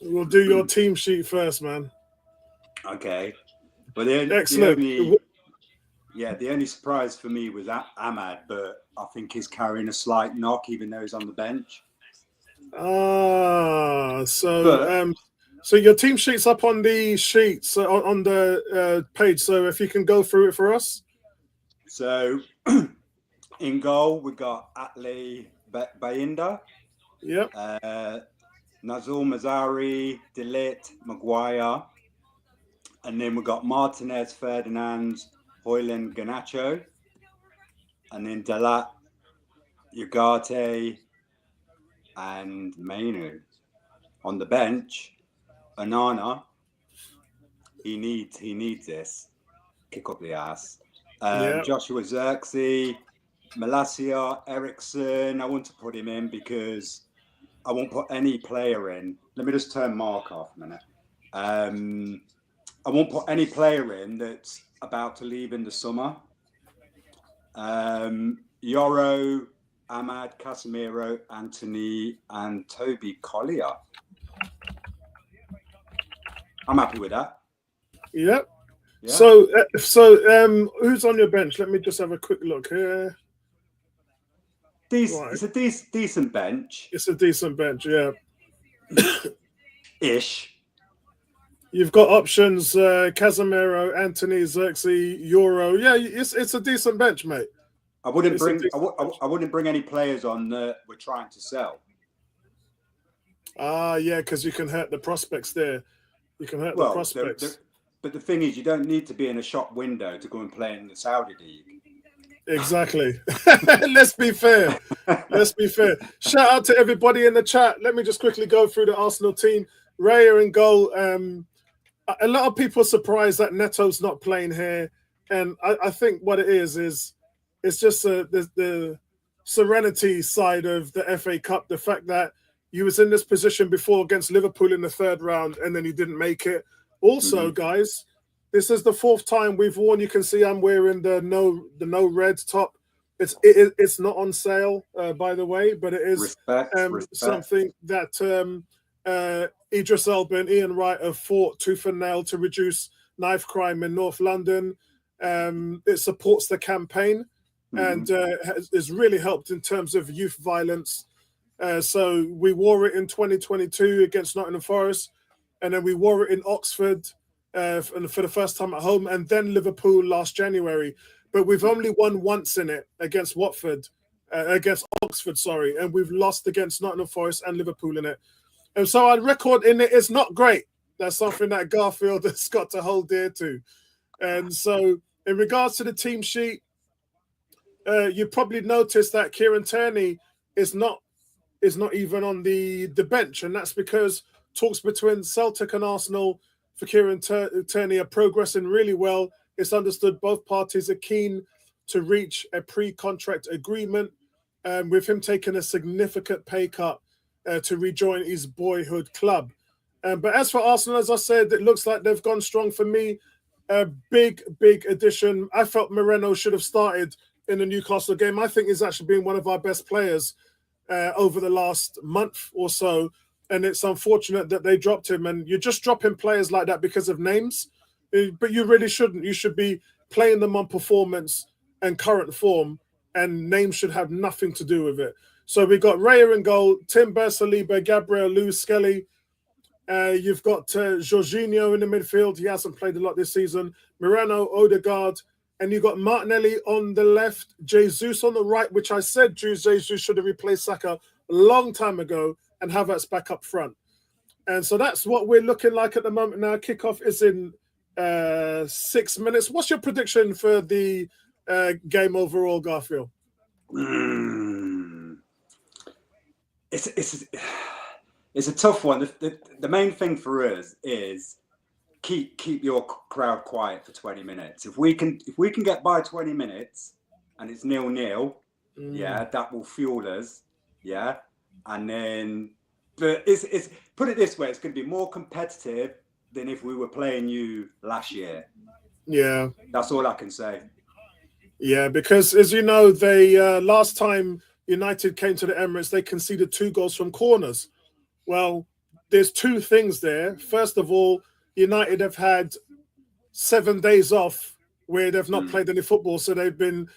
We'll do your team sheet first, man. Okay. But the Excellent. only surprise for me was Ahmad, but I think he's carrying a slight knock, even though he's on the bench. So your team sheet's up on the sheets on the page. So if you can go through it for us. So in goal we got Atley Bayinda. Yep. Nazul Mazzari, Delit, Maguire. And then we got Martinez, Ferdinand, Hoyland, Garnacho. And then Dalat, Ugarte, and Mainu. On the bench, Anana. He needs this. Kick up the ass. Joshua Xerxes, Malacia, Ericsson. I want to put him in because I won't put any player in. Let me just turn Mark off a minute. I won't put any player in that's about to leave in the summer. Yoro, Ahmad, Casemiro, Anthony, and Toby Collier. I'm happy with that. Yep. Yeah. So who's on your bench? Let me just have a quick look here. It's a decent bench. It's a decent bench, yeah. Ish. You've got options: Casemiro, Anthony, Xerxes, Euro. Yeah, it's a decent bench, mate. I wouldn't bring any players on that we're trying to sell. Yeah, because you can hurt the prospects there. You can hurt the prospects. But the thing is, you don't need to be in a shop window to go and play in the Saudi League. Exactly. Let's be fair. Shout out to everybody in the chat. Let me just quickly go through the Arsenal team. Raya in goal. A lot of people are surprised that Neto's not playing here. And I think what it is it's just the serenity side of the FA Cup. The fact that you was in this position before against Liverpool in the third round and then you didn't make it. Also, guys, this is the fourth time we've worn. You can see I'm wearing the no red top. It's not on sale, by the way, but it is something that Idris Elba and Ian Wright have fought tooth and nail to reduce knife crime in North London. It supports the campaign and has really helped in terms of youth violence. So we wore it in 2022 against Nottingham Forest, and then we wore it in Oxford for the first time at home, and then Liverpool last January. But we've only won once in it against against Oxford, and we've lost against Nottingham Forest and Liverpool in it. And so our record in it is not great. That's something that Garfield has got to hold dear to. And so in regards to the team sheet, you probably noticed that Kieran Tierney is not even on the bench, and that's because talks between Celtic and Arsenal for Kieran Tierney are progressing really well. It's understood both parties are keen to reach a pre-contract agreement, with him taking a significant pay cut to rejoin his boyhood club. But as for Arsenal, as I said, it looks like they've gone strong for me. A big addition. I felt Moreno should have started in the Newcastle game. I think he's actually been one of our best players over the last month or so. And it's unfortunate that they dropped him. And you're just dropping players like that because of names. But you really shouldn't. You should be playing them on performance and current form. And names should have nothing to do with it. So we got Raya in goal, Timber, Saliba, Gabriel, Lewis, Skelly. You've got Jorginho in the midfield. He hasn't played a lot this season. Moreno, Odegaard. And you've got Martinelli on the left, Jesus on the right, which I said Jesus should have replaced Saka a long time ago, and Havertz back up front. And so that's what we're looking like at the moment now. Kickoff is in 6 minutes. What's your prediction for the game overall, Garfield? It's a tough one. The main thing for us is keep your crowd quiet for 20 minutes. If we can get by 20 minutes and it's 0-0, that will fuel us. Yeah. And then, but it's put it this way, it's going to be more competitive than if we were playing you last year. Yeah. That's all I can say. Yeah, because as you know, they last time United came to the Emirates, they conceded 2 goals from corners. Well, there's two things there. First of all, United have had 7 days off where they've not played any football, so they've been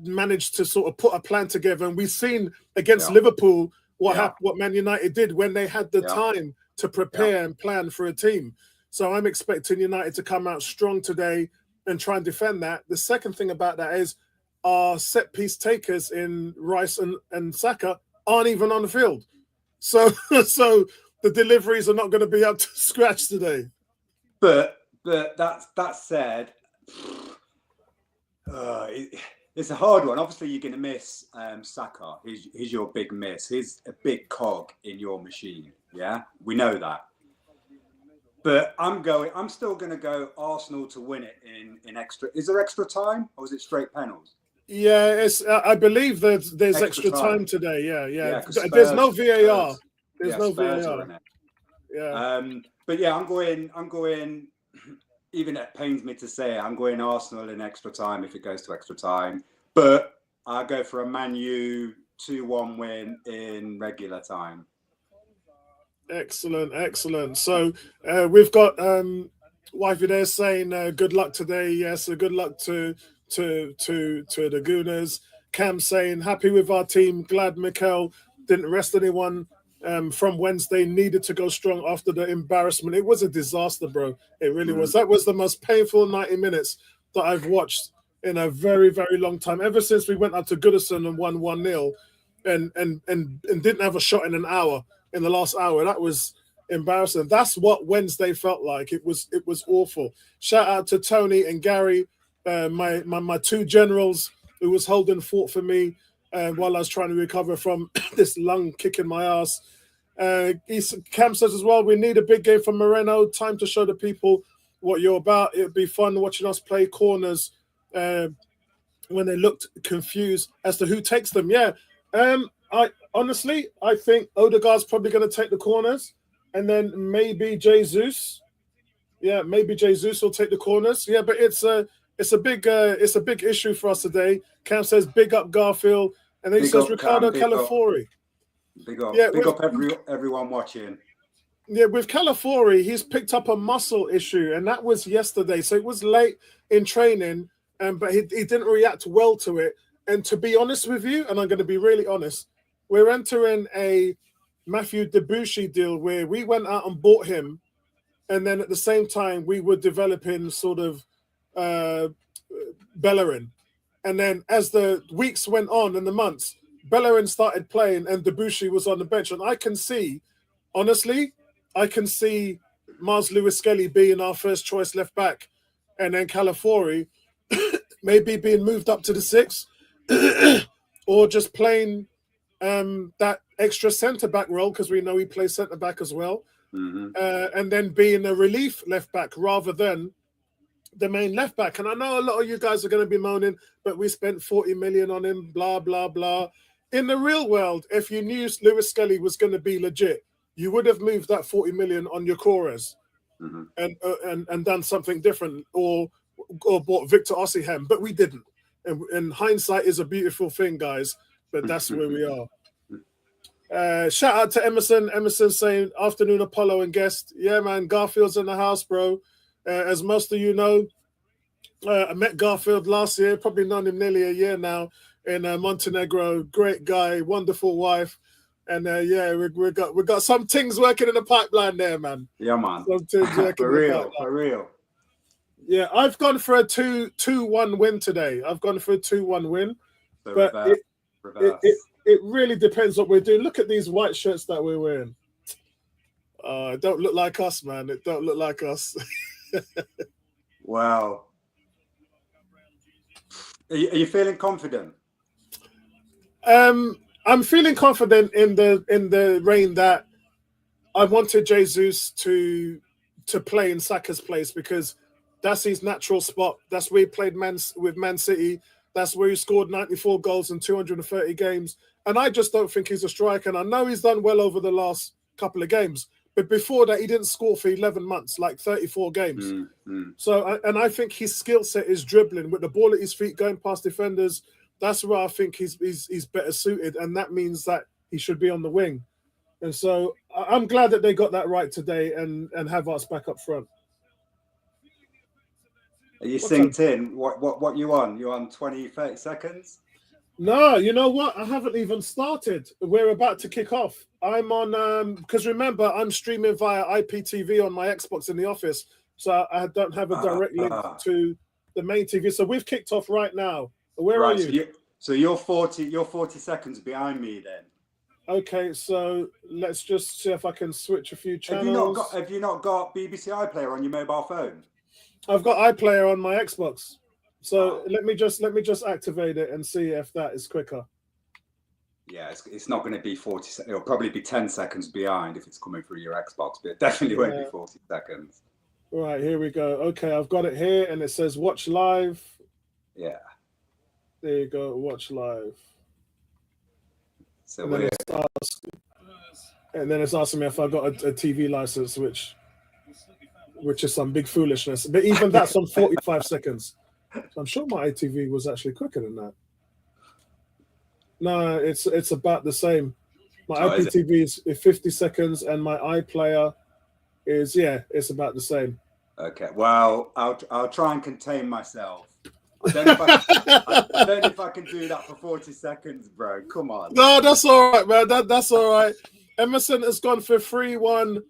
managed to sort of put a plan together. And we've seen against Liverpool what Man United did when they had the time to prepare and plan for a team. So I'm expecting United to come out strong today and try and defend that. The second thing about that is our set piece takers in Rice and Saka aren't even on the field. So the deliveries are not going to be up to scratch today. But that said, it's a hard one. Obviously, you're going to miss Saka. He's your big miss. He's a big cog in your machine. Yeah, we know that. But I'm still going to go Arsenal to win it in extra. Is there extra time or is it straight penalties? Yeah, it's. I believe there's extra time today. Yeah. There's no VAR. There's no VAR. Yeah. But yeah, I'm going. Even it pains me to say, I'm going Arsenal in extra time if it goes to extra time. But I go for a Man U 2-1 win in regular time. Excellent. So we've got wifey there saying good luck today. Yes, so good luck to the Gooners. Cam saying happy with our team. Glad Mikel didn't rest anyone from Wednesday. Needed to go strong after the embarrassment. It was a disaster, bro. It really was. That was the most painful 90 minutes that I've watched in a very, very long time. Ever since we went out to Goodison and won 1-0 and didn't have a shot in an hour. In the last hour, that was embarrassing. That's what Wednesday felt like. It was awful. Shout out to Tony and Gary, my two generals who was holding fort for me while I was trying to recover from this lung kicking my ass. Cam says as well, we need a big game from Moreno. Time to show the people what you're about. It'd be fun watching us play corners when they looked confused as to who takes them. Yeah. I think Odegaard's probably going to take the corners, and then maybe Jesus. Yeah, maybe Jesus will take the corners. Yeah, but it's a big issue for us today. Cam says big up Garfield, and then he says Ricardo Calafori. Big up everyone watching. Yeah, with Calafori, he's picked up a muscle issue, and that was yesterday. So it was late in training, but he didn't react well to it. And to be honest with you, and I'm going to be really honest, we're entering a Matthew Debussy deal where we went out and bought him, and then at the same time we were developing sort of Bellerin. And then as the weeks went on and the months, Bellerin started playing and Debussy was on the bench. And I can see Mars Lewis-Skelly being our first choice left back, and then Calafori maybe being moved up to the 6 or just playing that extra centre-back role because we know he plays centre-back as well. And then being a relief left-back rather than the main left-back. And I know a lot of you guys are going to be moaning, but we spent 40 million on him, blah, blah, blah. In the real world, if you knew Lewis-Skelly was going to be legit, you would have moved that 40 million on your Corres and done something different or bought Victor Osimhen, but we didn't. And hindsight is a beautiful thing, guys, but that's where we are. Shout out to Emerson. Emerson saying, afternoon, Apollo and guest. Yeah, man, Garfield's in the house, bro. As most of you know, I met Garfield last year, probably known him nearly a year now in Montenegro. Great guy, wonderful wife. And we got some things working in the pipeline there, man. Yeah, man. Some things working for real. Yeah, I've gone for a 2-1 win today. I've gone for a 2-1 win. So but it really depends what we're doing. Look at these white shirts that we're wearing. It don't look like us, man. It don't look like us. Wow. Are you feeling confident? I'm feeling confident in the reign that I wanted Jesus to play in Saka's place because that's his natural spot. That's where he played with Man City. That's where he scored 94 goals in 230 games. And I just don't think he's a striker. And I know he's done well over the last couple of games. But before that, he didn't score for 11 months, like 34 games. So, and I think his skill set is dribbling with the ball at his feet, going past defenders. That's where I think he's better suited. And that means that he should be on the wing. And so I'm glad that they got that right today and have us back up front. Are you synced in? What you on? You on 20, 30 seconds? No, you know what? I haven't even started. We're about to kick off. I'm on because remember I'm streaming via IPTV on my Xbox in the office, so I don't have a direct link to the main TV. So we've kicked off right now. Where are you? So you're 40 seconds behind me then. Okay, so let's just see if I can switch a few channels. Have you not got BBC iPlayer on your mobile phone? I've got iPlayer on my Xbox. So let me just activate it and see if that is quicker. Yeah, it's not going to be 40. It'll probably be 10 seconds behind if it's coming through your Xbox, but it definitely won't be 40 seconds. Right, here we go. Okay, I've got it here, and it says watch live. Yeah. There you go, watch live. So and then it's asking me if I got a TV license, which is some big foolishness. But even that's on 45 seconds. So I'm sure my ATV was actually quicker than that. No, it's about the same. My IPTV is 50 seconds, and my iPlayer is it's about the same. Okay, well, I'll try and contain myself. I don't know if I can do that for 40 seconds, bro. Come on. No, that's all right, man. That's all right. Emerson has gone for 3-1.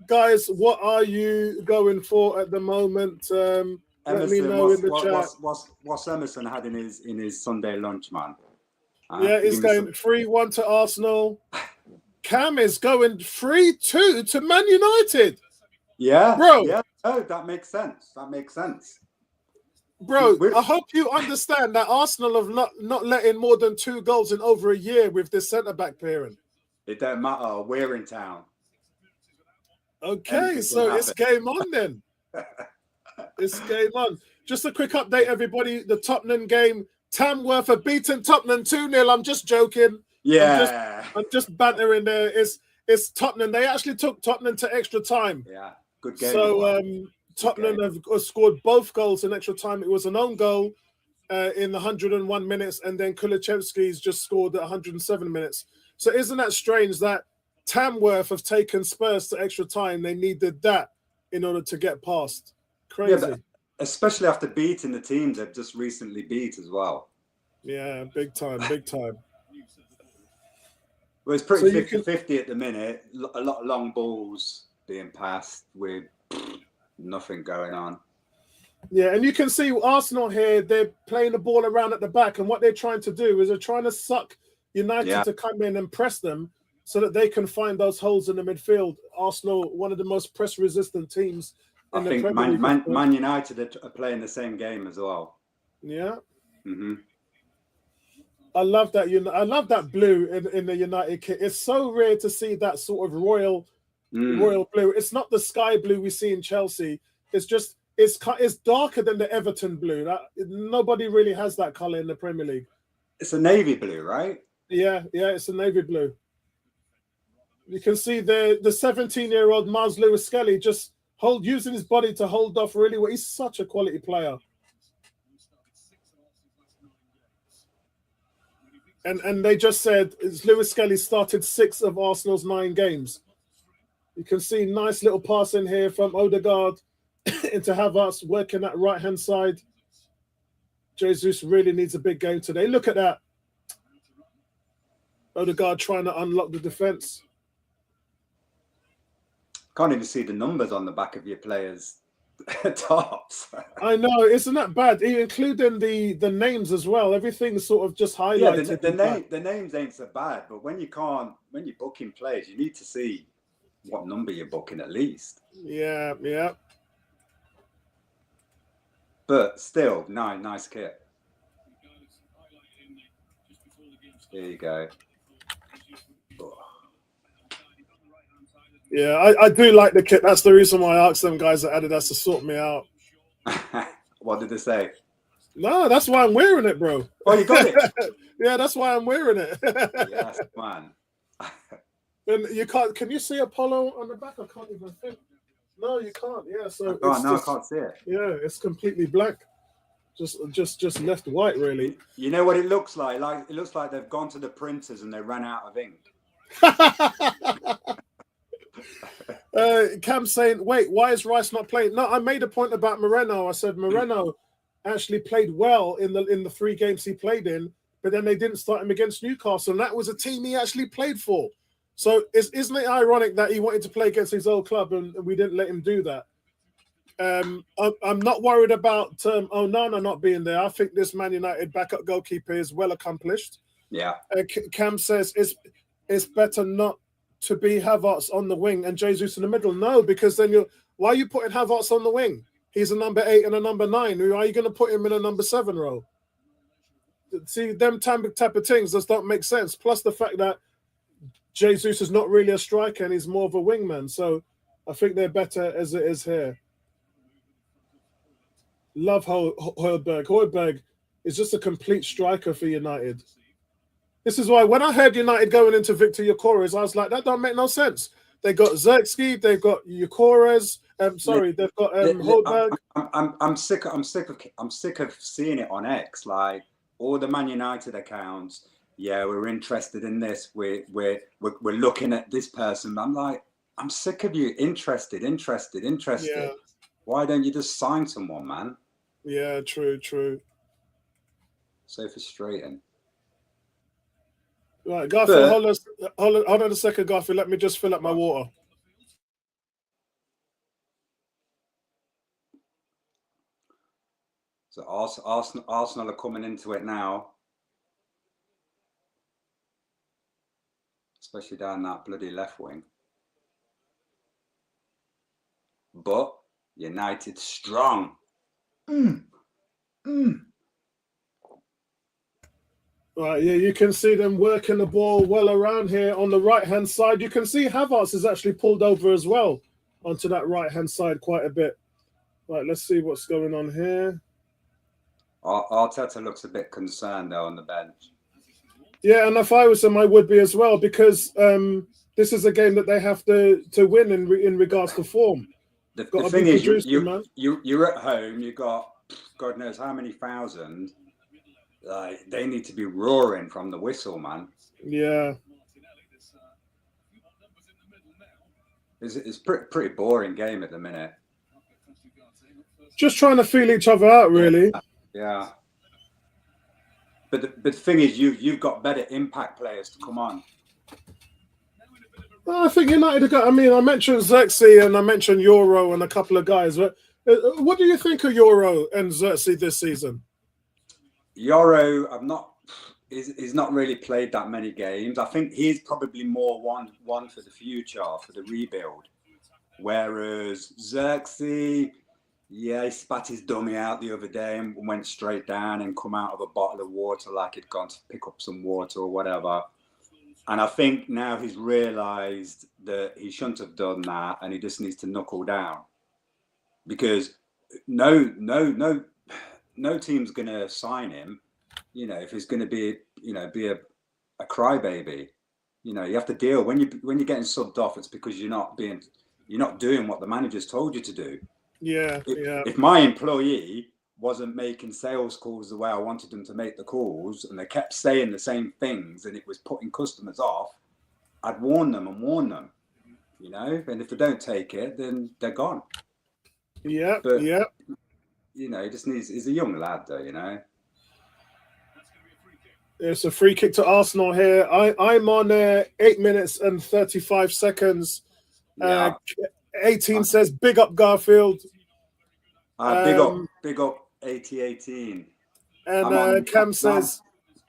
Guys, what are you going for at the moment? Emerson, let me know in the chat. What's Emerson had in his Sunday lunch, man? Yeah, he's going 3-1 to Arsenal. Cam is going 3-2 to Man United. Yeah, bro. Yeah, oh, that makes sense. Bro, I hope you understand that Arsenal have not let in more than 2 goals in over a year with this centre-back pairing. It don't matter. We're in town. Okay, so it's game on then. It's game on. Just a quick update, everybody. The Tottenham game. Tamworth have beaten Tottenham 2-0. I'm just joking. Yeah. I'm just bantering there. It's Tottenham. They actually took Tottenham to extra time. Yeah, good game. So Tottenham have scored both goals in extra time. It was an own goal in the 101 minutes, and then Kulichevsky's just scored at 107 minutes. So isn't that strange that Tamworth have taken Spurs to extra time? They needed that in order to get past. Crazy. Yeah, especially after beating the teams they've just recently beat as well. Yeah, big time. Well, it's pretty 50-50 at the minute. A lot of long balls being passed with nothing going on. Yeah, and you can see Arsenal here, they're playing the ball around at the back, and what they're trying to do is they're trying to suck United to come in and press them so that they can find those holes in the midfield. Arsenal, one of the most press-resistant teams in the Premier League. Man United are playing the same game as well. Yeah. Mm-hmm. I love that. I love that blue in the United kit. It's so rare to see that sort of royal blue. It's not the sky blue we see in Chelsea. It's just it's darker than the Everton blue. Nobody really has that color in the Premier League. It's a navy blue, right? Yeah, it's a navy blue. You can see the 17-year-old Miles Lewis-Skelly just using his body to hold off really well. He's such a quality player. And they just said Lewis-Skelly started 6 of Arsenal's 9 games. You can see nice little pass in here from Odegaard into Havertz working that right-hand side. Jesus really needs a big game today. Look at that. Odegaard trying to unlock the defense. Can't even see the numbers on the back of your players' tops. I know, isn't that bad? Including the names as well. Everything's sort of just highlighted. Yeah, the names ain't so bad, but when you're booking players, you need to see what number you're booking at least. Yeah. But still, nice kit. There you go. Yeah, I do like the kit. That's the reason why I asked them guys at Adidas to sort me out. What did they say? No, that's why I'm wearing it, bro. Oh, you got it? Yeah, that's why I'm wearing it. Yes, man. And you can't. Can you see Apollo on the back? I can't even think. No, you can't. Yeah, so I can't see it. Yeah, it's completely black. Just left white, really. You know what it looks like? It looks like they've gone to the printers and they ran out of ink. Cam saying, wait, why is Rice not playing? No, I made a point about Moreno. I said Moreno actually played well in the 3 games he played in, but then they didn't start him against Newcastle, and that was a team he actually played for. So isn't it ironic that he wanted to play against his old club and we didn't let him do that? I'm not worried about Onana not being there. I think this Man United backup goalkeeper is well accomplished. Yeah. Cam says it's better not to be Havertz on the wing and Jesus in the middle. No, because then why are you putting Havertz on the wing? He's a number 8 and a number 9. Why are you going to put him in a number 7 role? See, them type of things just don't make sense. Plus the fact that Jesus is not really a striker and he's more of a wingman. So I think they're better as it is here. Love Højbjerg. Højbjerg is just a complete striker for United. This is why when I heard United going into Victor Gyökeres, I was like, that don't make no sense. They got Xerxes, they've got Gyökeres. They've got Højbjerg. I'm sick of seeing it on X. Like all the Man United accounts. Yeah, we're interested in this. We're looking at this person. I'm like, I'm sick of you. Interested. Yeah. Why don't you just sign someone, man? Yeah, true. So frustrating. Right, Garfield, hold on a second, Garfield. Let me just fill up my water. So Arsenal are coming into it now. Especially down that bloody left wing. But United strong. Right, yeah, you can see them working the ball well around here on the right-hand side. You can see Havertz is actually pulled over as well onto that right-hand side quite a bit. Right, let's see what's going on here. Arteta looks a bit concerned though on the bench. Yeah, and if I was him, I would be as well, because this is a game that they have to win in regards to form. The thing is, you're at home. You got God knows how many thousand. Like they need to be roaring from the whistle, man. Yeah. It's pretty boring game at the minute. Just trying to feel each other out, really. Yeah. But the thing is, you've got better impact players to come on. Well, I think United have got. I mean, I mentioned Xerxes and I mentioned Euro and a couple of guys. But what do you think of Euro and Xerxes this season? Euro, he's not really played that many games. I think he's probably more one for the future, for the rebuild. Whereas Xerxes, yeah, he spat his dummy out the other day and went straight down and come out of a bottle of water like he'd gone to pick up some water or whatever. And I think now he's realised that he shouldn't have done that and he just needs to knuckle down. Because no team's going to sign him, if he's going to be a crybaby. You have to deal when you're getting subbed off. It's because you're not doing what the manager's told you to do. Yeah. If my employee wasn't making sales calls the way I wanted them to make the calls, and they kept saying the same things, and it was putting customers off, I'd warn them. And if they don't take it, then they're gone. Yeah. But, he just needs. He's a young lad, though. It's a free kick to Arsenal here. I'm on 8 minutes and 35 seconds. Yeah. 18 says, "Big up Garfield." Big up 8018. And Cam says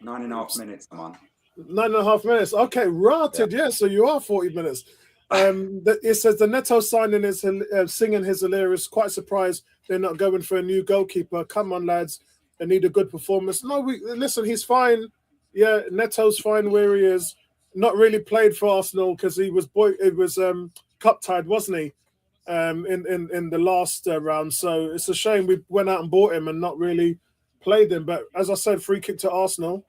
9.5 minutes. I'm on 9.5 minutes. Okay, rotted. Yeah, so you are 40 minutes. It says the Neto signing is singing his hilarious. Quite surprised they're not going for a new goalkeeper. Come on, lads. They need a good performance. No, listen, he's fine. Yeah, Neto's fine where he is. Not really played for Arsenal because it was cup tied, wasn't he? In the last round. So it's a shame we went out and bought him and not really played him. But as I said, free kick to Arsenal.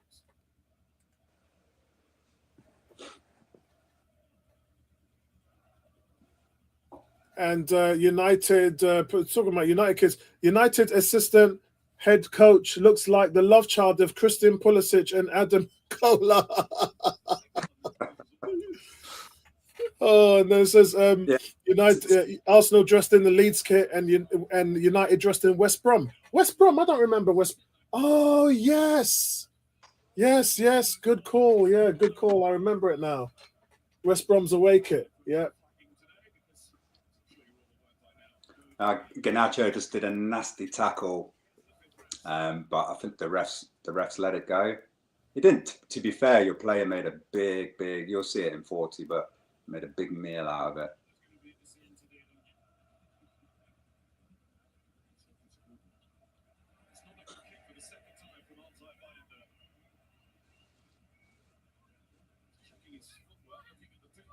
And United, talking about United kids, United assistant head coach looks like the love child of Christian Pulisic and Adam Kola. Oh, and then it says Yeah. United, Arsenal dressed in the Leeds kit, and United dressed in West Brom. West Brom, I don't remember West. Oh yes, yes. Good call. Yeah, good call. I remember it now. West Brom's away kit. Yeah. Garnacho just did a nasty tackle, but I think the refs let it go. He didn't. To be fair, your player made a big. You'll see it in 40, but made a big meal out of it.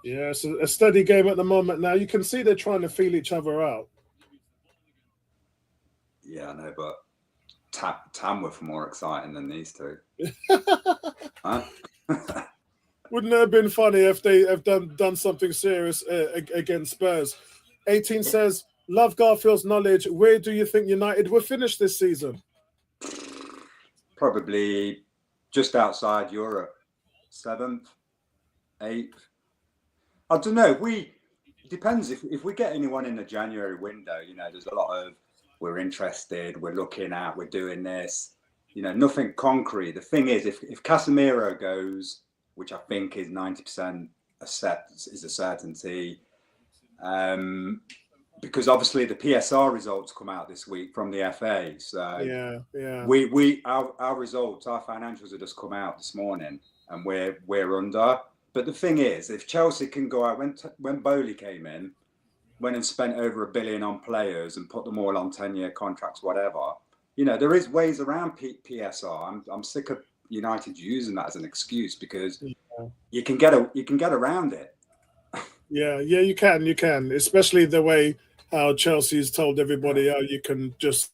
Yeah, it's a steady game at the moment now. You can see they're trying to feel each other out. Yeah, I know, but Tamworth more exciting than these two. Huh? Wouldn't it have been funny if they have done something serious against Spurs? 18 says, love Garfield's knowledge. Where do you think United will finish this season? Probably just outside Europe, 7th, 8th. I don't know. It depends if we get anyone in the January window. There's a lot of we're interested, we're looking at, we're doing this. Nothing concrete. The thing is, if Casemiro goes, which I think is 90% is a certainty, because obviously the PSR results come out this week from the FA. So yeah. Our results, our financials have just come out this morning, and we're under. But the thing is, if Chelsea can go out, when Bowley came in, went and spent over $1 billion on players and put them all on 10-year contracts, whatever. There is ways around PSR. I'm sick of United using that as an excuse because you can get around it. Yeah, you can, especially the way how Chelsea's told everybody how you can just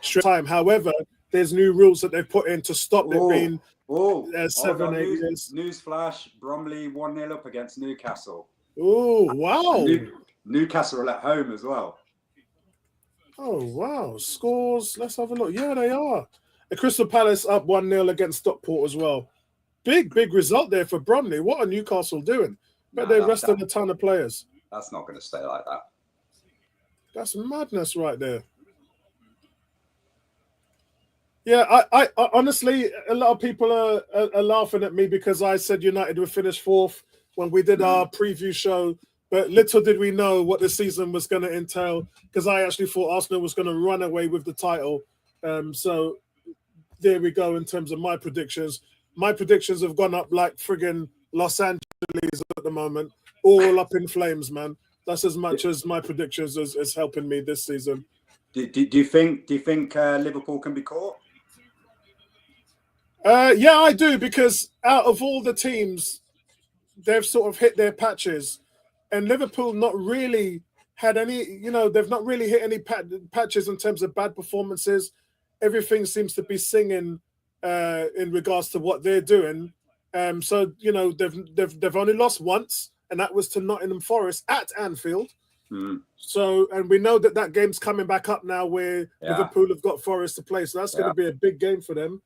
straight time. However, there's new rules that they've put in to stop it being 7, 8 years. Newsflash: Bromley 1-0 up against Newcastle. Oh wow! Newcastle are at home as well. Oh wow! Scores. Let's have a look. Yeah, they are. The Crystal Palace up 1-0 against Stockport as well. Big result there for Bromley. What are Newcastle doing? But they're resting a ton of players. That's not going to stay like that. That's madness right there. Yeah, I honestly, a lot of people are laughing at me because I said United would finish 4th when we did our preview show. But little did we know what the season was going to entail, because I actually thought Arsenal was going to run away with the title. So there we go in terms of my predictions. My predictions have gone up like friggin' Los Angeles at the moment, all up in flames, man. That's as much as my predictions is helping me this season. Do you think Liverpool can be caught? Yeah, I do, because out of all the teams, they've sort of hit their patches, and Liverpool not really had any. They've not really hit any patches in terms of bad performances. Everything seems to be singing in regards to what they're doing. So they've only lost once, and that was to Nottingham Forest at Anfield. So, and we know that game's coming back up now, where Liverpool have got Forest to play. So that's going to be a big game for them.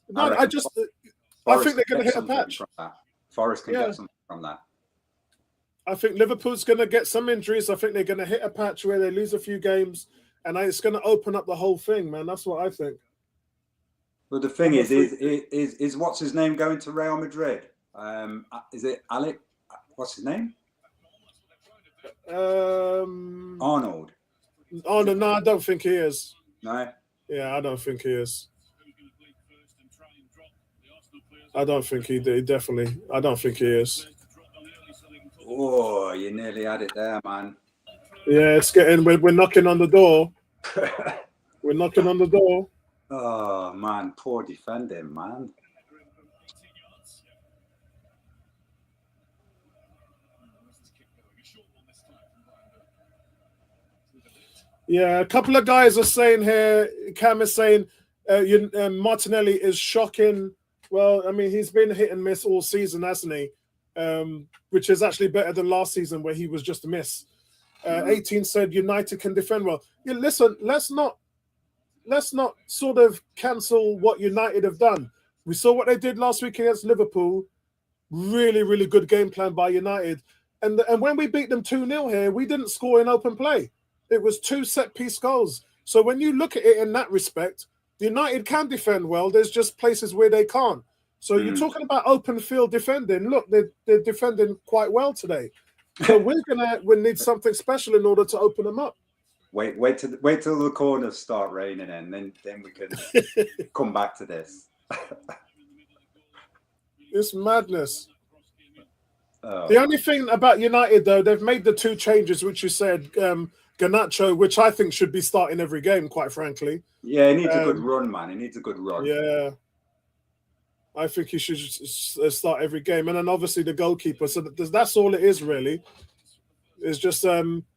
No, I think they're going to hit a patch. Forest can get something from that. I think Liverpool's going to get some injuries. I think they're going to hit a patch where they lose a few games, and it's going to open up the whole thing, man. That's what I think. Well, the thing is what's his name going to Real Madrid? Is it Alec? What's his name? Arnold. Oh no, I don't think he is. No. Yeah, I don't think he is. I don't think he did. Definitely, I don't think he is. Oh, you nearly had it there, man. Yeah, it's getting. We're knocking on the door. We're knocking on the door. Oh man, poor defending, man. Yeah, a couple of guys are saying here. Cam is saying Martinelli is shocking. Well, I mean, he's been hit and miss all season, hasn't he? Which is actually better than last season, where he was just a miss. 18 said United can defend well. Yeah, listen, let's not sort of cancel what United have done. We saw what they did last week against Liverpool. really, really good game plan by United. And when we beat them 2-0 here, we didn't score in open play. It was 2 set-piece goals. So when you look at it in that respect, United can defend well. There's just places where they can't. So you're talking about open field defending. Look, they're defending quite well today. So we need something special in order to open them up. Wait till the corners start raining, and then we can come back to this. It's madness. The only thing about United, though, they've made the 2 changes, which you said, Garnacho, which I think should be starting every game, quite frankly. Yeah, he needs a good run, man. He needs a good run. Yeah. I think he should start every game. And then obviously the goalkeeper. So that's all it is, really. It's just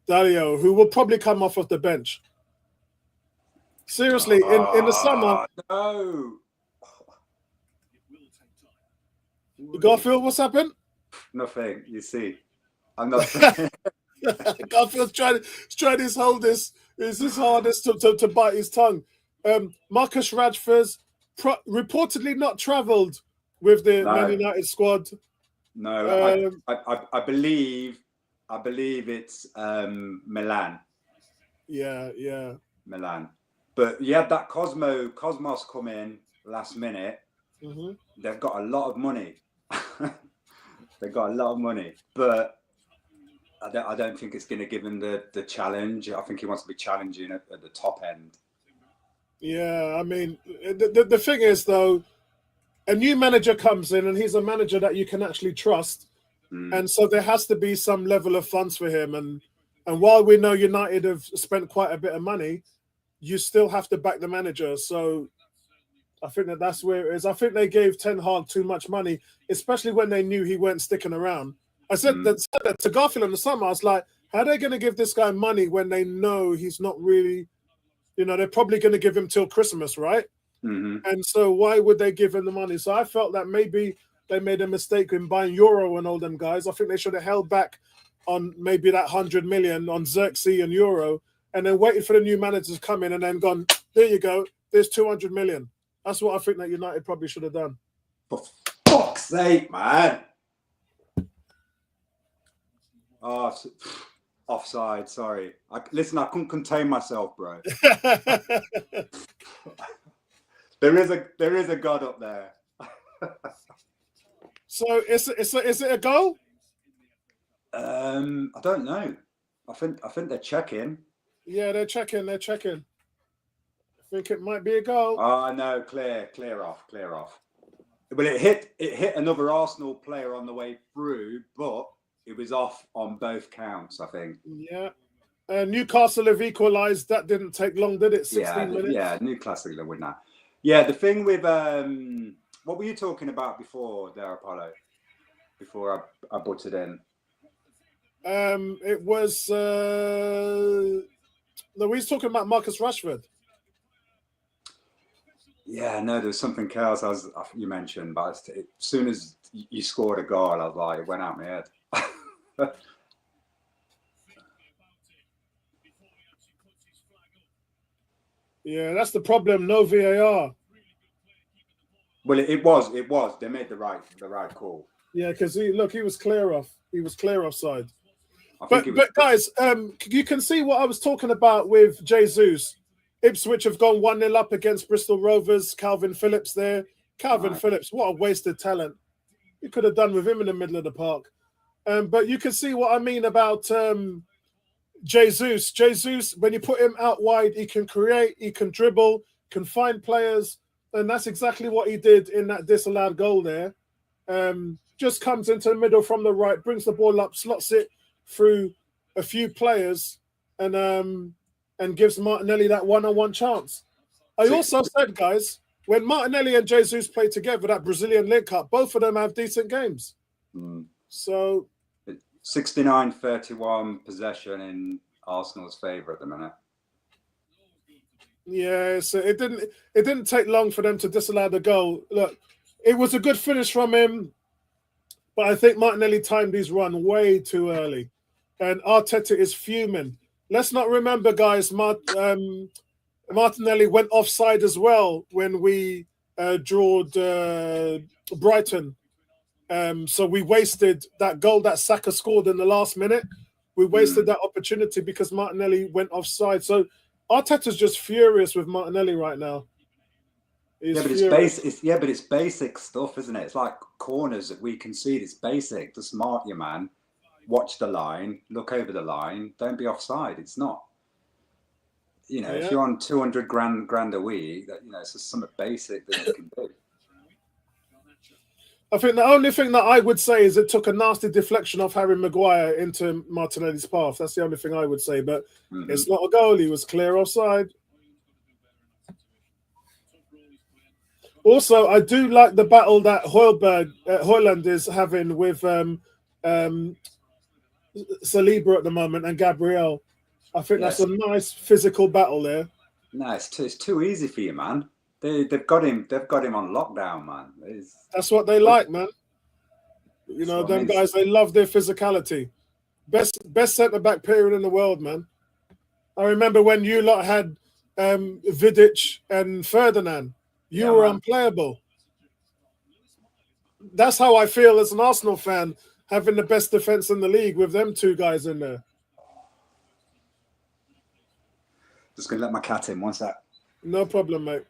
Dario, who will probably come off of the bench. Seriously, in the summer. No. Garfield, what's happened? Nothing. You see, I'm not. Garfield's trying his hardest. It's his hardest to bite his tongue. Marcus Rashford's reportedly not travelled with the Man United squad. No, I believe it's Milan. Yeah. Milan. But you had that Cosmos come in last minute. Mm-hmm. They've got a lot of money. They've got a lot of money, but I don't think it's going to give him the challenge. I think he wants to be challenging at the top end. Yeah, I mean, the thing is, though, a new manager comes in and he's a manager that you can actually trust. And so there has to be some level of funds for him. And while we know United have spent quite a bit of money, you still have to back the manager. So I think that's where it is. I think they gave Ten Hag too much money, especially when they knew he weren't sticking around. I said that to Garfield in the summer. I was like, how are they going to give this guy money when they know he's not really, they're probably going to give him till Christmas, right? Mm-hmm. And so why would they give him the money? So I felt that maybe they made a mistake in buying Euro and all them guys. I think they should have held back on maybe that 100 million on Xerxes and Euro and then waited for the new manager to come in and then gone, there you go, there's 200 million. That's what I think that United probably should have done. For fuck's sake, man. Oh, offside, sorry. Listen, I couldn't contain myself, bro. There is a God up there. So is it a goal? I don't know. I think they're checking. Yeah, they're checking. I think it might be a goal. Oh no, clear off. Well, it hit another Arsenal player on the way through, but it was off on both counts, I think. Yeah. Newcastle have equalised. That didn't take long, did it? 16 minutes. Yeah, Newcastle will win that. Yeah, the thing with what were you talking about before there, Apollo? Before I butted in. It was we was talking about Marcus Rashford. Yeah, no, there was something else you mentioned, but as soon as you scored a goal, I was like, it went out my head. Yeah, that's the problem. No VAR. Well, it was. They made the right call. Yeah, because he was clear off. He was clear offside. But guys, you can see what I was talking about with Jesus. Ipswich have gone 1-0 up against Bristol Rovers. Calvin Phillips there. Phillips, what a wasted talent. You could have done with him in the middle of the park. But you can see what I mean about Jesus. Jesus, when you put him out wide, he can create, he can dribble, can find players. And that's exactly what he did in that disallowed goal there. Just comes into the middle from the right, brings the ball up, slots it through a few players, and gives Martinelli that one-on-one chance. I also said, guys, when Martinelli and Jesus play together, that Brazilian link-up, both of them have decent games. So 69-31 possession in Arsenal's favour at the minute. Yeah, so it didn't take long for them to disallow the goal. Look, it was a good finish from him, but I think Martinelli timed his run way too early, and Arteta is fuming. Let's not remember, guys, Martinelli went offside as well when we drawed Brighton. So we wasted that goal that Saka scored in the last minute. We wasted that opportunity because Martinelli went offside. So Arteta's just furious with Martinelli right now. But it's basic stuff, isn't it? It's like corners that we concede. It's basic. Just mark your man, watch the line, look over the line. Don't be offside. It's not. If you're on 200 grand a week, it's just something basic that you can do. I think the only thing that I would say is it took a nasty deflection off Harry Maguire into Martinelli's path. That's the only thing I would say. But it's not a goal. He was clear offside. Also, I do like the battle that Højlund is having with Saliba at the moment and Gabriel. I think that's a nice physical battle there. No, it's too easy for you, man. They've got him on lockdown, man. That's what they like, man. Them guys, they love their physicality. Best centre-back period in the world, man. I remember when you lot had Vidic and Ferdinand. You were unplayable. That's how I feel as an Arsenal fan, having the best defence in the league with them two guys in there. Just going to let my cat in. One sec. No problem, mate.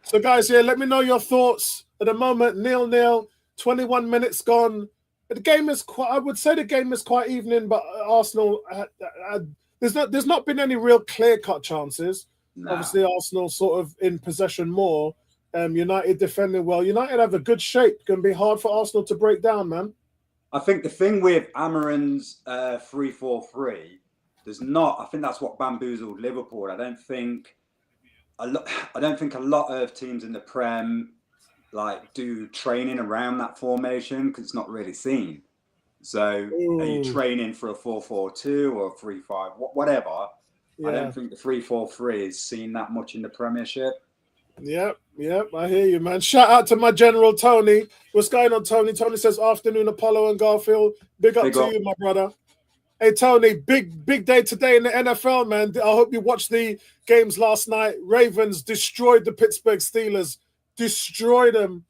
So, guys, let me know your thoughts. At the moment, 0-0, 21 minutes gone. The game is I would say the game is quite evening, but Arsenal, there's not been any real clear-cut chances. No. Obviously, Arsenal sort of in possession more. United defending well. United have a good shape. Going to be hard for Arsenal to break down, man. I think the thing with Amarin's 3-4-3, I think that's what bamboozled Liverpool. I don't think a lot of teams in the Prem do training around that formation because it's not really seen. So are you training for a 4-4-2 or a 3-5, whatever? Yeah. I don't think the 3-4-3 is seen that much in the Premiership. Yep, I hear you, man. Shout out to my General Tony. What's going on, Tony? Tony says, afternoon, Apollo and Garfield. Big up to you, my brother. Hey, Tony, big day today in the NFL, man. I hope you watched the games last night. Ravens destroyed the Pittsburgh Steelers. Destroyed them.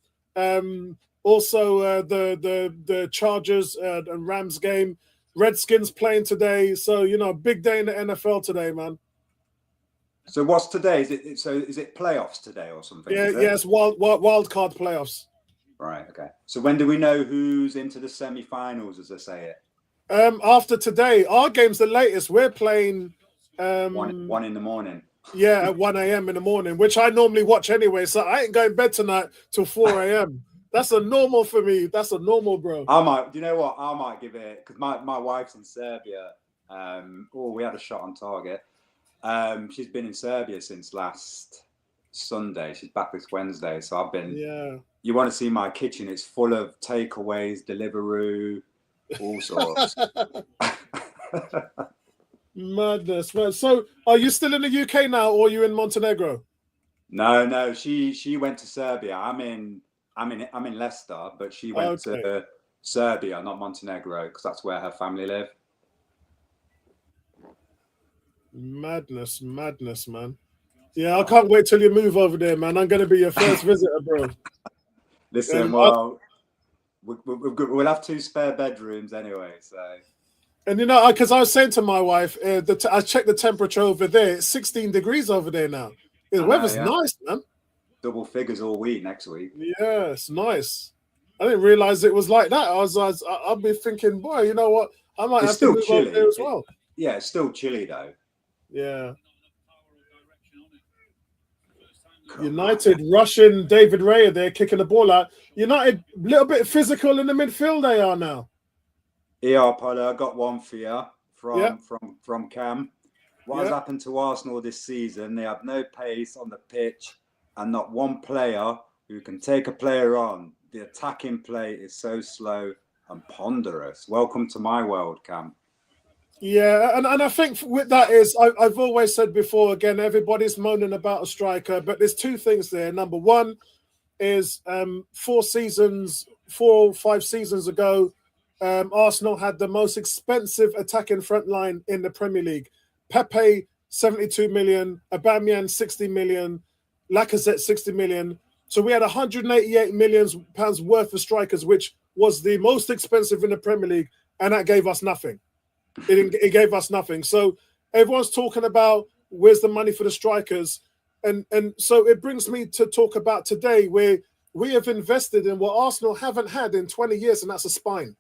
Also, the Chargers and Rams game. Redskins playing today. So, big day in the NFL today, man. So what's today? Is it playoffs today or something? Yes, wild card playoffs. Right, okay. So when do we know who's into the semi-finals, as I say it? After today. Our game's the latest. We're playing... 1 in the morning. Yeah, at 1 a.m. in the morning, which I normally watch anyway. So I ain't going to bed tonight till 4 a.m. That's a normal for me. That's a normal, bro. I might give it, because my wife's in Serbia. We had a shot on target. She's been in Serbia since last Sunday. She's back this Wednesday. So I've been... Yeah. You want to see my kitchen? It's full of takeaways, Deliveroo, all sorts. Madness, man. So are you still in the UK now, or are you in Montenegro? No. She went to Serbia. I'm in Leicester, but she went to Serbia, not Montenegro, because that's where her family live. Madness, man. Yeah, I can't wait till you move over there, man. I'm going to be your first visitor, bro. Listen, we'll have 2 spare bedrooms anyway, so. And because I was saying to my wife, I checked the temperature over there. It's 16 degrees over there now. The weather's nice, man. Double figures all week next week. Yeah, it's nice. I didn't realize it was like that. I'll be thinking, boy, you know what? I might have to move over there as well. It's still chilly though. Yeah. United rushing David Raya there, kicking the ball out. United a little bit physical in the midfield. They are now. Yeah, Paulo, I got one for you from Cam. What has happened to Arsenal this season? They have no pace on the pitch and not one player who can take a player on. The attacking play is so slow and ponderous. Welcome to my world, Cam. Yeah, and I think with that is, I've always said before, again, everybody's moaning about a striker, but there's 2 things there. Number one is 4 or 5 seasons ago, Arsenal had the most expensive attacking front line in the Premier League. Pepe, 72 million, Aubameyang, 60 million, Lacazette, 60 million. So we had 188 million pounds worth of strikers, which was the most expensive in the Premier League, and that gave us nothing. It gave us nothing. So everyone's talking about where's the money for the strikers, and so it brings me to talk about today, where we have invested in what Arsenal haven't had in 20 years, and that's a spine.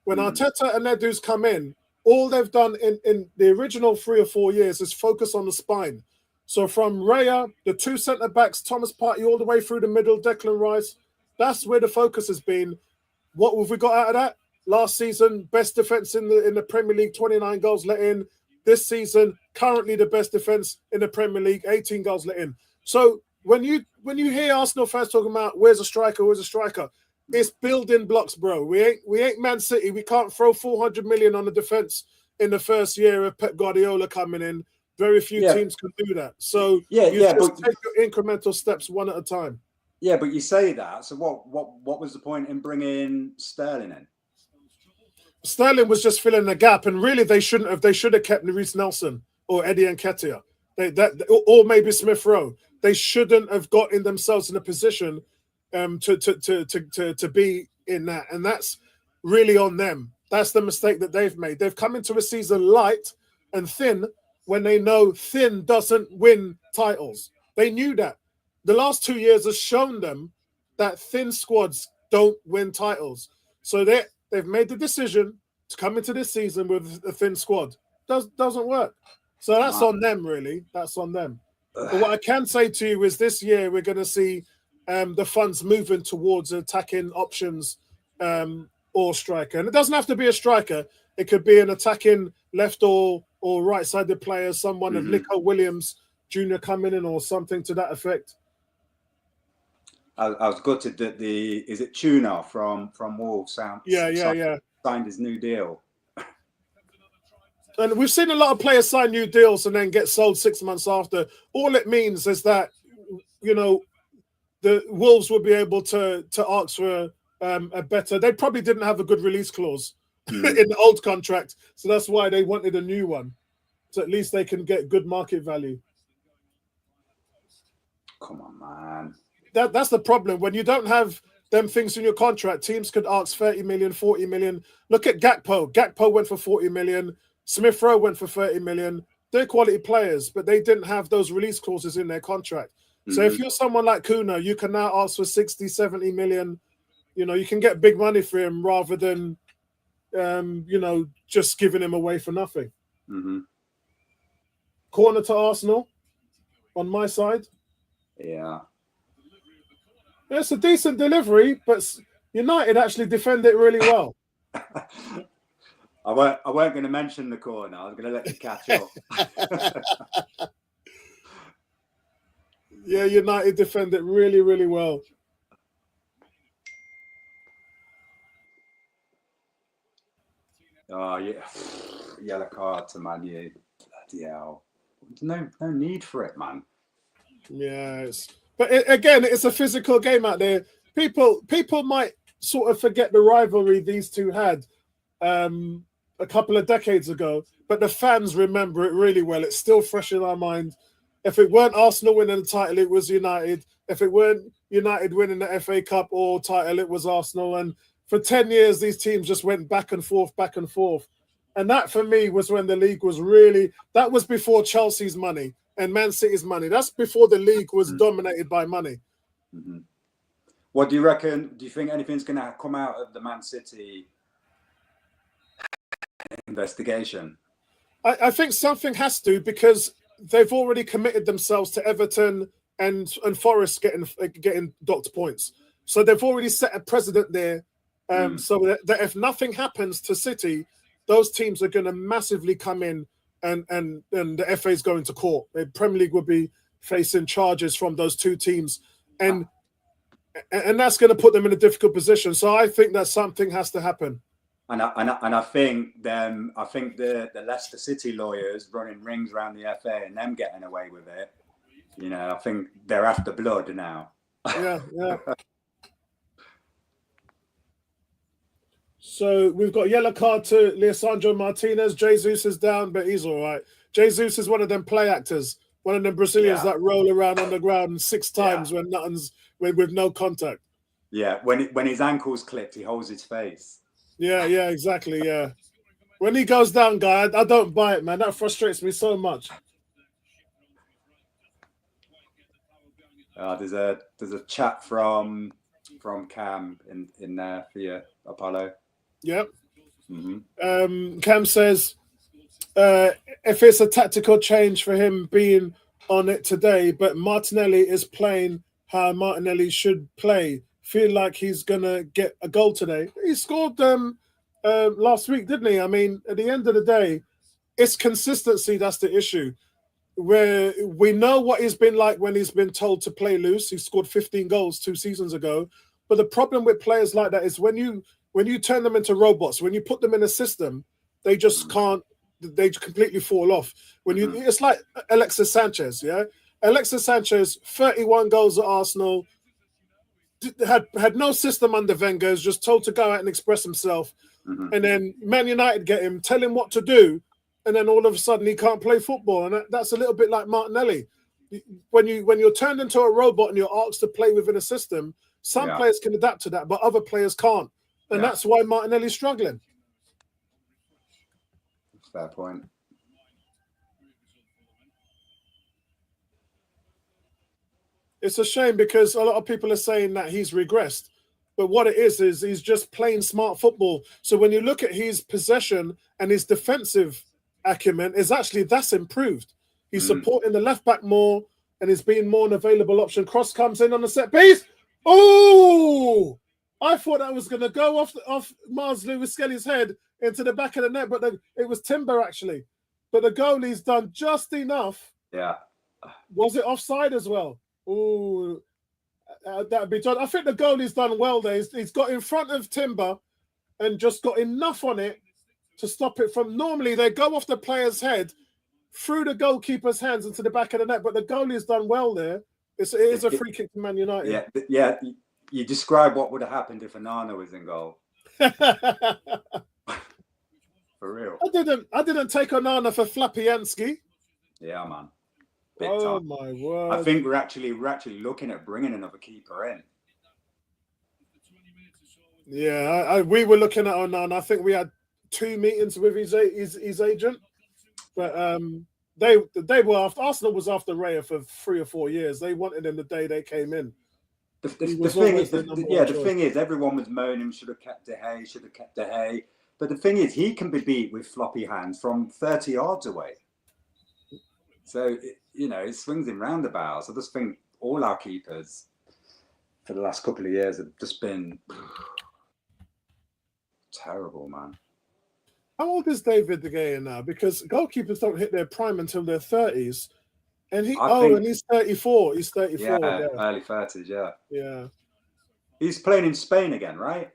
When Arteta and their dudes come in, all they've done in the original 3 or 4 years is focus on the spine. So from Raya, the 2 centre-backs, Thomas Partey, all the way through the middle, Declan Rice, that's where the focus has been. What have we got out of that? Last season, best defence in the Premier League, 29 goals let in. This season, currently the best defence in the Premier League, 18 goals let in. So when you hear Arsenal fans talking about where's a striker, it's building blocks, bro. We ain't Man City. We can't throw 400 million on the defence in the first year of Pep Guardiola coming in. Very few teams can do that. So take your incremental steps one at a time. Yeah, but you say that. So what was the point in bringing Sterling in? Sterling was just filling the gap, and really they shouldn't have. They should have kept Reece Nelson or Eddie Nketiah. Or maybe Smith Rowe. They shouldn't have gotten themselves in a position to be in that, and that's really on them. That's the mistake that they've made. They've come into a season light and thin when they know thin doesn't win titles. They knew that. The last 2 years has shown them that thin squads don't win titles. So they've made the decision to come into this season with a thin squad. Doesn't work. So that's on them, really. That's on them. But what I can say to you is this year we're going to see the funds moving towards attacking options or striker. And it doesn't have to be a striker. It could be an attacking left or right-sided player, someone of Nico Williams Jr. coming in or something to that effect. I was gutted that is it Tuna from Wolves? Signed his new deal. And we've seen a lot of players sign new deals and then get sold 6 months after. All it means is that, the Wolves will be able to ask for a better. They probably didn't have a good release clause in the old contract, so that's why they wanted a new one. So at least they can get good market value. Come on, man. That's the problem. When you don't have them things in your contract, teams could ask 30 million, 40 million. Look at Gakpo. Gakpo went for 40 million. Smith Rowe went for 30 million. They're quality players, but they didn't have those release clauses in their contract. So if you're someone like Kuna, you can now ask for 60, 70 million. You can get big money for him rather than, just giving him away for nothing. Corner to Arsenal on my side. Yeah. It's a decent delivery, but United actually defend it really well. I weren't going to mention the corner. I was going to let you catch up. Yeah, United defend it really, really well. Oh, yeah. Yellow card to Man U. Bloody hell. No need for it, man. Yeah, again, it's a physical game out there. People might sort of forget the rivalry these two had a couple of decades ago, but the fans remember it really well. It's still fresh in our mind. If it weren't Arsenal winning the title, it was United. If it weren't United winning the FA Cup or title, it was Arsenal. And for 10 years, these teams just went back and forth. And that, for me, was when the league was that was before Chelsea's money and Man City's money. That's before the league was dominated by money. What do you reckon? Do you think anything's going to come out of the Man City investigation? I think something has to, because they've already committed themselves to Everton and Forest getting docked points. So they've already set a precedent there. So that if nothing happens to City, those teams are going to massively come in and the FA is going to court. The Premier League will be facing charges from those two teams. And that's going to put them in a difficult position. So I think that something has to happen. And I think the Leicester City lawyers running rings around the FA and them getting away with it, I think they're after blood now. Yeah. So we've got yellow card to Leandro Martinez. Jesus is down, but he's all right. Jesus is one of them play actors, one of them Brazilians that roll around on the ground 6 times when with no contact. Yeah, when his ankle's clipped, he holds his face. Yeah, exactly. Yeah, when he goes down, guy, I don't buy it, man. That frustrates me so much. There's a chat from Cam in there for you, Apollo. Yep. Mm-hmm. Cam says, if it's a tactical change for him being on it today, but Martinelli is playing how Martinelli should play. Feel like he's gonna get a goal today. He scored last week, didn't he? I mean, at the end of the day, it's consistency that's the issue. Where we know what he's been like when he's been told to play loose. He scored 15 goals 2 seasons ago. But the problem with players like that is when you turn them into robots, when you put them in a system, they just can't. They completely fall off. It's like Alexis Sanchez. Yeah, Alexis Sanchez, 31 goals at Arsenal. Had no system under Wenger. Was just told to go out and express himself. And then Man United get him, tell him what to do. And then all of a sudden he can't play football, and that's a little bit like Martinelli. When you're turned into a robot and you're asked to play within a system, some players can adapt to that, but other players can't, and that's why Martinelli's struggling. Fair point. It's a shame because a lot of people are saying that he's regressed, but what it is he's just playing smart football. So when you look at his possession and his defensive acumen, that's improved. He's supporting the left back more and he's being more an available option. Cross comes in on the set piece. Oh, I thought that was going to go off Mars Lewis Skelly's head into the back of the net, but it was Timber actually. But the goalie's done just enough. Yeah. Was it offside as well? Oh, that'd be done. I think the goalie's done well there. He's got in front of Timber and just got enough on it to stop it from. Normally they go off the player's head through the goalkeeper's hands into the back of the net, but the goalie's done well there. It is a free kick to Man United. Yeah. You describe what would have happened if Onana was in goal. For real. I didn't take Onana for Flapianski. Yeah, man. Big time. My word! I think we're actually looking at bringing another keeper in. Yeah, we were looking at Onana. I think we had 2 meetings with his agent, but they were after. Arsenal was after Raya for 3 or 4 years. They wanted him the day they came in. The thing is, everyone was moaning should have kept De Gea. But the thing is, he can be beat with floppy hands from 30 yards away. So it swings in roundabouts. I just think all our keepers for the last couple of years have just been terrible, man. How old is David De Gea now? Because goalkeepers don't hit their prime until their 30s. And he's 34. He's 34. Yeah, early 30s, yeah. Yeah. He's playing in Spain again, right?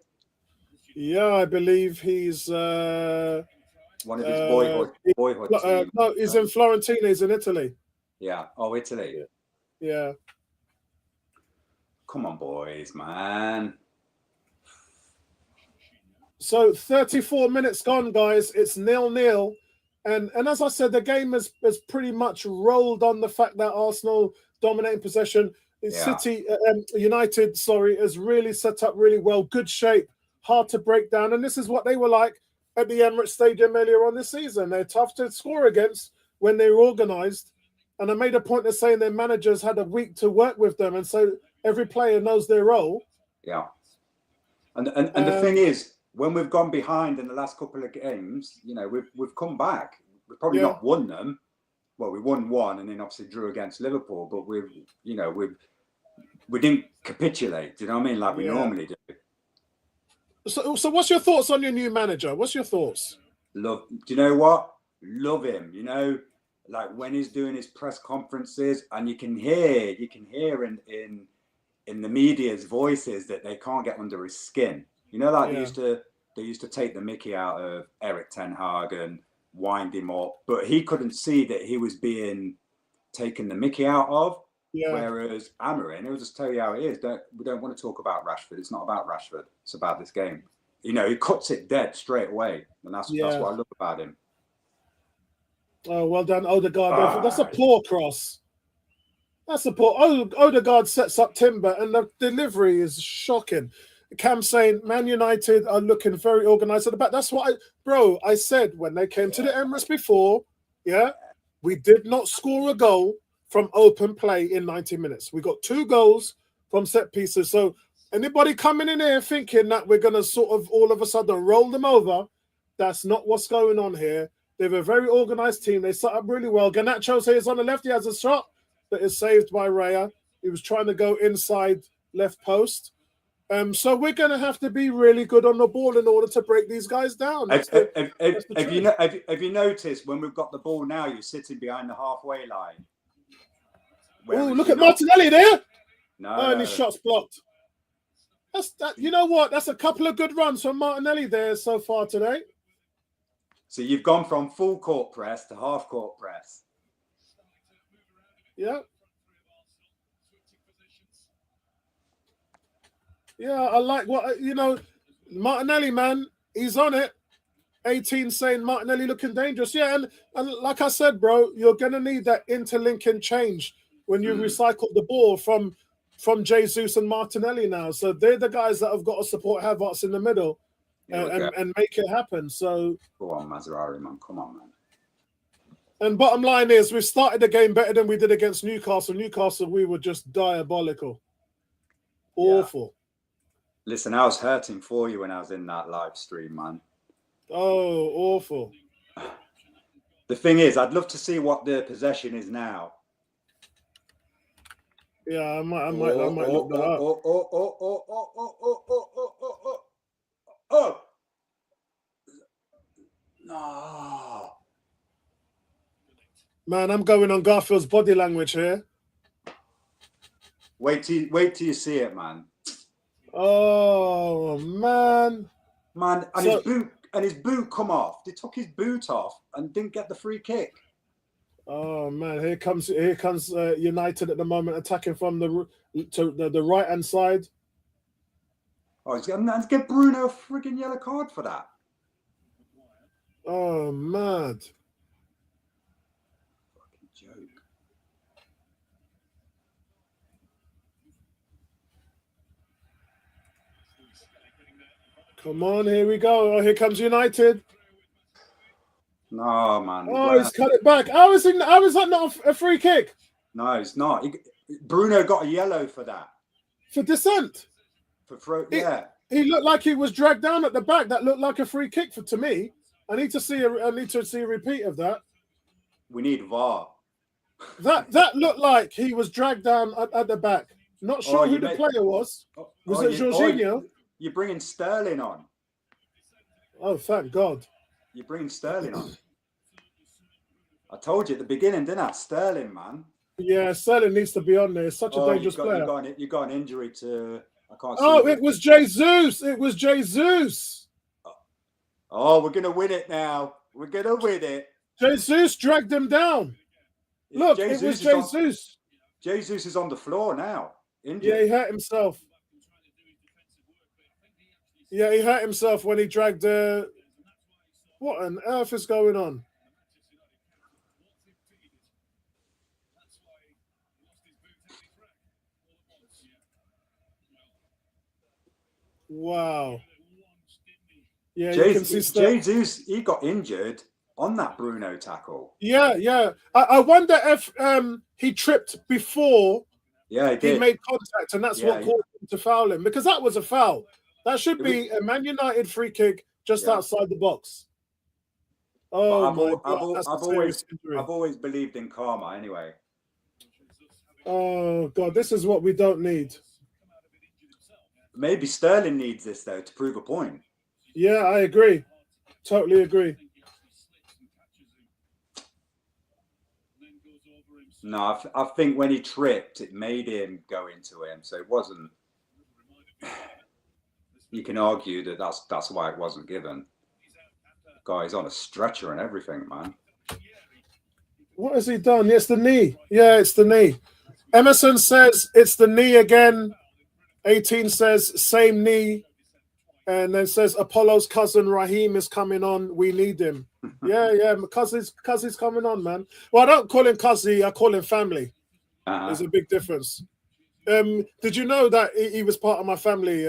Yeah, I believe he's one of his boyhood teams. No, he's in Fiorentina. He's in Italy. Yeah. Oh, Italy. Yeah. Come on, boys, man. So 34 minutes gone, guys. It's 0-0. And as I said, the game has pretty much rolled on the fact that Arsenal dominating possession. City United, has really set up really well. Good shape, hard to break down. And this is what they were like at the Emirates Stadium earlier on this season. They're tough to score against when they were organised. And I made a point of saying their managers had a week to work with them. And so every player knows their role. Yeah. And the thing is, when we've gone behind in the last couple of games, we've come back. We've probably not won them. Well, we won one and then obviously drew against Liverpool, but we didn't capitulate. Do you know what I mean? Like we normally do. So what's your thoughts on your new manager? What's your thoughts? Do you know what? Love him. Like when he's doing his press conferences, and you can hear in the media's voices that they can't get under his skin. They used to take the mickey out of Erik ten Hag and wind him up, but he couldn't see that he was being taken the mickey out of. Yeah. Whereas Amorim, he'll just tell you how it is. We don't want to talk about Rashford. It's not about Rashford. It's about this game. He cuts it dead straight away, and that's what I love about him. Oh, well done, Odegaard. That's a poor cross. That's support. Odegaard sets up Timber, and the delivery is shocking. Cam saying Man United are looking very organised at the back. That's what I said when they came to the Emirates before. Yeah, we did not score a goal from open play in 90 minutes. We got 2 goals from set pieces. So anybody coming in here thinking that we're going to sort of all of a sudden roll them over, that's not what's going on here. They have a very organised team. They set up really well. Garnacho's here is on the left. He has a shot that is saved by Raya. He was trying to go inside left post. So we're going to have to be really good on the ball in order to break these guys down. Have you noticed when we've got the ball now, you're sitting behind the halfway line? Oh, look at Martinelli there. No. And his shot's blocked. You know what? That's a couple of good runs from Martinelli there so far today. So you've gone from full court press to half court press. Yeah. Yeah, I like Martinelli, man, he's on it. 18 saying Martinelli looking dangerous. Yeah, and like I said, bro, you're going to need that interlinking change when you recycle the ball from Jesus and Martinelli now. So they're the guys that have got to support Havertz in the middle and make it happen. So go on, Mazraoui, man. Come on, man. And bottom line is we've started the game better than we did against Newcastle. Newcastle, we were just diabolical. Awful. Yeah. Listen, I was hurting for you when I was in that live stream, man. Oh, awful. The thing is, I'd love to see what the possession is now. Yeah, I might look that up. Oh. No. Man, I'm going on Garfield's body language here. Wait till you see it, man. Oh man. And his boot come off. They took his boot off and didn't get the free kick. Oh man, here comes United at the moment attacking from the right hand side. Oh, he's going to get Bruno a frigging yellow card for that. Oh, mad. Fucking joke. Come on, here we go. Oh, here comes United. No, man. Oh, he's cut it back. How is that not a free kick? No, it's not. Bruno got a yellow for that. For dissent. Yeah. He looked like he was dragged down at the back. That looked like a free kick to me. I need to see a repeat of that. We need VAR. That looked like he was dragged down at the back. Not sure who the player was. Was it Jorginho? You're bringing Sterling on. Oh, thank God. You're bringing Sterling on. I told you at the beginning, didn't I? Sterling, man. Yeah, Sterling needs to be on there. It's such a dangerous player. You got an injury to... I can't see. Oh, it was Jesus. It was Jesus. Oh, we're going to win it now. We're going to win it. Jesus dragged him down. Look, it was Jesus. Jesus is on the floor now. Injured. Yeah, he hurt himself. Yeah, he hurt himself when he dragged... What on earth is going on? Wow. Yeah, you can see Jesus, he got injured on that Bruno tackle. Yeah. I wonder if he tripped before he made contact, and that's what caused him to foul him, because that was a foul. That should be a Man United free kick just outside the box. Oh, I've always believed in karma anyway. Oh, God, this is what we don't need. Maybe Sterling needs this, though, to prove a point. Yeah, I agree. Totally agree. No, I think when he tripped, it made him go into him. So it wasn't... You can argue that that's why it wasn't given. Guy's on a stretcher and everything, man. What has he done? It's the knee. Yeah, it's the knee. Emerson says it's the knee again. 18 says same knee. And then says Apollo's cousin Raheem is coming on. We need him. Yeah. Cuzzy's coming on, man. Well, I don't call him Cuzzy. I call him family. There's a big difference. Did you know that he was part of my family?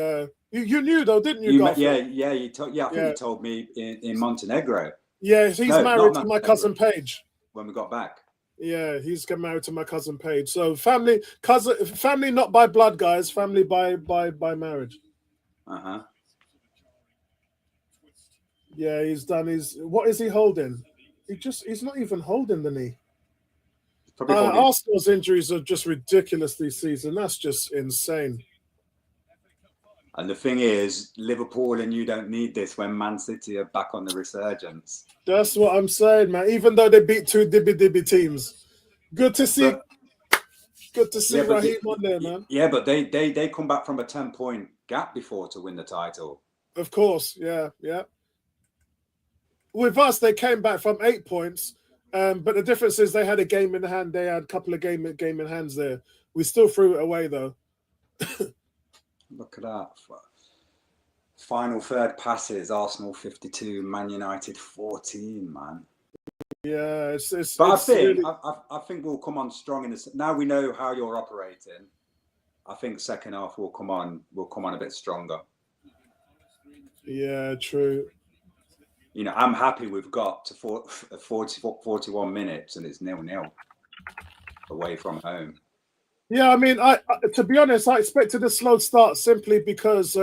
You knew though, didn't you? I think you told me in Montenegro. Yeah, he's married to my cousin Paige. When we got back. Yeah, he's got married to my cousin Paige. So family not by blood, guys. Family by marriage. Yeah, he's done his. What is he holding? He's not even holding the knee. Arsenal's injuries are just ridiculous this season. That's just insane. And the thing is, Liverpool and you don't need this when Man City are back on the resurgence. That's what I'm saying, man. Even though they beat two dibby teams, good to see. Good to see Raheem on there, man. Yeah, but they come back from a 10-point gap before to win the title. Of course, yeah. With us, they came back from 8 points, but the difference is they had a game in hand. They had a couple of game in hands there. We still threw it away, though. Look at that. Final third passes, Arsenal 52, Man United 14, man. Yeah, But I think we'll come on strong in this. Now we know how you're operating. I think second half will come on a bit stronger. Yeah, true. You know, I'm happy we've got to 41 minutes and it's 0-0 away from home. Yeah, I mean, I to be honest, I expected a slow start simply because,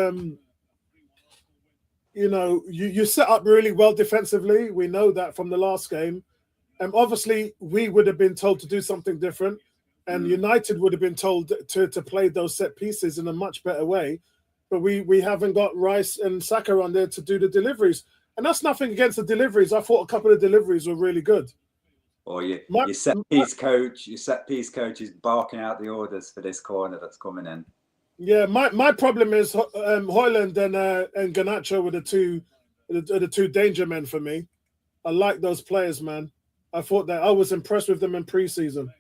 you set up really well defensively. We know that from the last game. Obviously, we would have been told to do something different, and United would have been told to play those set pieces in a much better way. But we haven't got Rice and Saka on there to do the deliveries. And that's nothing against the deliveries. I thought a couple of deliveries were really good. Or your set piece coach is barking out the orders for this corner that's coming in. Yeah, my problem is Højlund and Garnacho were the two danger men for me. I like those players, man. I thought that I was impressed with them in pre-season.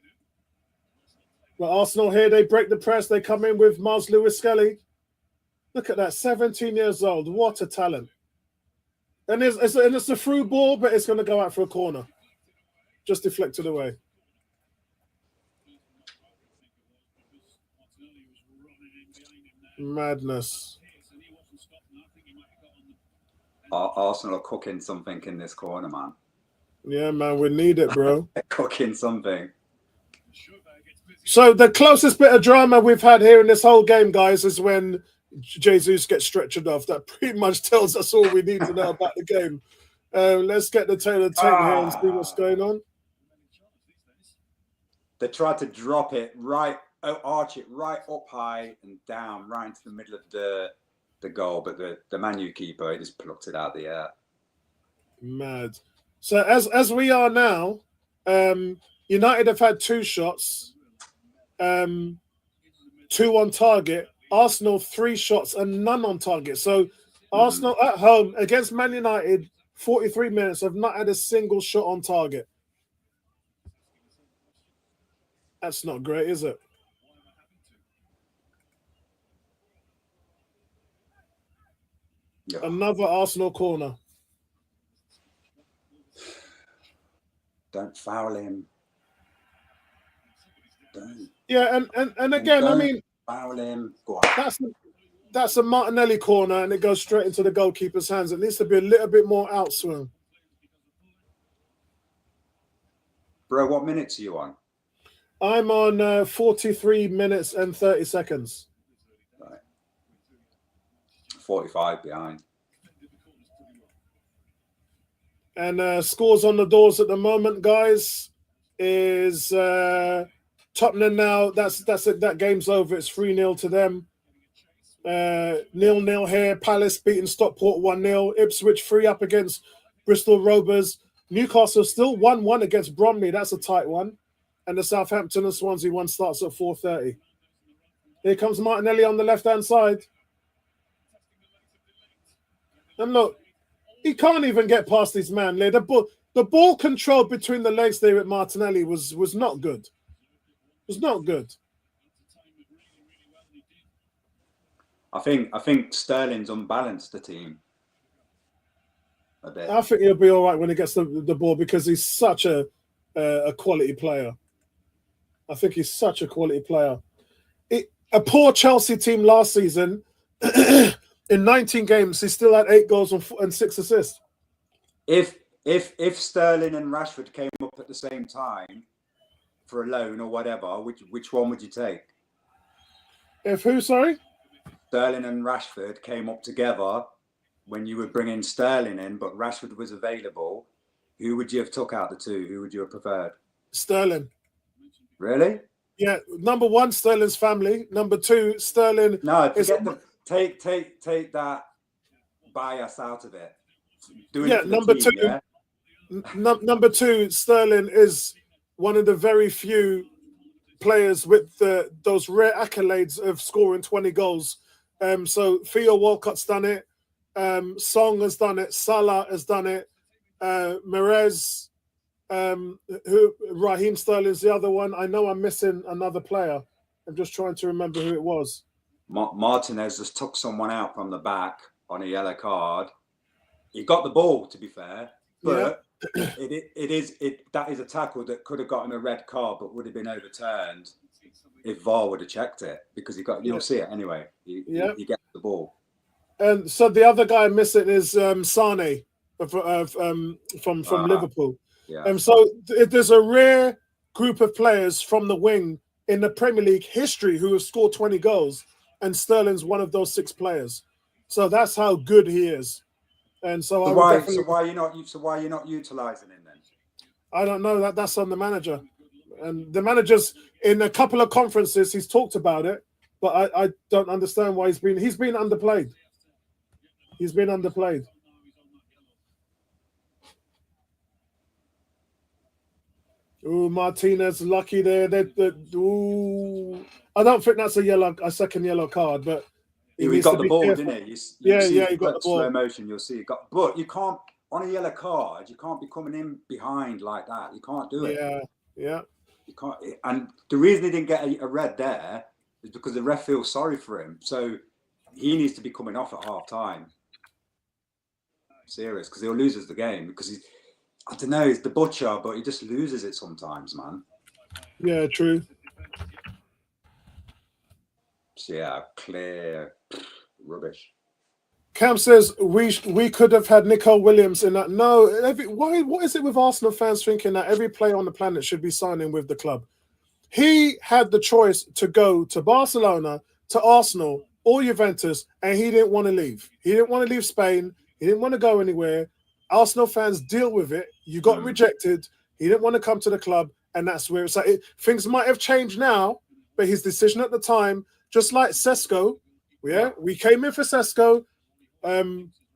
But Arsenal here, they break the press. They come in with Miles Lewis-Skelly. Look at that, 17 years old. What a talent. And it's a through ball, but it's going to go out for a corner. Just deflected away. Madness. Arsenal are cooking something in this corner, man. Yeah, man, we need it, bro. Cooking something. So the closest bit of drama we've had here in this whole game, guys, is when Jesus gets stretchered off. That pretty much tells us all we need to know about the game. Let's get the tail of the tape here and see what's going on. They tried to drop it right, arch it right up high and down, right into the middle of the goal, but the Man U keeper just plucked it out of the air. Mad. So as we are now, United have had 2 shots, 2 on target. Arsenal 3 shots and none on target. So Arsenal at home against Man United, 43 minutes, have not had a single shot on target. That's not great, is it? Yeah. Another Arsenal corner. Don't foul him. Don't. Yeah, and again, I mean, foul him. Go on. That's a Martinelli corner, and it goes straight into the goalkeeper's hands. It needs to be a little bit more outswing. Bro, what minutes are you on? I'm on 43 minutes and 30 seconds. Right. 45 behind. And scores on the doors at the moment, guys, is Tottenham now. That's it. That game's over. It's 3-0 to them. 0-0 here. Palace beating Stockport 1-0. Ipswich 3 up against Bristol Rovers. Newcastle still 1-1 against Bromley. That's a tight one. And the Southampton and Swansea one starts at 4:30. Here comes Martinelli on the left-hand side. And look, he can't even get past his man. The ball control between the legs there at Martinelli was not good. It was not good. I think Sterling's unbalanced the team a bit. I think he'll be all right when he gets the ball because he's such a quality player. I think he's such a quality player. A poor Chelsea team last season, in 19 games, he still had 8 goals and 6 assists. If Sterling and Rashford came up at the same time for a loan or whatever, which one would you take? If who? Sorry, Sterling and Rashford came up together when you were bringing Sterling in, but Rashford was available. Who would you have took out the two? Who would you have preferred? Sterling. Really? Yeah. Number one, Sterling's family. Number two, Sterling. No, take that bias out of it. Number two. Yeah? Number two, Sterling is one of the very few players with those rare accolades of scoring 20 goals. So Theo Walcott's done it. Song has done it. Salah has done it. Mahrez, Raheem Sterling's the other one. I know I'm missing another player. I'm just trying to remember who it was. Martinez just took someone out from the back on a yellow card. He got the ball, to be fair, but that is a tackle that could have gotten a red card, but would have been overturned if VAR would have checked it, because you'll see it anyway. He gets the ball. And so the other guy missing is Sane from Liverpool. Yeah. So there's a rare group of players from the wing in the Premier League history who have scored 20 goals, and Sterling's one of those 6 players. So that's how good he is. And so why are you not utilizing him then? I don't know. That's on the manager, and the manager's in a couple of conferences he's talked about it, but I don't understand why he's been underplayed. He's been underplayed. Ooh, Martinez lucky there. I don't think that's a second yellow card, but he got the ball, careful. didn't he? He got the ball. Slow motion, you'll see. But you can't, on a yellow card, you can't be coming in behind like that. You can't do it. Yeah. You can't. And the reason he didn't get a red there is because the ref feels sorry for him. So he needs to be coming off at half time. Serious, because he'll lose us the game, because I don't know, he's the butcher, but he just loses it sometimes, man. Yeah, true. So yeah, clear rubbish. Cam says we could have had Nico Williams in that. No, what is it with Arsenal fans thinking that every player on the planet should be signing with the club? He had the choice to go to Barcelona, to Arsenal, or Juventus, and he didn't want to leave. He didn't want to leave Spain. He didn't want to go anywhere. Arsenal fans deal with it. You got rejected. He didn't want to come to the club, and that's where it's like. Things might have changed now, but his decision at the time, just like Sesko, we came in for Sesko.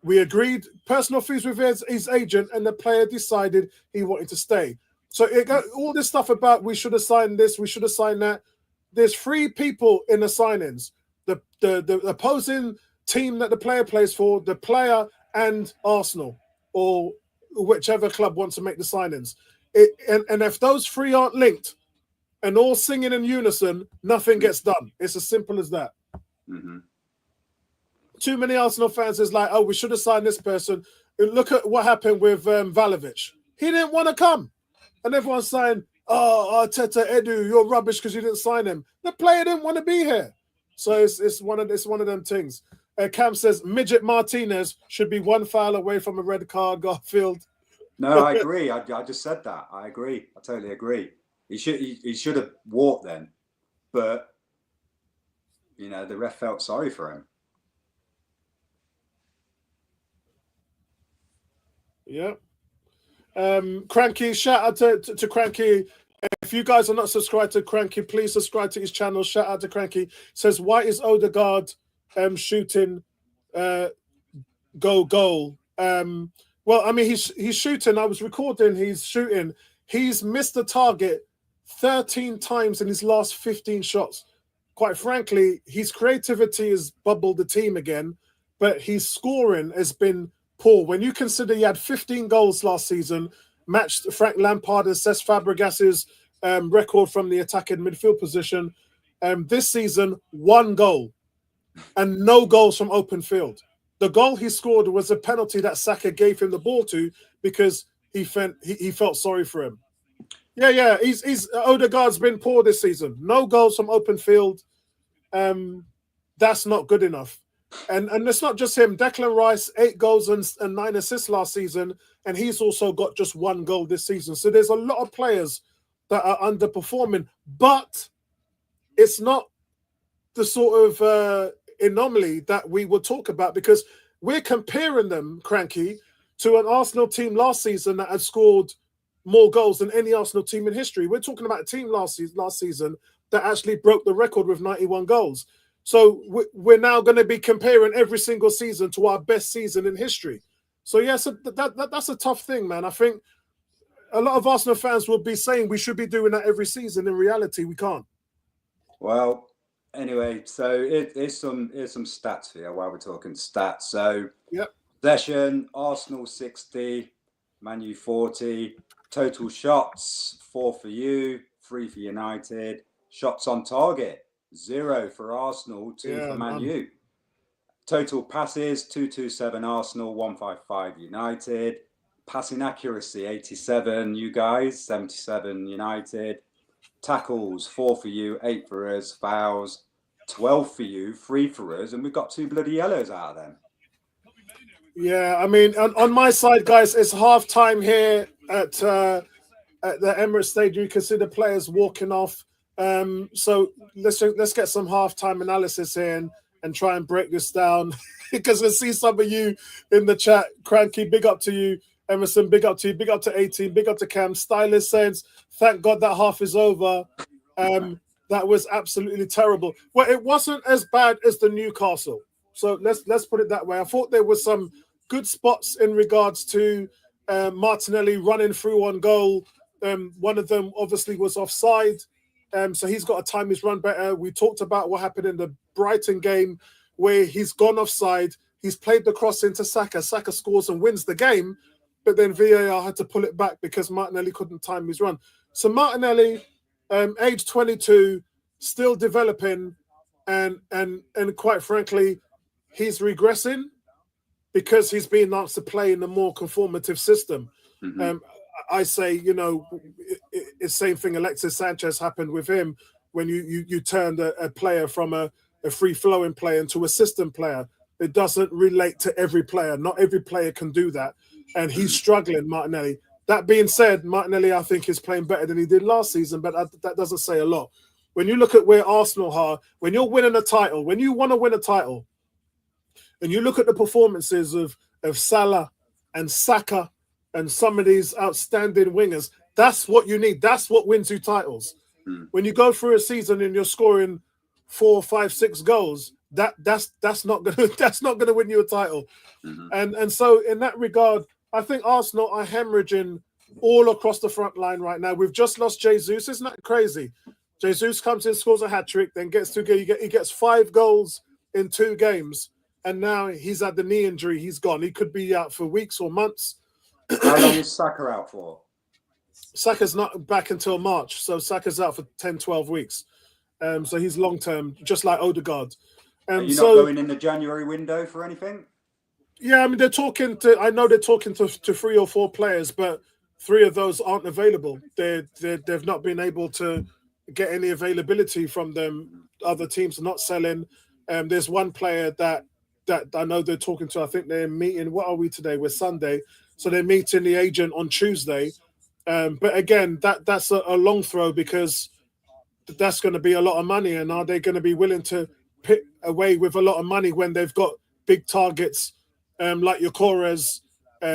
We agreed personal fees with his agent, and the player decided he wanted to stay. So it got all this stuff about we should have signed this, we should have signed that. There's 3 people in the signings: the opposing team that the player plays for, the player, and Arsenal, or whichever club wants to make the signings. And if those 3 aren't linked and all singing in unison, nothing gets done. It's as simple as that. Mm-hmm. Too many Arsenal fans is like, oh, we should have signed this person. Look at what happened with Vlahovic. He didn't want to come. And everyone's saying, oh, Arteta, Edu, you're rubbish because you didn't sign him. The player didn't want to be here. So it's one of them things. Cam says Midget Martinez should be 1 foul away from a red card, Garfield. No, I agree. I just said that. I agree. I totally agree. He should have walked then. But, the ref felt sorry for him. Yeah. Cranky, shout out to Cranky. If you guys are not subscribed to Cranky, please subscribe to his channel. Shout out to Cranky. Says, why is Odegaard shooting goal? Well, I mean, he's shooting. I was recording. He's shooting. He's missed the target 13 times in his last 15 shots. Quite frankly, his creativity has bubbled the team again, but his scoring has been poor. When you consider he had 15 goals last season, matched Frank Lampard and Cesc Fabregas's record from the attacking midfield position. This season, 1 goal and no goals from open field. The goal he scored was a penalty that Saka gave him the ball to because he felt sorry for him. Yeah. He's Odegaard's been poor this season. No goals from open field. That's not good enough. And it's not just him. Declan Rice, 8 goals and 9 assists last season, and he's also got just 1 goal this season. So there's a lot of players that are underperforming, but it's not the sort of anomaly that we will talk about, because we're comparing them, Cranky, to an Arsenal team last season that had scored more goals than any Arsenal team in history. We're talking about a team last season that actually broke the record with 91 goals. So we're now going to be comparing every single season to our best season in history. So yes, that's a tough thing, man. I think a lot of Arsenal fans will be saying we should be doing that every season. In reality, we can't. Well, anyway, so here's some stats here while we're talking stats. So yep. Possession, Arsenal 60, Man U 40. Total shots, 4 for you, 3 for United. Shots on target, 0 for Arsenal, 2 for Man U. Total passes, 227 Arsenal, 155 United. Passing accuracy, 87 you guys, 77 United. Tackles, 4 for you, 8 for us. Fouls, 12 for you, 3 for us. And we've got 2 bloody yellows out of them. Yeah, I mean, on my side, guys, it's half time here at the Emirates Stadium. You can see the players walking off. So let's get some halftime analysis here and try and break this down, because I see some of you in the chat. Cranky, big up to you. Emerson, big up to you. Big up to 18. Big up to Cam. Stylist says, thank God that half is over. That was absolutely terrible. Well, it wasn't as bad as the Newcastle. So let's put it that way. I thought there were some good spots in regards to Martinelli running through on goal. One of them obviously was offside. So he's got to time his run better. We talked about what happened in the Brighton game where he's gone offside. He's played the cross into Saka. Saka scores and wins the game. But then VAR had to pull it back because Martinelli couldn't time his run. So Martinelli, age 22, still developing, and quite frankly, he's regressing because he's being asked to play in a more conformative system. Mm-hmm. I say, it's the same thing Alexis Sanchez happened with him when you turned a player from a free-flowing player into a system player. It doesn't relate to every player. Not every player can do that. And he's struggling, Martinelli. That being said, Martinelli, I think, is playing better than he did last season, but that doesn't say a lot. When you look at where Arsenal are, when you're winning a title, when you want to win a title, and you look at the performances of Salah and Saka and some of these outstanding wingers, that's what you need. That's what wins you titles. When you go through a season and you're scoring 4, 5, 6 goals, that's not gonna win you a title. And so in that regard, I think Arsenal are hemorrhaging all across the front line right now. We've just lost Jesus. Isn't that crazy? Jesus comes in, scores a hat-trick, then he gets 5 goals in 2 games, and now he's had the knee injury. He's gone. He could be out for weeks or months. How long is Saka out for? Saka's not back until March, so Saka's out for 10, 12 weeks. So he's long-term, just like Odegaard. Are you not going in the January window for anything? Yeah, I mean, they're talking to 3 or 4 players, but 3 of those aren't available. They've not been able to get any availability from them. Other teams are not selling. There's one player that I know they're talking to. I think they're meeting. What are we today? We're Sunday, so they're meeting the agent on Tuesday. But again, that's a long throw, because that's going to be a lot of money. And are they going to be willing to pick away with a lot of money when they've got big targets like Yokores,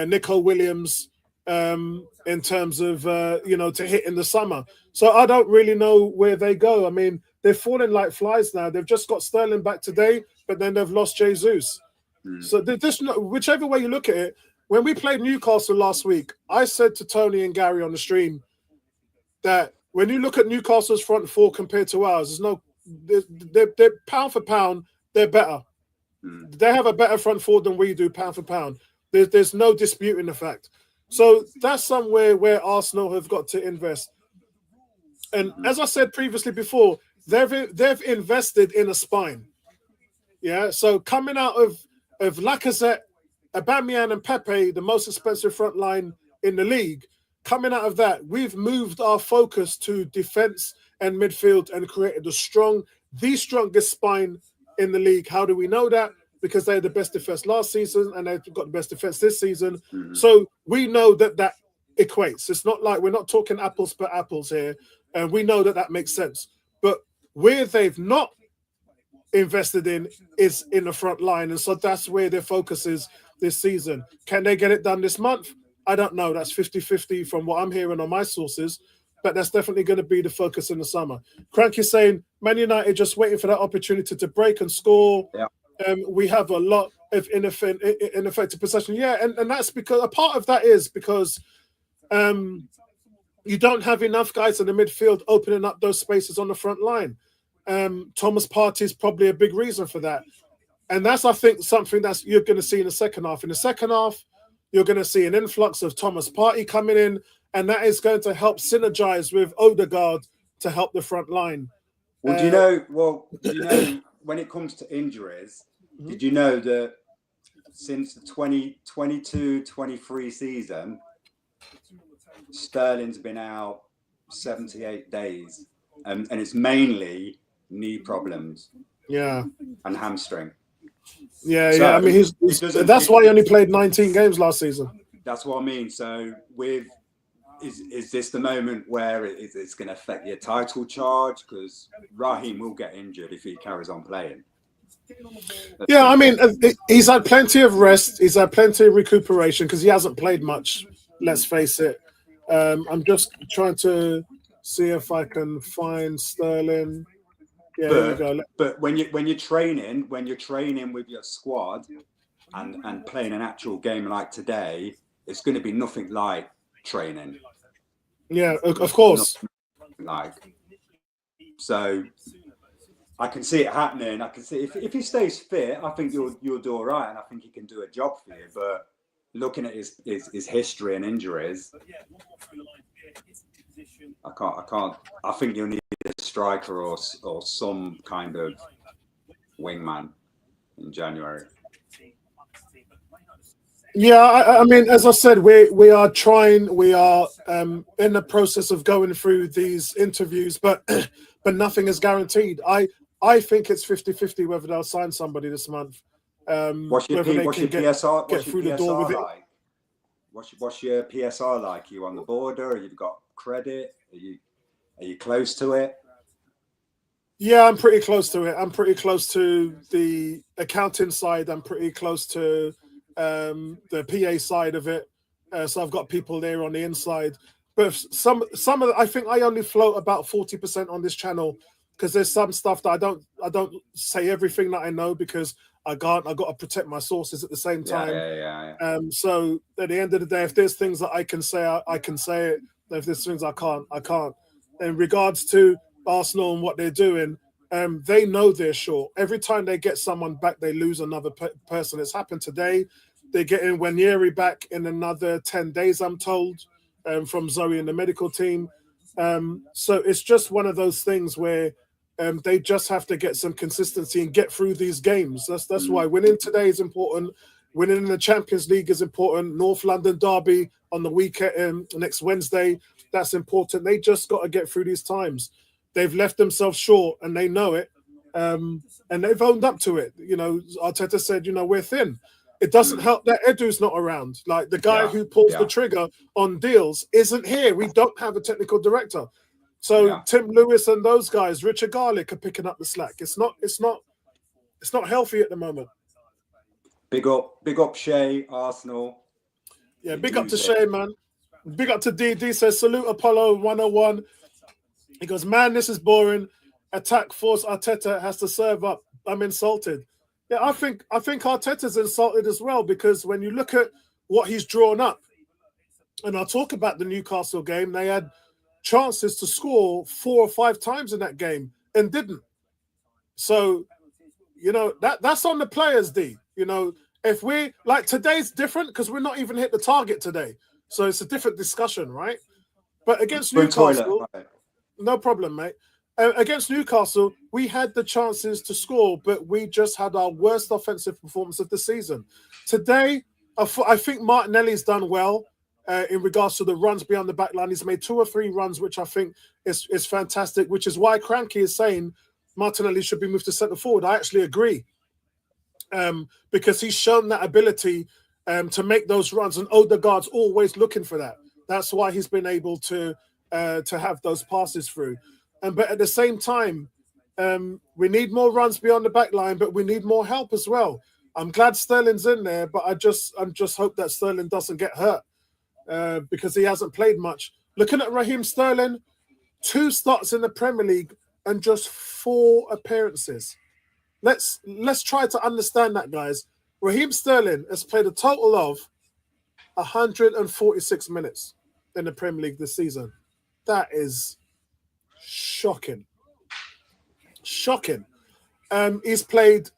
Nico Williams, in terms of to hit in the summer? So I don't really know where they go. I mean, they're falling like flies now. They've just got Sterling back today, but then they've lost Jesus. So whichever way you look at it, when we played Newcastle last week, I said to Tony and Gary on the stream that when you look at Newcastle's front 4 compared to ours, they're pound for pound, they're better. They have a better front 4 than we do, pound for pound. There's no disputing the fact. So that's somewhere where Arsenal have got to invest. And as I said previously before, they've invested in a spine. Yeah. So coming out of Lacazette, Aubameyang and Pepe, the most expensive front line in the league, coming out of that, we've moved our focus to defense and midfield and created the strongest spine in the league. How do we know that? Because they had the best defense last season and they've got the best defense this season. So we know that equates. It's not like we're not talking apples per apples here, and we know that makes sense. But where they've not invested in is in the front line, and so that's where their focus is this season. Can they get it done this month? I don't know. That's 50-50 from what I'm hearing on my sources, but that's definitely going to be the focus in the summer. Cranky saying, Man United just waiting for that opportunity to break and score. Yeah. We have a lot of ineffective possession. Yeah, and that's because a part of that is because you don't have enough guys in the midfield opening up those spaces on the front line. Thomas Partey is probably a big reason for that. And that's, I think, something that you're going to see in the second half. In the second half, you're going to see an influx of Thomas Partey coming in, and that is going to help synergize with Odegaard to help the front line. Well, do you know, when it comes to injuries, did you know that since the 2022-23 season, Sterling's been out 78 days, and it's mainly knee problems. Yeah. And hamstring. Yeah, so, yeah. I mean, that's why he only played 19 games last season. That's what I mean. So, is this the moment where it's going to affect your title charge? Because Raheem will get injured if he carries on playing. Yeah, I mean, he's had plenty of rest. He's had plenty of recuperation because he hasn't played much. Let's face it. I'm just trying to see if I can find Sterling. Yeah, there we go. But when you're training with your squad and playing an actual game like today, it's going to be nothing like training. Yeah, of course. So I can see it happening. I can see if he stays fit, I think you'll do all right, and I think he can do a job for you. But looking at his history and injuries, I can't. I think you'll need a striker or some kind of wingman in January. Yeah, I mean, as I said, we are trying. We are in the process of going through these interviews, but nothing is guaranteed. I think it's 50-50 whether they'll sign somebody this month. What's your PSR? Get through the door with it. What's your PSR like? Are you on the border? You've got credit? Are you close to it? Yeah, I'm pretty close to it. I'm pretty close to the accounting side. I'm pretty close to the PA side of it. So I've got people there on the inside. But some of I think I only float about 40% on this channel because there's some stuff that I don't say everything that I know because I've got to protect my sources at the same time. Yeah. So at the end of the day, if there's things that I can say, I can say it. If there's things I can't. In regards to Arsenal and what they're doing, they know they're short. Every time they get someone back, they lose another person. It's happened today. They're getting Wanyeri back in another 10 days, I'm told, from Zoe and the medical team. So it's just one of those things where they just have to get some consistency and get through these games. That's why winning today is important. Winning in the Champions League is important. North London derby on the weekend, next Wednesday, that's important. They just got to get through these times. They've left themselves short and they know it. And they've owned up to it. You know, Arteta said, we're thin. It doesn't help that Edu's not around. Like the guy who pulls the trigger on deals isn't here. We don't have a technical director. So Tim Lewis and those guys, Richard Garlick, are picking up the slack. It's not healthy at the moment. Big up Shea, Arsenal. Yeah, big up to Shea, man. Big up to DD, says salute Apollo 101. He goes, man, this is boring. Attack force Arteta has to serve up. I'm insulted. Yeah, I think Arteta's insulted as well because when you look at what he's drawn up, and I'll talk about the Newcastle game, they had chances to score 4 or 5 times in that game and didn't. So, that's on the players, D. If we like today's different because we're not even hit the target today. So it's a different discussion, right? But against Newcastle, no problem, mate. Against Newcastle, we had the chances to score, but we just had our worst offensive performance of the season. Today, I think Martinelli's done well. in regards to the runs beyond the back line. He's made 2 or 3 runs, which I think is fantastic, which is why Cranky is saying Martinelli should be moved to centre forward. I actually agree, because he's shown that ability to make those runs, and Odegaard's always looking for that. That's why he's been able to have those passes through. But at the same time, we need more runs beyond the back line, but we need more help as well. I'm glad Sterling's in there, but I just hope that Sterling doesn't get hurt, because he hasn't played much. Looking at Raheem Sterling, 2 starts in the Premier League and just 4 appearances. Let's try to understand that, guys. Raheem Sterling has played a total of 146 minutes in the Premier League this season. That is shocking. Shocking. He's played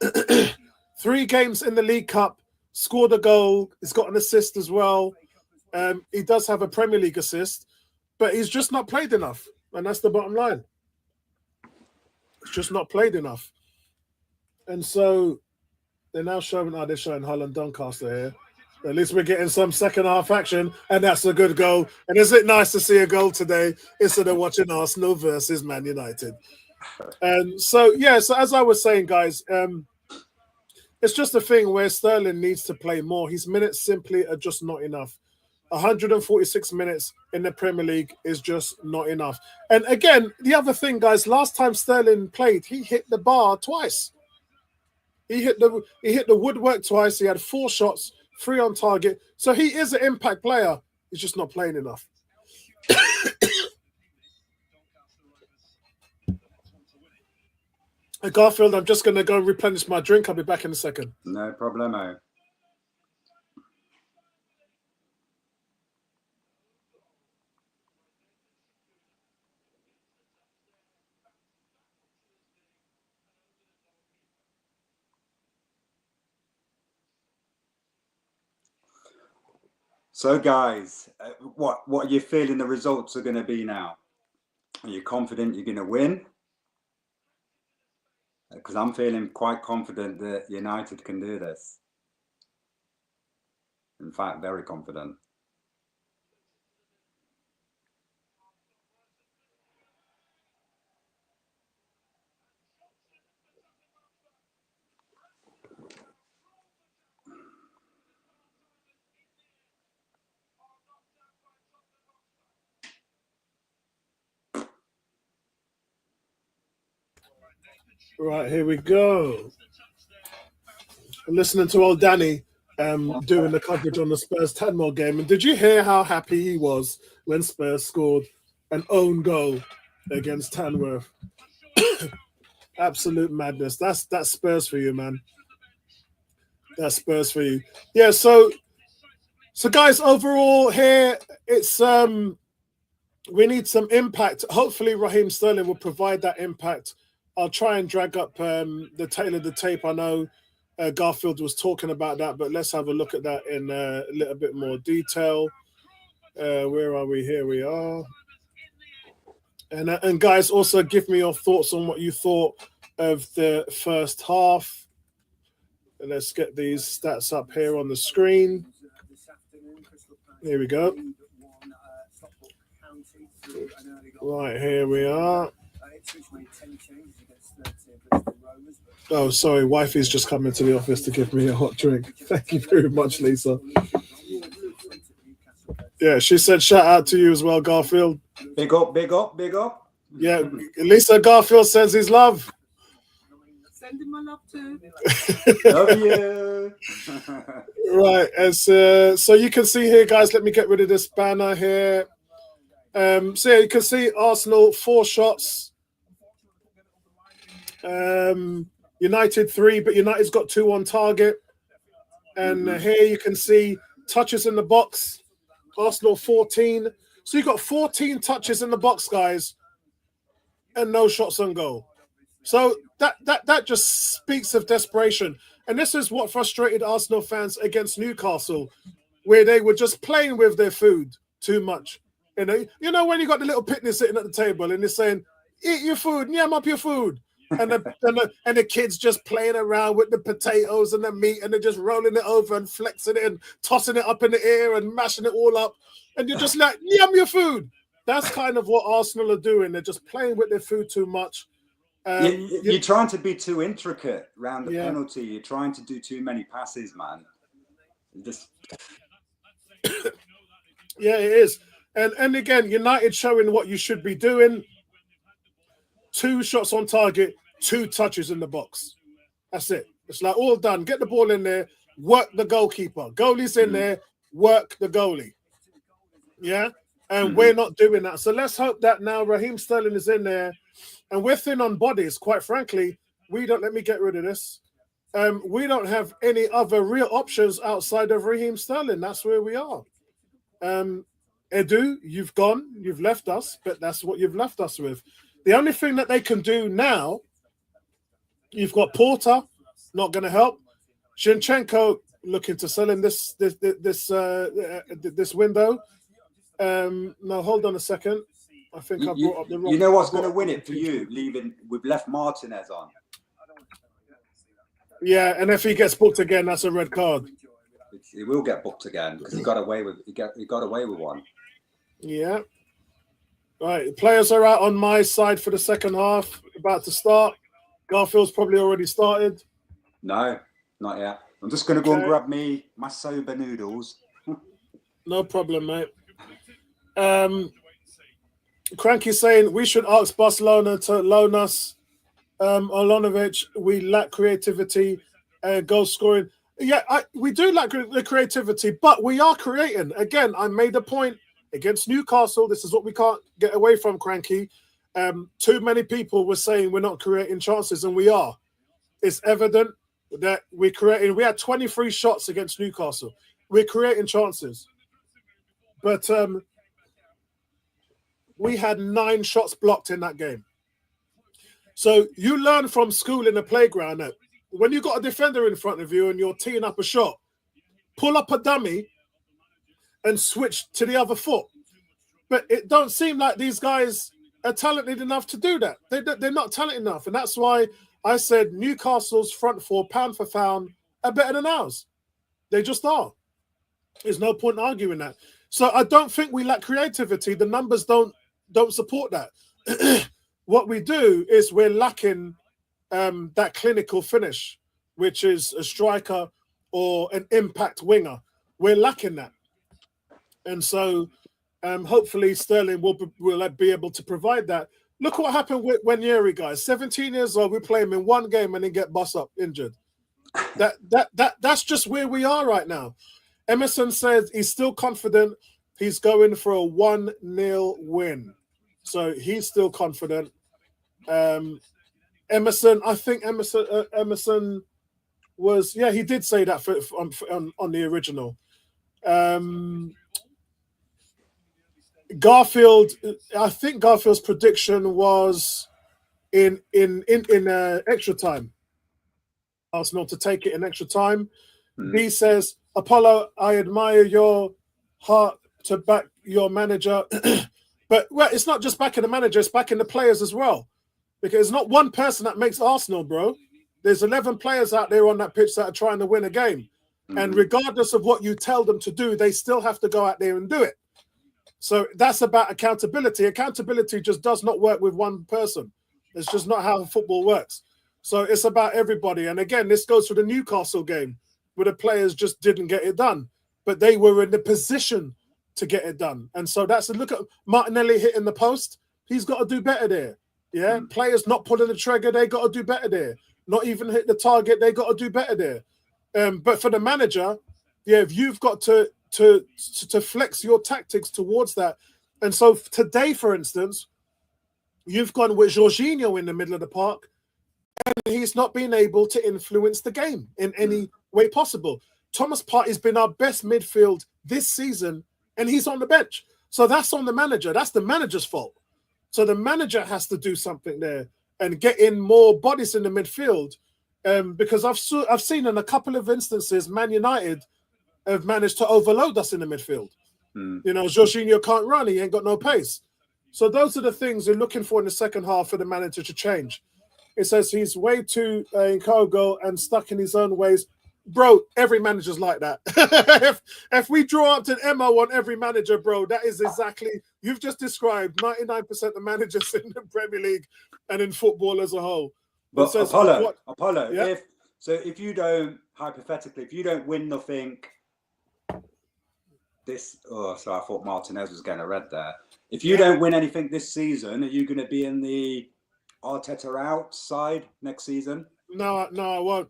3 games in the League Cup, scored a goal. He's got an assist as well. He does have a Premier League assist, but he's just not played enough. And that's the bottom line. He's just not played enough. And so they're now showing Holland Doncaster here. At least we're getting some second half action, and that's a good goal. And is it nice to see a goal today instead of watching Arsenal versus Man United? So as I was saying, guys, it's just a thing where Sterling needs to play more. His minutes simply are just not enough. 146 minutes in the Premier League is just not enough. And again, the other thing, guys, last time Sterling played, he hit the bar twice. He hit the woodwork twice. He had 4 shots, 3 on target. So he is an impact player. He's just not playing enough. Garfield, I'm just going to go and replenish my drink. I'll be back in a second. No problemo. So, guys, what are you feeling the results are going to be now? Are you confident you're going to win? Because I'm feeling quite confident that United can do this. In fact, very confident. Right, here we go. I'm listening to old Danny doing the coverage on the Spurs 10-more game. And did you hear how happy he was when Spurs scored an own goal against Tamworth? Absolute madness. That's Spurs for you, man. That's Spurs for you. Yeah, so guys, overall here, it's we need some impact. Hopefully Raheem Sterling will provide that impact. I'll try and drag up the tail of the tape. I know Garfield was talking about that, but let's have a look at that in a little bit more detail. Where are we? Here we are. And guys, also give me your thoughts on what you thought of the first half. And let's get these stats up here on the screen. Here we go. Right, here we are. Oh, sorry, wifey's just come into the office to give me a hot drink. Thank you very much, Lisa. Yeah, she said shout out to you as well, Garfield. Big up, big up, big up. Yeah, Lisa, Garfield sends his love. Send him my love too. Love you. Right, so you can see here, guys, let me get rid of this banner here. So yeah, you can see Arsenal 4 shots. United 3, but United's got 2 on target. And here you can see touches in the box. Arsenal 14. So you've got 14 touches in the box, guys, and no shots on goal. So that just speaks of desperation. And this is what frustrated Arsenal fans against Newcastle, where they were just playing with their food too much. You know when you got the little pitney sitting at the table and they're saying, eat your food, yam up your food. and the kids just playing around with the potatoes and the meat, and they're just rolling it over and flexing it and tossing it up in the air and mashing it all up, and you're just like, yum your food. That's kind of what Arsenal are doing. They're just playing with their food too much. You're trying to be too intricate around the penalty. You're trying to do too many passes, man. Yeah, it is. And again, United showing what you should be doing. 2 shots on target, 2 touches in the box. That's it. It's like all done. Get the ball in there, work the goalkeeper. Goalie's in there, work the goalie. Yeah? And we're not doing that. So let's hope that now Raheem Sterling is in there. And we're thin on bodies, quite frankly. Let me get rid of this. We don't have any other real options outside of Raheem Sterling. That's where we are. Edu, you've gone, you've left us, but that's what you've left us with. The only thing that they can do now, you've got Porter, not going to help. Zinchenko looking to sell in this window. No, hold on a second. I think I brought up the wrong. You know what's going to win it for you? We've left Martinez on. Yeah, and if he gets booked again, that's a red card. He will get booked again because he got away with one. Yeah. Right, players are out on my side for the second half. About to start. Garfield's probably already started. No, not yet. I'm just going to go and grab my soba noodles. No problem, mate. Cranky's saying we should ask Barcelona to loan us Olonovic. We lack creativity and goal scoring. Yeah, we do lack the creativity, but we are creating. Again, I made a point against Newcastle. This is what we can't get away from, Cranky. Too many people were saying we're not creating chances, and we are. It's evident that we're creating. We had 23 shots against Newcastle. We're creating chances. But we had 9 shots blocked in that game. So you learn from school in the playground that when you got a defender in front of you and you're teeing up a shot, pull up a dummy and switch to the other foot. But it don't seem like these guys are talented enough to do that. They're not talented enough. And that's why I said Newcastle's front 4, pound for pound, are better than ours. They just are. There's no point arguing that. So I don't think we lack creativity. The numbers don't support that. What we do is we're lacking that clinical finish, which is a striker or an impact winger. We're lacking that. And so hopefully Sterling will be able to provide that. Look what happened with Wanyeri, guys. 17 years old, we play him in one game and then get bust up, injured. That's just where we are right now. Emerson says he's still confident. He's going for a 1-0 win. So he's still confident. Emerson, I think Emerson was, he did say that on the original. Garfield, I think Garfield's prediction was in extra time. Arsenal to take it in extra time. B says, Apollo, I admire your heart to back your manager. But it's not just backing the manager, it's backing the players as well. Because it's not one person that makes Arsenal, bro. There's 11 players out there on that pitch that are trying to win a game. And regardless of what you tell them to do, they still have to go out there and do it. So that's about accountability. Accountability just does not work with one person. It's just not how football works. So it's about everybody. And again, this goes for the Newcastle game, where the players just didn't get it done. But they were in the position to get it done. And so that's a look at Martinelli hitting the post. He's got to do better there. Yeah, players not pulling the trigger, they got to do better there. Not even hit the target, they got to do better there. But for the manager, if you've got to flex your tactics towards that. And so today, for instance, you've gone with Jorginho in the middle of the park, and he's not been able to influence the game in any way possible. Thomas Partey's been our best midfield this season, and he's on the bench. So that's on the manager. That's the manager's fault. So the manager has to do something there and get in more bodies in the midfield, because I've seen in a couple of instances Man United have managed to overload us in the midfield. You know, Jorginho can't run; he ain't got no pace. So those are the things we're looking for in the second half for the manager to change. It says he's way too incognito and stuck in his own ways. Bro, every manager's like that. if we draw up to an MO on every manager, bro, that is exactly, you've just described 99% of managers in the Premier League and in football as a whole. But says, Apollo, yeah? if you don't, hypothetically, if you don't win nothing, so I thought Martinez was going to red there. If you don't win anything this season, are you going to be in the Arteta out side next season? No, I won't.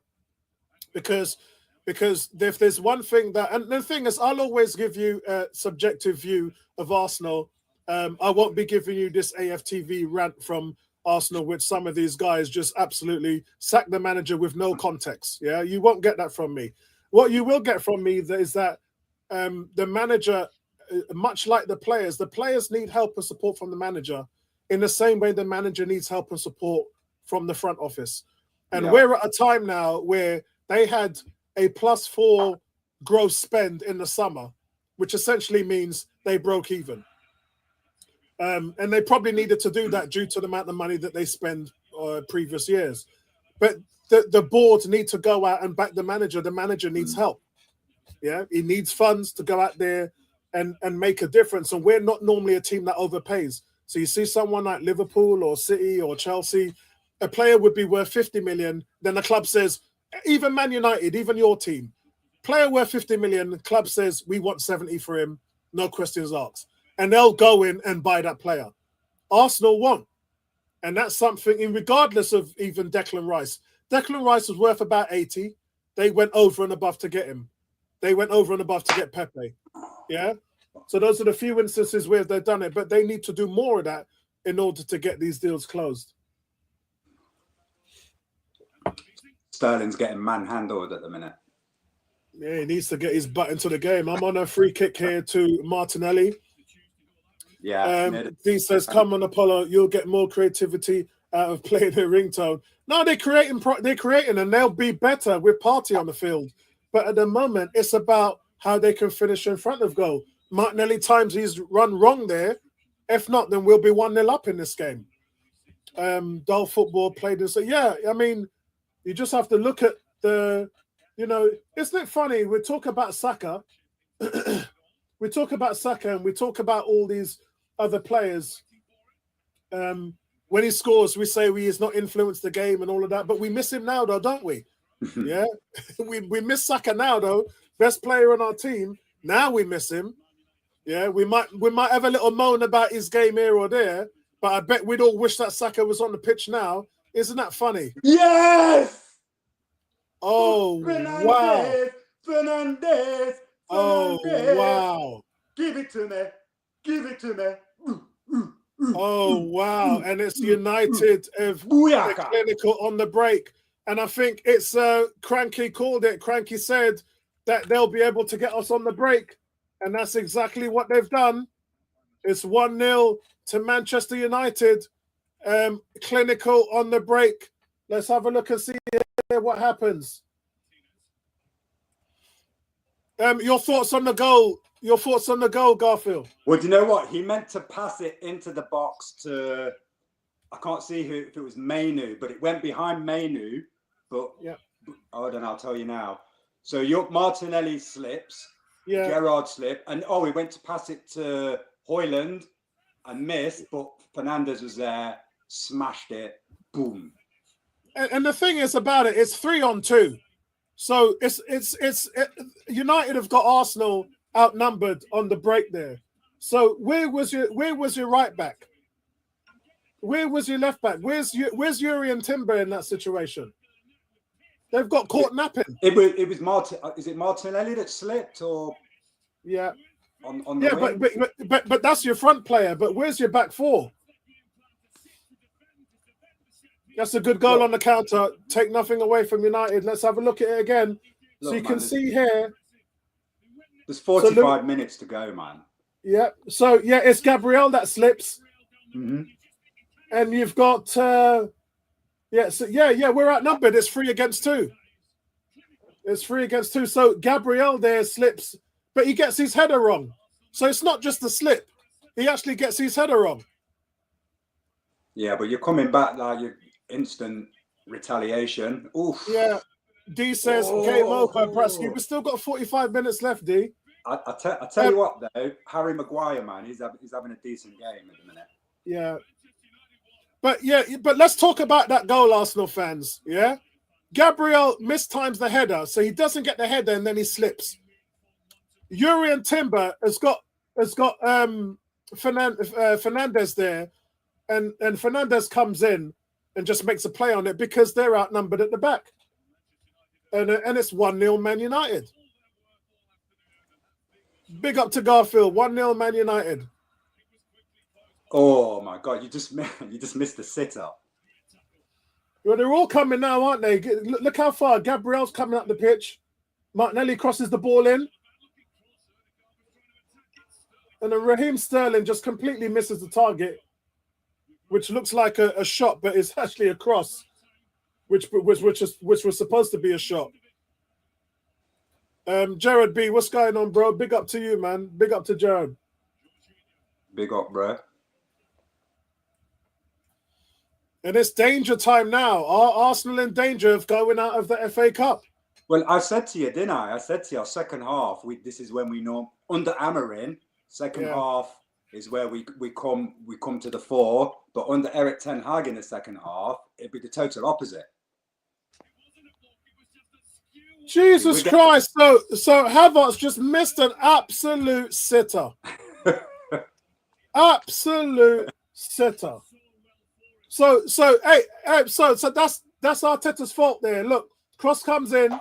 Because if there's one thing that, and the thing is, I'll always give you a subjective view of Arsenal. I won't be giving you this AFTV rant from Arsenal with some of these guys just absolutely sack the manager with no context. Yeah, you won't get that from me. What you will get from me is that the manager, much like the players need help and support from the manager in the same way the manager needs help and support from the front office. And we're at a time now where they had a +4 gross spend in the summer, which essentially means they broke even. And they probably needed to do that due to the amount of money that they spend previous years. But the board need to go out and back the manager. The manager needs help. Yeah, he needs funds to go out there and make a difference. And we're not normally a team that overpays. So you see someone like Liverpool or City or Chelsea, a player would be worth 50 million. Then the club says, even Man United, even your team, player worth 50 million, the club says, we want 70 for him, no questions asked. And they'll go in and buy that player. Arsenal won't. And that's something, regardless of even Declan Rice. Declan Rice was worth about 80. They went over and above to get him. They went over and above to get Pepe. Yeah? So those are the few instances where they've done it, but they need to do more of that in order to get these deals closed. Sterling's getting manhandled at the minute. Yeah, he needs to get his butt into the game. I'm on a free kick here to Martinelli. Yeah. He says, come on, Apollo, you'll get more creativity out of playing a ringtone. No, they're creating and they'll be better with Partey on the field. But at the moment, it's about how they can finish in front of goal. Martinelli times he's run wrong there. If not, then we'll be 1-0 up in this game. Dull football played this. So yeah, I mean, you just have to look at the, isn't it funny? We talk about Saka. We talk about Saka and we talk about all these other players. When he scores, we say he has not influenced the game and all of that, but we miss him now, though, don't we? Yeah, we miss Saka now, though. Best player on our team. Now we miss him. Yeah, we might have a little moan about his game here or there, but I bet we'd all wish that Saka was on the pitch now. Isn't that funny? Yes! Oh, wow. Fernandez. Oh, wow. Give it to me. Give it to me. Oh, wow. And it's United of the clinical on the break. And I think it's Cranky called it. Cranky said that they'll be able to get us on the break. And that's exactly what they've done. It's 1-0 to Manchester United. Clinical on the break. Let's have a look and see what happens. Your thoughts on the goal? Your thoughts on the goal, Garfield? Well, do you know what? He meant to pass it into the box to, I can't see if it was Mainu, but it went behind Mainu. But yeah, hold on, I'll tell you now. So your Martinelli slips, yeah, Gerrard slip, and he went to pass it to Højlund and missed, but Fernandez was there, smashed it, boom. And the thing is about it, it's 3-on-2. So it's United have got Arsenal outnumbered on the break there. So where was your right back? Where was your left back? Where's Yuri and Timber in that situation? They've got caught napping. It was Martin. Is it Martinelli that slipped or? Yeah. On the wing? but that's your front player. But where's your back four? That's a good goal on the counter. Take nothing away from United. Let's have a look at it again. So you can see here. There's 45 minutes to go, man. Yeah. So, yeah, it's Gabriel that slips. Mm-hmm. And you've got, we're outnumbered. It's 3-against-2. It's 3-against-2. So Gabriel there slips, but he gets his header wrong. So it's not just a slip. He actually gets his header wrong. Yeah, but you're coming back like you're instant Retaliation. Oof. Yeah. D says, game over, Brasky. We've still got 45 minutes left, D. I tell you what, though, Harry Maguire, man, he's having a decent game at the minute. Yeah. But let's talk about that goal, Arsenal fans. Yeah. Gabriel mistimes the header, so he doesn't get the header and then he slips. Urian Timber has got Fernandez there, and Fernandez comes in and just makes a play on it because they're outnumbered at the back. And it's 1-0 Man United. Big up to Garfield, 1-0 Man United. Oh my God, you just missed the sitter. Well, they're all coming now, aren't they? Look how far. Gabriel's coming up the pitch. Martinelli crosses the ball in. And then Raheem Sterling just completely misses the target, which looks like a shot, but it's actually a cross, which was supposed to be a shot. Jared B, what's going on, bro? Big up to you, man. Big up to Jared. Big up, bro. And it's danger time now. Are Arsenal in danger of going out of the FA Cup? Well, I said to you, didn't I? I said to you, second half, this is when we know, under Amarin, second half is where we come to the fore. But under Eric Ten Hag in the second half, it'd be the total opposite. Jesus Christ. So Havertz just missed an absolute sitter. Absolute sitter. So that's Arteta's fault there. Look, cross comes in,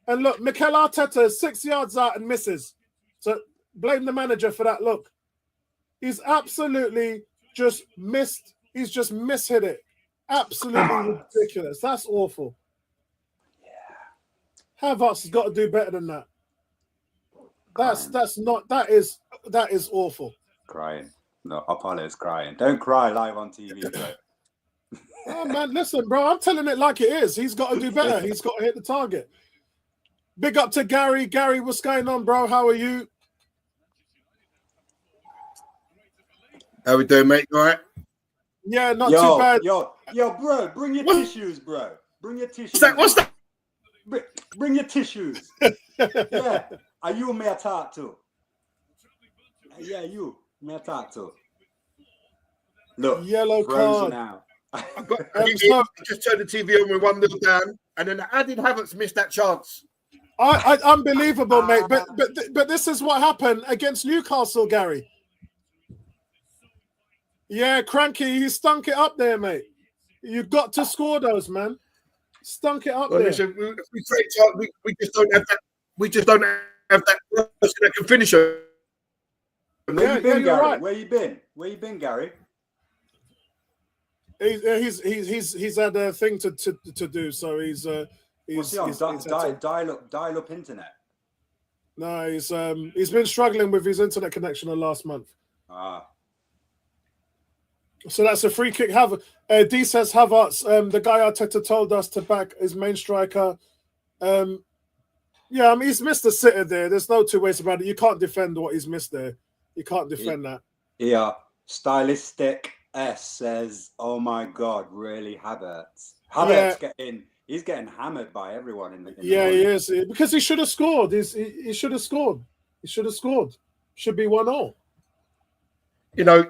and look, Mikel Arteta is 6 yards out and misses. So blame the manager for that. Look, he's absolutely just missed. He's just mishit it. Absolutely ridiculous. That's awful. Yeah, Havertz has got to do better than that. That is awful. Crying. No, Apollo's crying. Don't cry live on TV, bro. Oh man, listen, bro. I'm telling it like it is. He's got to do better. He's got to hit the target. Big up to Gary. Gary, what's going on, bro? How are you? How we doing, mate? All right? Yeah, not too bad. Yo, bro, bring your tissues, bro. Bring your tissues. What's that? Bring your tissues. Yeah. Are you me a talk to? Yeah, you. Me a talk to. Look, yellow frozen card. Now. I just turned the TV on with 1-0 down, and then how did Havertz miss that chance? Unbelievable, mate. But this is what happened against Newcastle, Gary. Yeah, Cranky, he stunk it up there, mate. You've got to score those, man. Stunk it up there. Listen, we just don't have that. We just don't have that person that can finish it. Where you been, Gary? Right. Where you been, Gary? He's had a thing to do, so he's dial up internet. No, he's been struggling with his internet connection the last month. So that's a free kick. D says Havertz, the guy Arteta told us to back his main striker. Yeah, I mean, he's missed a sitter there. There's no two ways about it. You can't defend what he's missed there. You can't defend that. Yeah, stylistic S says, "Oh my God, really Havertz? He's getting hammered by everyone in the he is, because he should have scored. He should have scored. He should have scored. Should be 1-0. You know,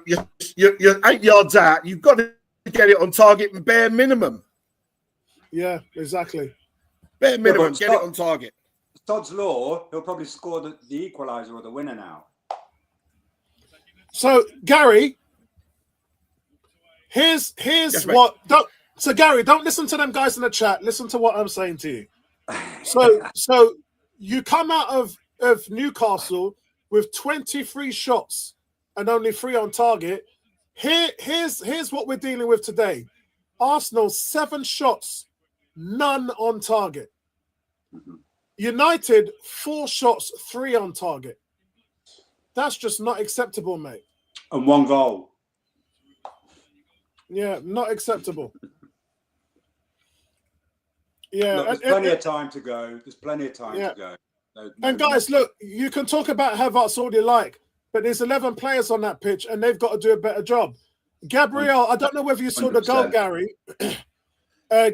you're 8 yards out. You've got to get it on target and bare minimum. Yeah, exactly. Bare minimum, get it on target. Todd's law, he'll probably score the equaliser or the winner now. So, Gary, here's yes, what... Gary, don't listen to them guys in the chat. Listen to what I'm saying to you. So you come out of Newcastle with 23 shots and only 3 on target. Here's what we're dealing with today. Arsenal, 7 shots, none on target. United, 4 shots, 3 on target. That's just not acceptable, mate. And 1 goal. Yeah, not acceptable. Yeah, look, there's plenty of time to go. There's plenty of time to go. And guys, look, you can talk about Havertz all you like, but there's 11 players on that pitch, and they've got to do a better job. Gabriel, I don't know whether you saw 100%. The goal, Gary.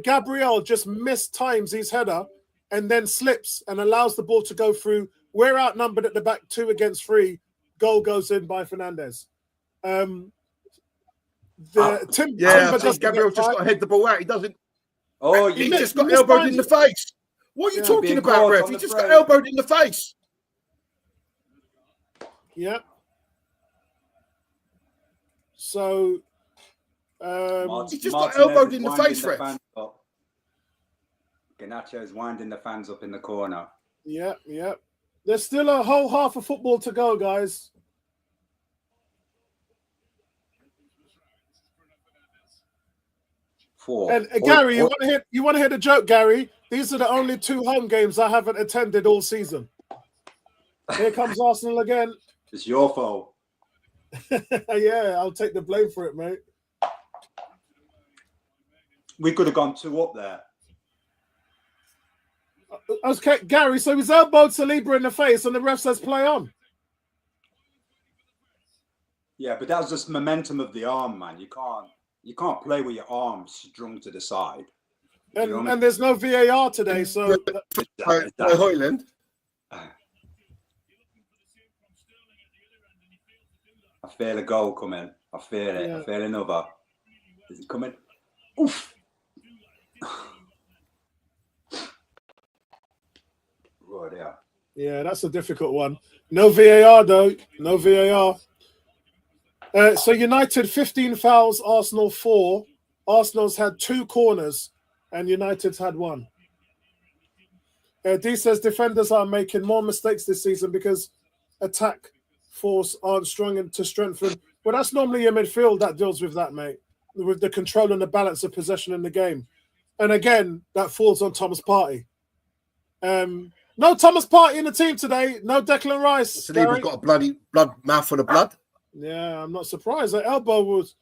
Gabriel just mistimes his header and then slips and allows the ball to go through. We're outnumbered at the back, 2 against 3. Goal goes in by Fernandez. Timber Gabriel just got to head the ball out. He doesn't. Oh, he just got elbowed in the face. What are you talking about, ref? He just got elbowed in the face. Yeah. So he just got elbowed in the face, ref. Garnacho's winding the fans up in the corner. Yeah. There's still a whole half of football to go, guys. 4. And Gary, you want to hear the joke, Gary? These are the only 2 home games I haven't attended all season. Here comes Arsenal again. It's your fault. Yeah, I'll take the blame for it, mate. We could have gone 2 up there. Okay, Gary, so he's elbowed Saliba in the face and the ref says play on. Yeah, but that was just momentum of the arm, man. You can't play with your arm strung to the side. And there's no VAR today, so Hoyland. I feel a goal coming. I feel it. I feel another. Is it coming? Oof. Right, yeah. Yeah, that's a difficult one. No VAR, though. No VAR. So United 15 fouls, Arsenal 4. Arsenal's had 2 corners and United's had 1. D says defenders are making more mistakes this season because attack force aren't strong to strengthen. Well, that's normally your midfield that deals with that, mate, with the control and the balance of possession in the game. And again, that falls on Thomas Partey. No Thomas Partey in the team today. No Declan Rice. Saliba's got a bloody mouthful of blood. Yeah, I'm not surprised. The elbow was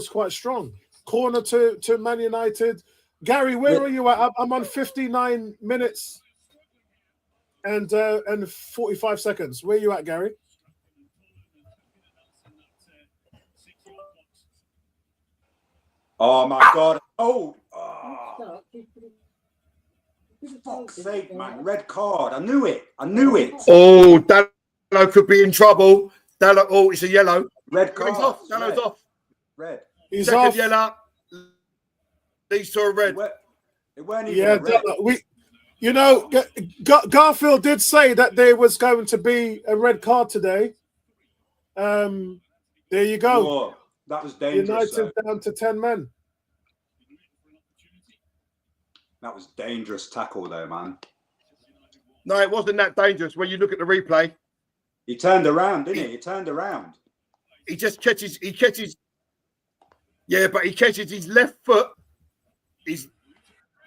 quite strong. Corner to Man United. Gary, where are you at? I'm on 59 minutes and 45 seconds. Where are you at, Gary? Oh my God! Oh. Fuck's sake, man! Red card. I knew it. Oh, Dallo could be in trouble. Dallo, it's a yellow. Red card. He's off. Dallo's off. Red. He's Second off. yellow. Leads to a red. It weren't even a red. Garfield did say that there was going to be a red card today. There you go. Whoa, that was dangerous. United down to 10 men. That was dangerous tackle, though, man. No, it wasn't that dangerous. When you look at the replay, he turned around, didn't he? He turned around. He just catches. Yeah, but he catches his left foot. He's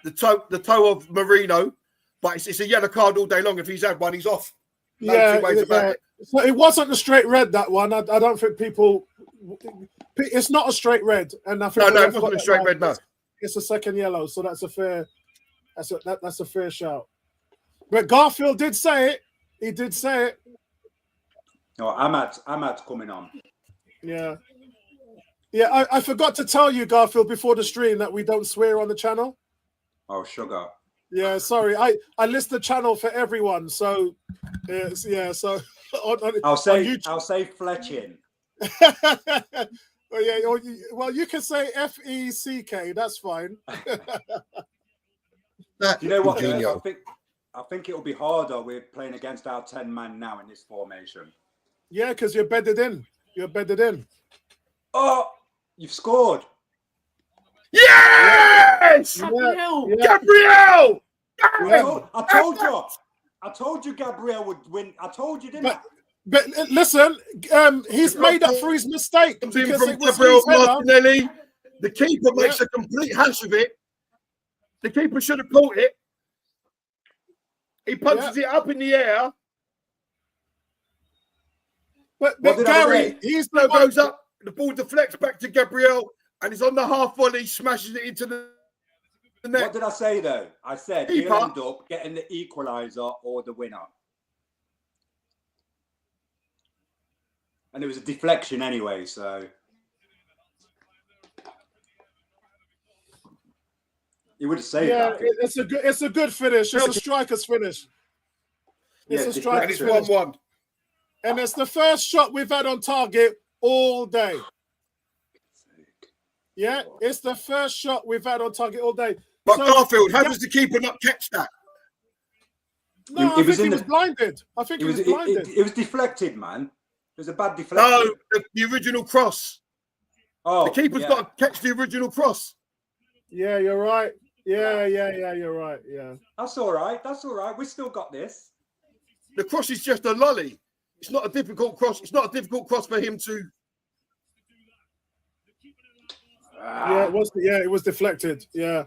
the toe of Marino, but it's a yellow card all day long. If he's had one, he's off. No two ways about it. So it wasn't a straight red, that one. I don't think people. It's not a straight red, and I think no, it wasn't a straight red. No, it's a second yellow, so that's a fair. That's a fair shout. But Garfield did say it. He did say it. No, Ahmad's coming on. Yeah. Yeah, I forgot to tell you, Garfield, before the stream that we don't swear on the channel. Oh, sugar. Yeah, sorry. I list the channel for everyone. So, yeah. So, I'll say fletching. Well, you can say FECK. That's fine. You know what? I think it'll be harder. We're playing against our 10 man now in this formation. Yeah, because you're bedded in. Oh, you've scored. Yes! Gabriel! Yeah. Gabriel! I told you Gabriel would win. I told you, didn't I? But listen, he's made up for his mistake. Because from Gabriel Martinelli. The keeper makes a complete hash of it. The keeper should have caught it. He punches it up in the air. But Gary, he's the one goes up. The ball deflects back to Gabriel, and he's on the half volley, smashes it into the net. What did I say though? I said he'll end up getting the equaliser or the winner. And it was a deflection anyway, so. He would have saved Yeah, that. it's a good finish. It's a striker's finish. It's a striker's And it's finish. 1-1. And it's the first shot we've had on target all day. Yeah, it's the first shot we've had on target all day. But So, Garfield, how does the keeper not catch that? No, I think he was blinded. I think he was blinded. It was deflected, man. It was a bad deflection. No, the original cross. Oh, the keeper's got to catch the original cross. Yeah, you're right. Yeah, you're right. Yeah. That's all right. That's all right. We still got this. The cross is just a lolly. It's not a difficult cross. It's not a difficult cross for him to. Yeah, it was. Yeah, it was deflected. Yeah.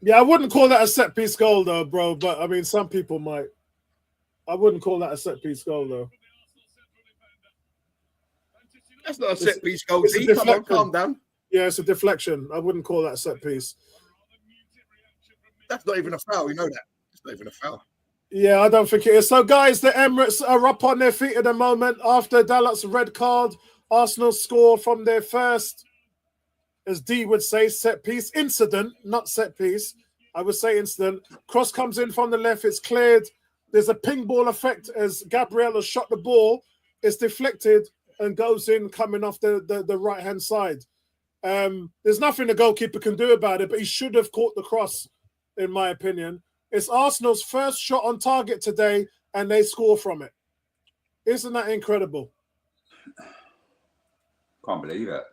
Yeah, I wouldn't call that a set piece goal though, bro. But I mean, some people might. I wouldn't call that a set piece goal though. That's not a set piece goal. Come on, calm down. Yeah, it's a deflection. I wouldn't call that a set piece. That's not even a foul. You know that. It's not even a foul. Yeah, I don't think it is. So, guys, the Emirates are up on their feet at the moment after Dalot's red card. Arsenal score from their first, as D would say, set piece incident, not set piece. I would say incident. Cross comes in from the left. It's cleared. There's a ping ball effect as Gabriel has shot the ball. It's deflected and goes in coming off the right-hand side. There's nothing the goalkeeper can do about it, but he should have caught the cross, in my opinion. It's Arsenal's first shot on target today, and they score from it. Isn't that incredible? Can't believe it.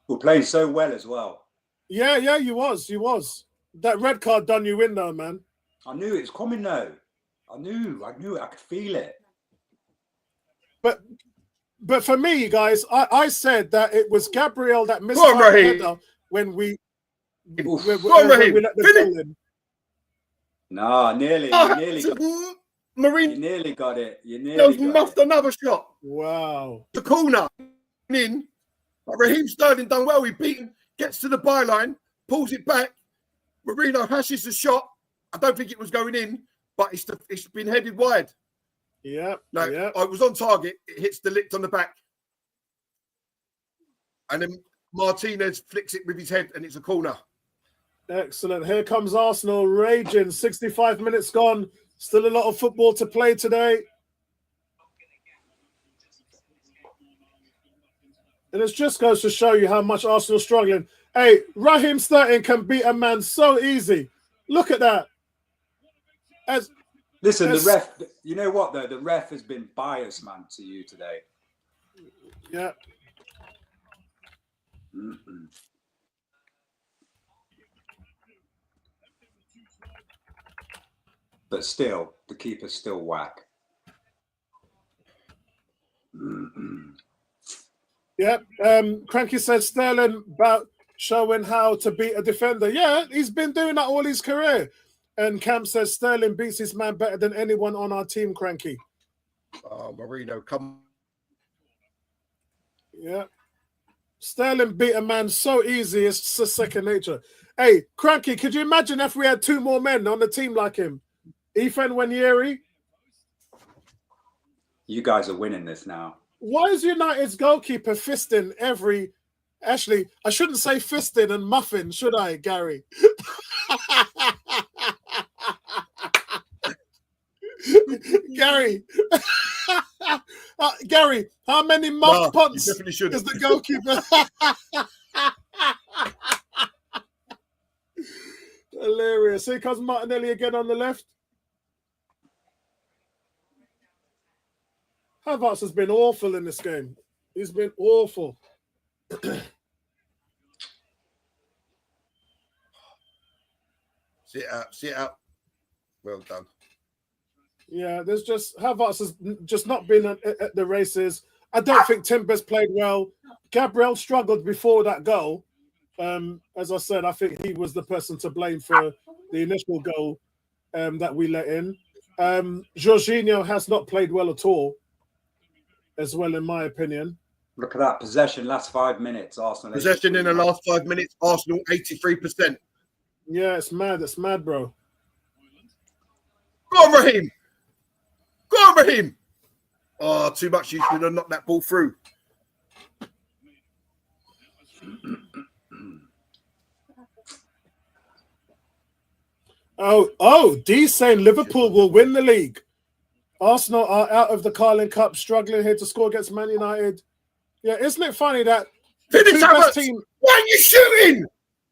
We're playing so well as well. Yeah, you was. That red card done you in though, man. I knew it was coming though. I knew it. I could feel it. But for me, guys, I said that it was Gabriel that missed the header when we let the goal in. No, nearly. Marine, you nearly got it. You nearly muffed another shot. Wow. The corner in. But Raheem Sterling done well. He beat him, gets to the byline, pulls it back. Marino hashes the shot. I don't think it was going in, but it's been headed wide. Yeah. No, yeah. I was on target. It hits the lift on the back. And then Martinez flicks it with his head, and it's a corner. Excellent. Here comes Arsenal raging. 65 minutes gone. Still a lot of football to play today. And it just goes to show you how much Arsenal's struggling. Hey, Raheem Sterling can beat a man so easy. Look at that. Listen, the ref, you know what, though? The ref has been biased, man, to you today. Yeah. Mm-mm. But still, the keeper's still whack. Mm-mm. Yep. Cranky said Sterling about showing how to beat a defender. Yeah, he's been doing that all his career. And Camp says Sterling beats his man better than anyone on our team, Cranky. Oh, Marino, come. Yeah. Sterling beat a man so easy, it's just second nature. Hey, Cranky, could you imagine if we had two more men on the team like him? Ethan Wanyeri? You guys are winning this now. Why is United's goalkeeper fisting every... Actually, I shouldn't say fisting and muffin, should I, Gary? Gary. Gary, how many muff punts is the goalkeeper? Hilarious. Here comes Martinelli again on the left. Havertz has been awful in this game. He's been awful. See it out. Well done. Yeah, there's just Havertz has just not been at the races. I don't think Timber's played well. Gabriel struggled before that goal. As I said, I think he was the person to blame for the initial goal that we let in. Jorginho has not played well at all, as well, in my opinion. Look at that possession, last 5 minutes. Arsenal possession in the last 5 minutes. Arsenal 83%. Yeah, it's mad. It's mad, bro. Go on, Raheem. Go on, Raheem. Oh, too much. You should have knocked that ball through. D's saying Liverpool will win the league. Arsenal are out of the Carling Cup, struggling here to score against Man United. Yeah, isn't it funny that finish Havertz? Why are you shooting?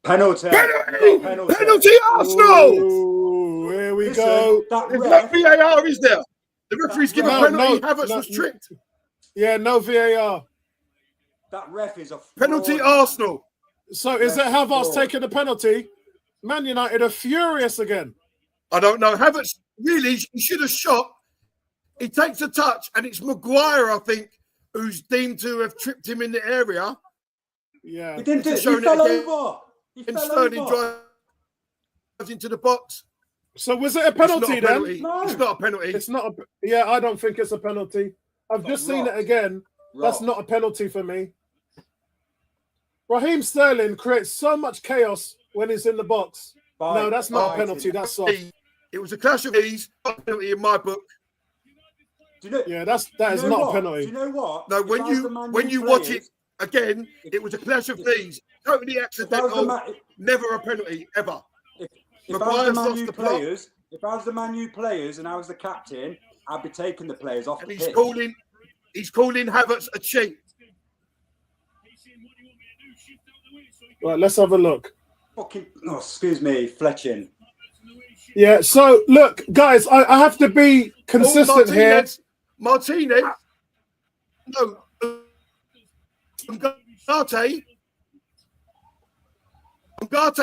Penalty. Penalty Arsenal. Ooh, here we go. There's no VAR, is there? The referee's given a penalty. Havertz was tricked. Yeah, no VAR. That ref is a fraud. Penalty Arsenal. So is it Havertz taking the penalty? Man United are furious again. I don't know. Havertz, really, he should have shot. He takes a touch, and it's Maguire, I think, who's deemed to have tripped him in the area. Yeah. He didn't do it. He fell over. And Sterling drives into the box. So was it a penalty then? No. It's not a penalty. It's not. Yeah, I don't think it's a penalty. I've just seen it again. That's not a penalty for me. Raheem Sterling creates so much chaos when he's in the box. No, that's not a penalty. That's soft. It was a clash of ease. Not a penalty in my book. Do you know, yeah, that is not a penalty. Do you know what? No, when you watch it again, it was a clash of these. Totally accidental. Never a penalty ever. If I was the Man U players and I was the captain, I'd be taking the players off the pitch. He's calling Havertz a cheat. Right, let's have a look. Excuse me, fletching. Yeah, so look, guys, I have to be consistent here. Martinez. No. Ugarte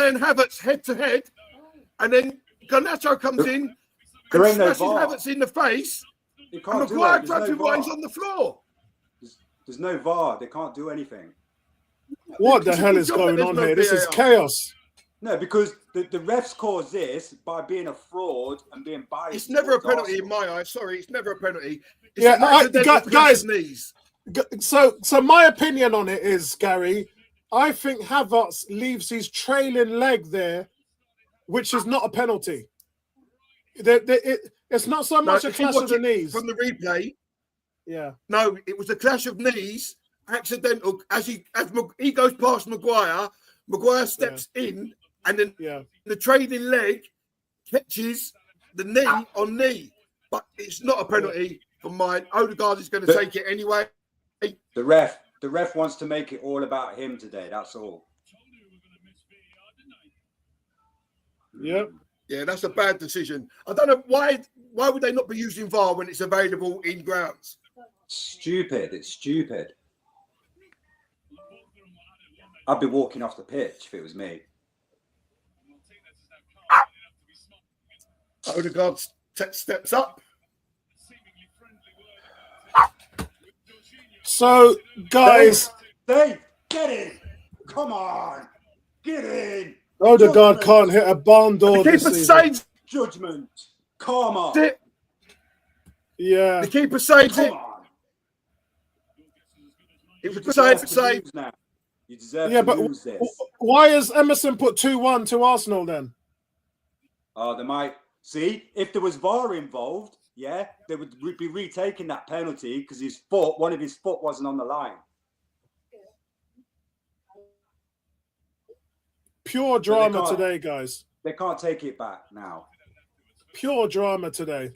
and Havertz head to head, and then Garnacho comes in and smashes Havertz in the face. And Maguire grabs him while he's on the floor. There's no VAR. They can't do anything. What the hell is going on here? This is chaos. No, because the refs cause this by being a fraud and being biased. It's never a penalty in my eyes. Sorry, it's never a penalty. Guys. So my opinion on it is, Gary, I think Havertz leaves his trailing leg there, which is not a penalty. It's not so much a clash of the knees. From the replay, yeah. No, it was a clash of knees, accidental. As he goes past Maguire, Maguire steps in, and then the trailing leg catches the knee on knee. But it's not a penalty for mine. Odegaard is going to take it anyway. The ref wants to make it all about him today. That's all. Yep. Yeah, that's a bad decision. I don't know why would they not be using VAR when it's available in grounds? Stupid. It's stupid. I'd be walking off the pitch if it was me. Odegaard steps up. So, guys, Dave, get in! Come on, get in! Odegaard can't hit a barn door this season. Saves judgment. Come on. Yeah. The keeper saves it. It was a save. Now. You deserve to lose this. Why has Emerson put 2-1 to Arsenal then? Oh, they might. See, if there was VAR involved, they would be retaking that penalty because one of his foot wasn't on the line. Pure drama today, guys. They can't take it back now. Pure drama today.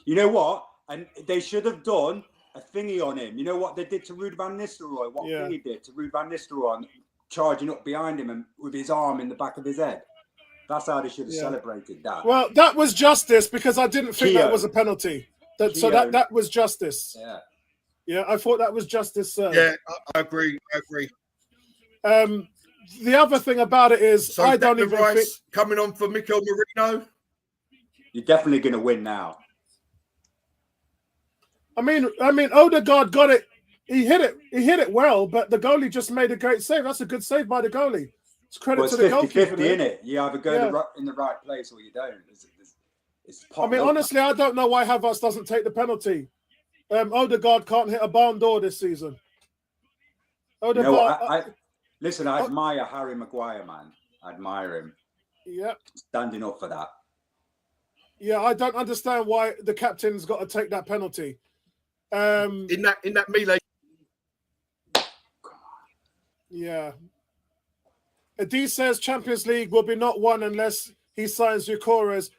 You know what? And they should have done a thingy on him. You know what they did to Ruud van Nistelrooy? What Thingy did to Ruud van Nistelrooy, charging up behind him and with his arm in the back of his head. That's how they should have celebrated that. Well, that was justice because I didn't think that was a penalty. So that was justice. Yeah. Yeah, I thought that was justice, sir. Yeah, I agree. The other thing about it is I don't even think coming on for Mikel Merino. You're definitely going to win now. I mean, Odegaard got it. He hit it well, but the goalie just made a great save. That's a good save by the goalie. It's credit to the goalkeeper. 50-50, isn't it? You either go in the right place or you don't. Honestly, I don't know why Havertz doesn't take the penalty. Odegaard can't hit a barn door this season. Odegaard. Listen, I admire Harry Maguire, man. I admire him. Yeah. Standing up for that. Yeah, I don't understand why the captain's got to take that penalty. In that melee. Yeah. D says Champions League will be not won unless he signs Eucores.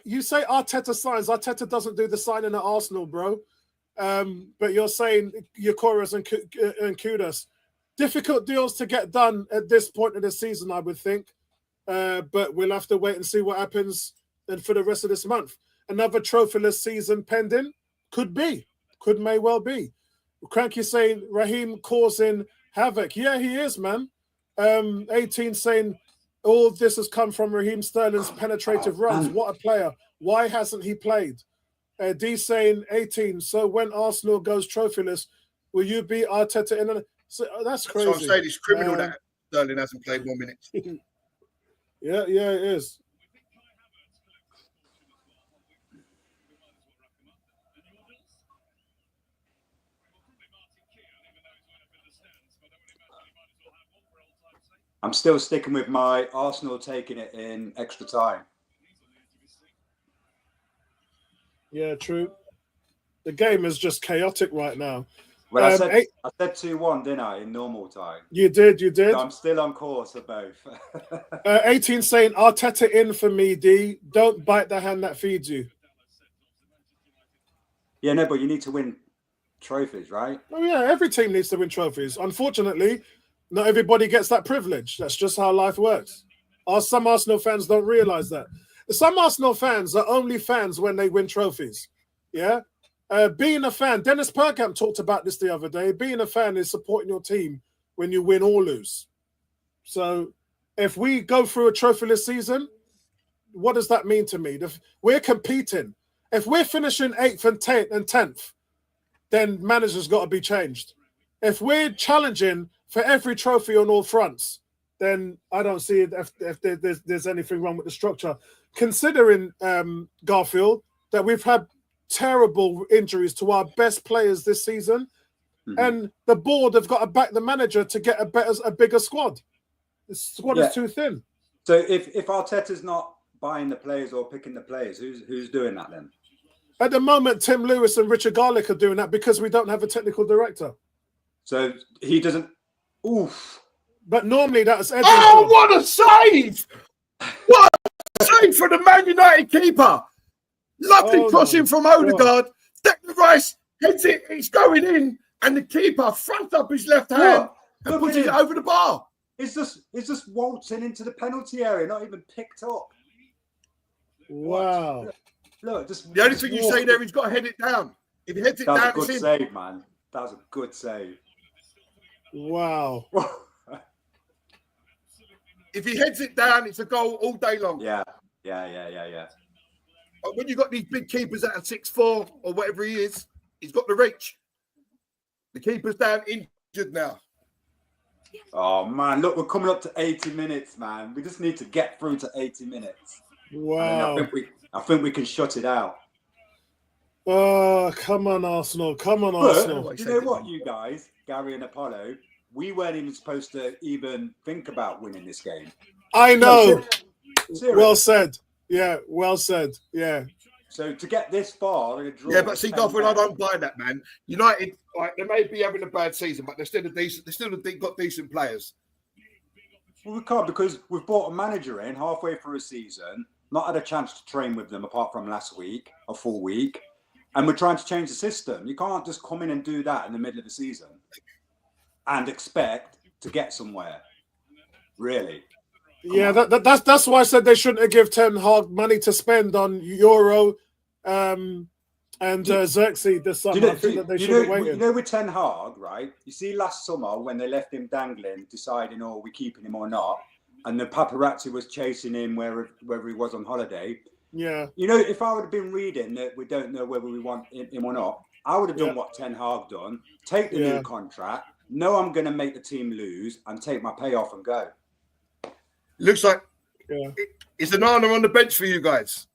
You say Arteta signs. Arteta doesn't do the signing at Arsenal, bro. But you're saying Eucores and Kudos. Difficult deals to get done at this point of the season, I would think. But we'll have to wait and see what happens and for the rest of this month. Another trophyless season pending? Could be. May well be. Cranky saying Raheem causing havoc. Yeah, he is, man. 18 saying all this has come from Raheem Sterling's penetrative runs. What a player. Why hasn't he played? D saying 18. So when Arsenal goes trophyless, will you beat Arteta in? That's crazy. So I'm saying it's criminal that Sterling hasn't played more minutes. Yeah, it is. I'm still sticking with my Arsenal taking it in extra time. Yeah, true. The game is just chaotic right now. Well, I said 2-1, didn't I, in normal time? You did. So I'm still on course for both. 18 saying Arteta in for me, D. Don't bite the hand that feeds you. Yeah, no, but you need to win trophies, right? Oh, yeah, every team needs to win trophies. Unfortunately, not everybody gets that privilege. That's just how life works. Some Arsenal fans don't realize that. Some Arsenal fans are only fans when they win trophies. Yeah? Being a fan, Dennis Bergkamp talked about this the other day. Being a fan is supporting your team when you win or lose. So if we go through a trophyless season, what does that mean to me? We're competing. If we're finishing 8th and 10th, then managers got to be changed. If we're challenging for every trophy on all fronts, then I don't see it if there's anything wrong with the structure. Considering, Garfield, that we've had terrible injuries to our best players this season, and the board have got to back the manager to get a bigger squad. The squad is too thin. So if Arteta's not buying the players or picking the players, who's doing that then? At the moment, Tim Lewis and Richard Garlick are doing that because we don't have a technical director. So he doesn't. Oof. But normally that's Edwin. Oh, what a save! What a save for the Man United keeper! Lovely crossing from Odegaard. Declan Rice hits it. It's going in, and the keeper fronts up his left hand and puts it over the bar. It's just waltzing into the penalty area, not even picked up. Wow. Look, just the only thing you say there, he's got to head it down. If he heads it down, that was a good save, man. That was a good save. Wow. If he heads it down, it's a goal all day long. Yeah. But when you've got these big keepers that are 6'4" or whatever he is, he's got the reach. The keeper's down injured now. Oh, man. Look, we're coming up to 80 minutes, man. We just need to get through to 80 minutes. Wow. I think we can shut it out. Oh, come on, Arsenal. Come on, Arsenal. You know what, you guys, Gary and Apollo, we weren't even supposed to even think about winning this game. I know. Seriously. Well said. Yeah, well said. Yeah. So to get this far in a draw. Yeah, but see, Goffin, I don't buy that, man. United, like, they may be having a bad season, but they're still got decent players. Well, we can't, because we've brought a manager in halfway through a season, not had a chance to train with them apart from last week, a full week, and we're trying to change the system. You can't just come in and do that in the middle of the season and expect to get somewhere. Really. Yeah, that's why I said they shouldn't have given Ten Hag money to spend on Euro and Xerxes this summer. I think that they should have waited. You know, with Ten Hag, right? You see last summer when they left him dangling, deciding, oh, we're keeping him or not, and the paparazzi was chasing him wherever he was on holiday. Yeah. You know, if I would have been reading that we don't know whether we want him or not, I would have done what Ten Hag done, take the new contract, know I'm going to make the team lose, and take my payoff and go. Looks like is Anana on the bench for you guys?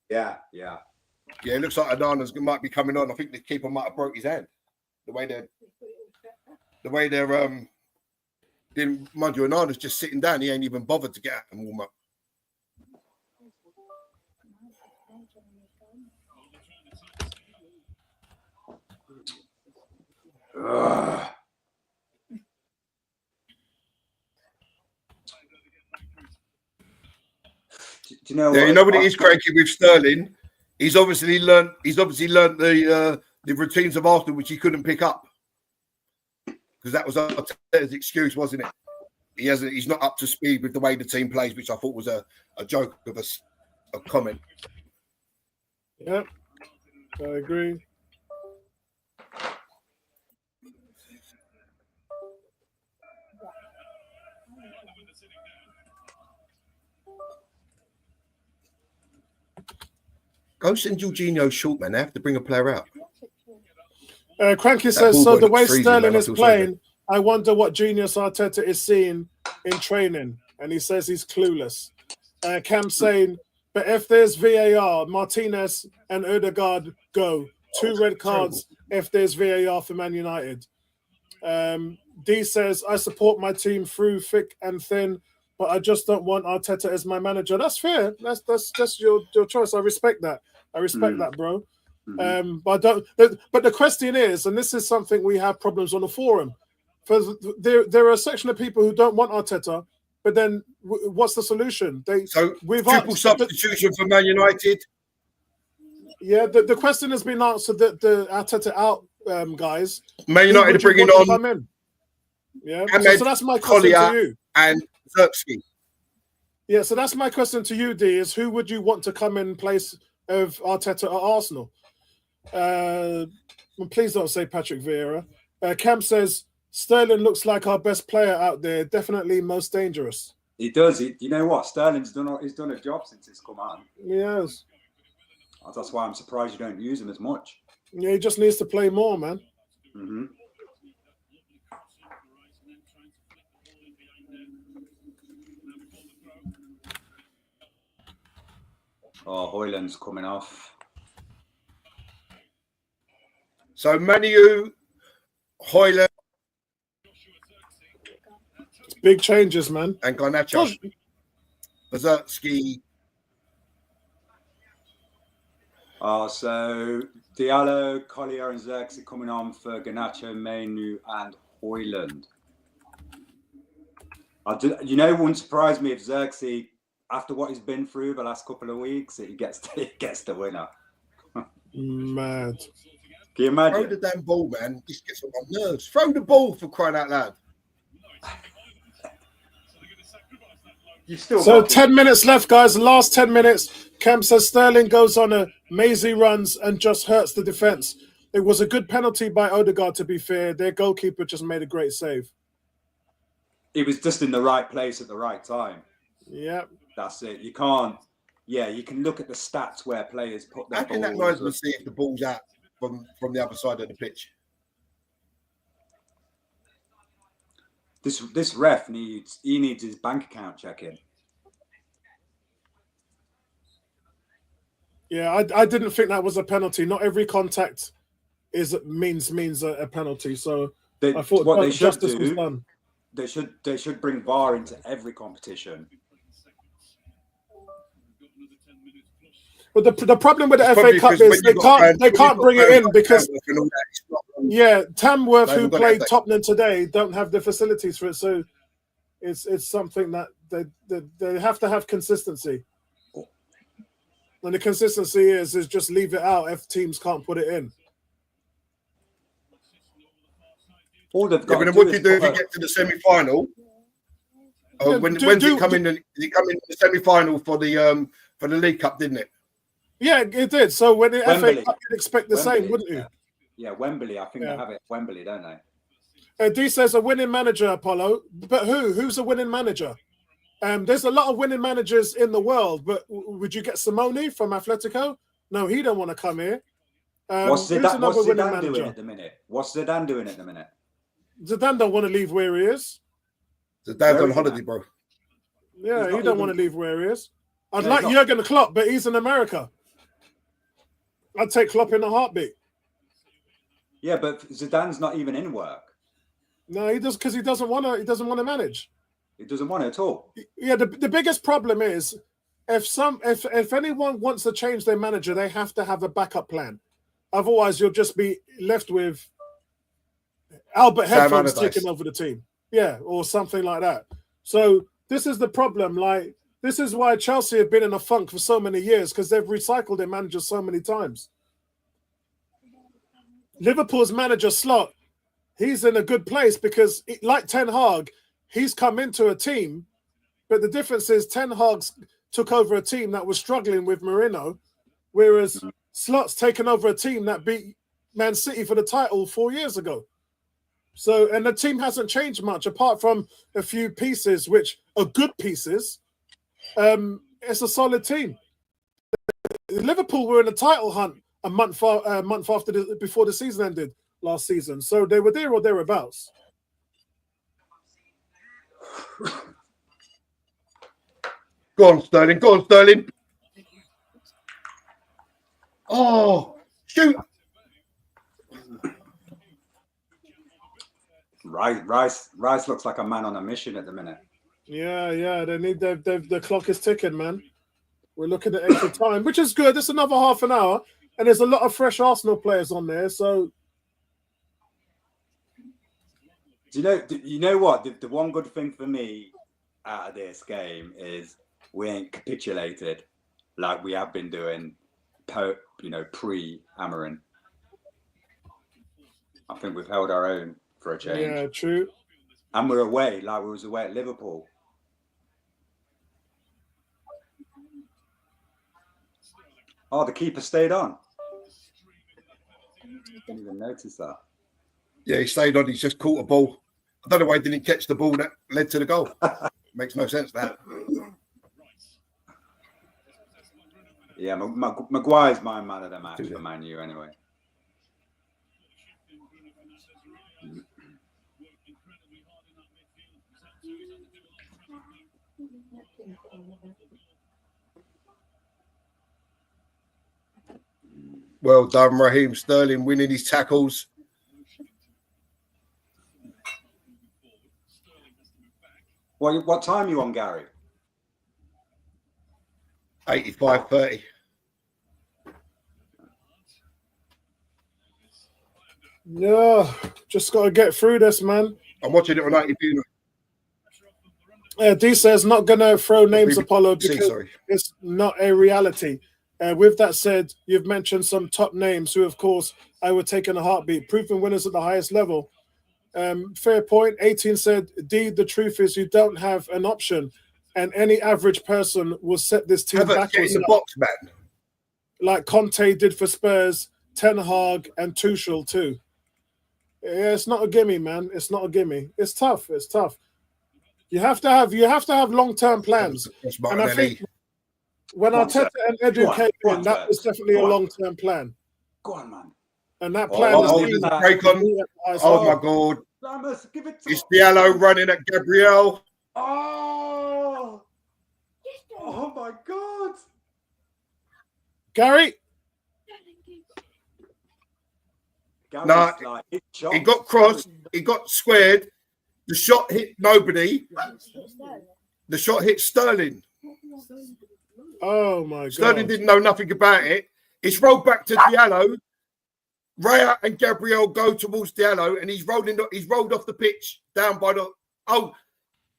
Yeah. It looks like Anana's might be coming on. I think the keeper might have broke his hand. The way they're didn't mind you, Anana's just sitting down. He ain't even bothered to get out and warm up. Do you know? Yeah, you know what it is, Cranky, with Sterling. He's obviously learnt the routines of Arsenal, which he couldn't pick up, because that was Arteta's excuse, wasn't it? He's not up to speed with the way the team plays, which I thought was a joke of a comment. Yeah, I agree. Go send Jorginho short, man. They have to bring a player out. Cranky says, so the way Sterling is playing, I wonder what genius Arteta is seeing in training. And he says he's clueless. Cam saying, but if there's VAR, Martinez and Odegaard go. 2 red cards if there's VAR for Man United. D says, I support my team through thick and thin, but I just don't want Arteta as my manager. That's fair. That's just your choice. I respect that. I respect that, bro. But the question is, and this is something we have problems on the forum, for there are a section of people who don't want Arteta, but then what's the solution? Triple substitution for Man United. Yeah, the question has been answered that the Arteta out guys. Man United are bringing on come in. Yeah, Ahmed, so that's my question to you. And Zirkzee. Yeah, so that's my question to you, D, is who would you want to come in place of Arteta at Arsenal? Please don't say Patrick Vieira. Cam says, Sterling looks like our best player out there, definitely most dangerous. He does. You know what? Sterling's done a job since he's come on. Yes. That's why I'm surprised you don't use him as much. Yeah, he just needs to play more, man. Mm-hmm. Oh, Hoyland's coming off. So Manu, Hoyland, big changes, man. and Garnacho, Zirkzee. So Diallo, Collier, and Zirkzee coming on for Garnacho, Manu, and Hoyland. Wouldn't surprise me if Zirkzee, after what he's been through the last couple of weeks, he gets the winner. Mad. Can you imagine? Throw the damn ball, man. This gets on my nerves. Throw the ball, for crying out loud. So 10 minutes left, guys. Last 10 minutes. Cam says Sterling goes on a mazy runs and just hurts the defense. It was a good penalty by Odegaard, to be fair. Their goalkeeper just made a great save. He was just in the right place at the right time. Yeah. That's it. You can't. Yeah, you can look at the stats where players put their balls. How can that linesman see if the ball's out from the other side of the pitch? This ref needs his bank account checking. Yeah, I didn't think that was a penalty. Not every contact means a penalty. So I thought what they should justice do, was done. They should bring VAR into every competition. But the problem with the FA Cup is they can't bring it in because Tamworth, who played Tottenham today, don't have the facilities for it. So it's something that they have to have consistency. And the consistency is just leave it out if teams can't put it in. All they've got. What do you do if you get to the semi-final? When did it come in? It come in the semi-final for the League Cup, didn't it? Yeah, it did. So when the FA Cup, you'd expect the same, wouldn't you? Yeah, Wembley. I think they have it at Wembley, don't they? D says a winning manager, Apollo. But who? Who's a winning manager? There's a lot of winning managers in the world, but would you get Simone from Atletico? No, he don't want to come here. What's Zidane doing at the minute? Zidane don't want to leave where he is. Zidane's on holiday, bro. Yeah, he don't want to leave where he is. I'd like Jurgen Klopp, but he's in America. I'd take Klopp in a heartbeat. Yeah, but Zidane's not even in work. No, he does because he doesn't want to. He doesn't want to manage. He doesn't want it at all. Yeah, the biggest problem is if anyone wants to change their manager, they have to have a backup plan. Otherwise, you'll just be left with Albert Headphones taking over the team. Yeah, or something like that. So this is the problem. Like This is why Chelsea have been in a funk for so many years, because they've recycled their managers so many times. Liverpool's manager Slot, he's in a good place because, like Ten Hag, he's come into a team, but the difference is Ten Hag took over a team that was struggling with Mourinho, whereas Slot's taken over a team that beat Man City for the title 4 years ago. So, and the team hasn't changed much apart from a few pieces, which are good pieces. It's a solid team. Liverpool were in a title hunt a month after before the season ended last season, so they were there or thereabouts. Go on, Sterling. Go on, Sterling. Oh, shoot. Rice looks like a man on a mission at the minute. Yeah. They need the clock is ticking, man. We're looking at extra time, which is good. It's another half an hour, and there's a lot of fresh Arsenal players on there. So, Do you know what? The one good thing for me out of this game is we ain't capitulated like we have been doing, pre-Amarin. I think we've held our own for a change. Yeah, true. And we're away, like we was away at Liverpool. Oh, the keeper stayed on. I didn't even notice that. Yeah, he stayed on. He's just caught a ball. I don't know why he didn't catch the ball that led to the goal. Makes no sense, that. Yeah, Maguire's my man of the match for Man U anyway. Well done, Raheem Sterling, winning his tackles. What time are you on, Gary? 85-30. Yeah, just got to get through this, man. I'm watching it on 80. D says not going to throw names, Apollo, because it's not a reality. With that said, you've mentioned some top names who, of course, I would take in a heartbeat. Proven winners at the highest level. Fair point. 18 said, D, the truth is you don't have an option, and any average person will set this team backwards. In the box, man. Like Conte did for Spurs, Ten Hag, and Tuchel too. Yeah, it's not a gimme, man. It's not a gimme. It's tough. It's tough. You have to have long-term plans. And I think when Arteta and Edu came in, that was definitely a long-term plan. Go on, man. And that plan there's a break on. Oh my God. Ramos, give it to It's Diallo running at Gabriel. Oh my God. Gary? No, he got crossed. He got squared. The shot hit nobody. The shot hit Sterling. Oh my God. Sterling didn't know nothing about it. It's rolled back to Diallo. Raya and Gabriel go towards Diallo, and he's rolled off the pitch down by the. Oh,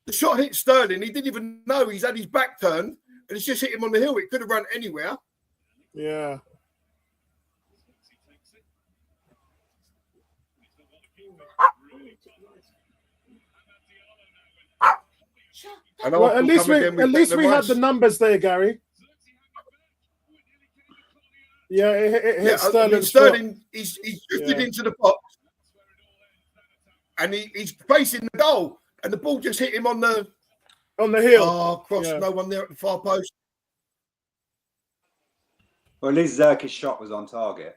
the shot hit Sterling. He didn't even know. He's had his back turned, and it's just hit him on the hill. It could have run anywhere. Yeah. Well, at least we had the numbers there, Gary. Yeah, it hit Sterling. Sterling, he's drifted into the box, and he's facing the goal, and the ball just hit him on the heel. Oh, cross! Yeah. No one there at the far post. Well, at least Zerki's shot was on target.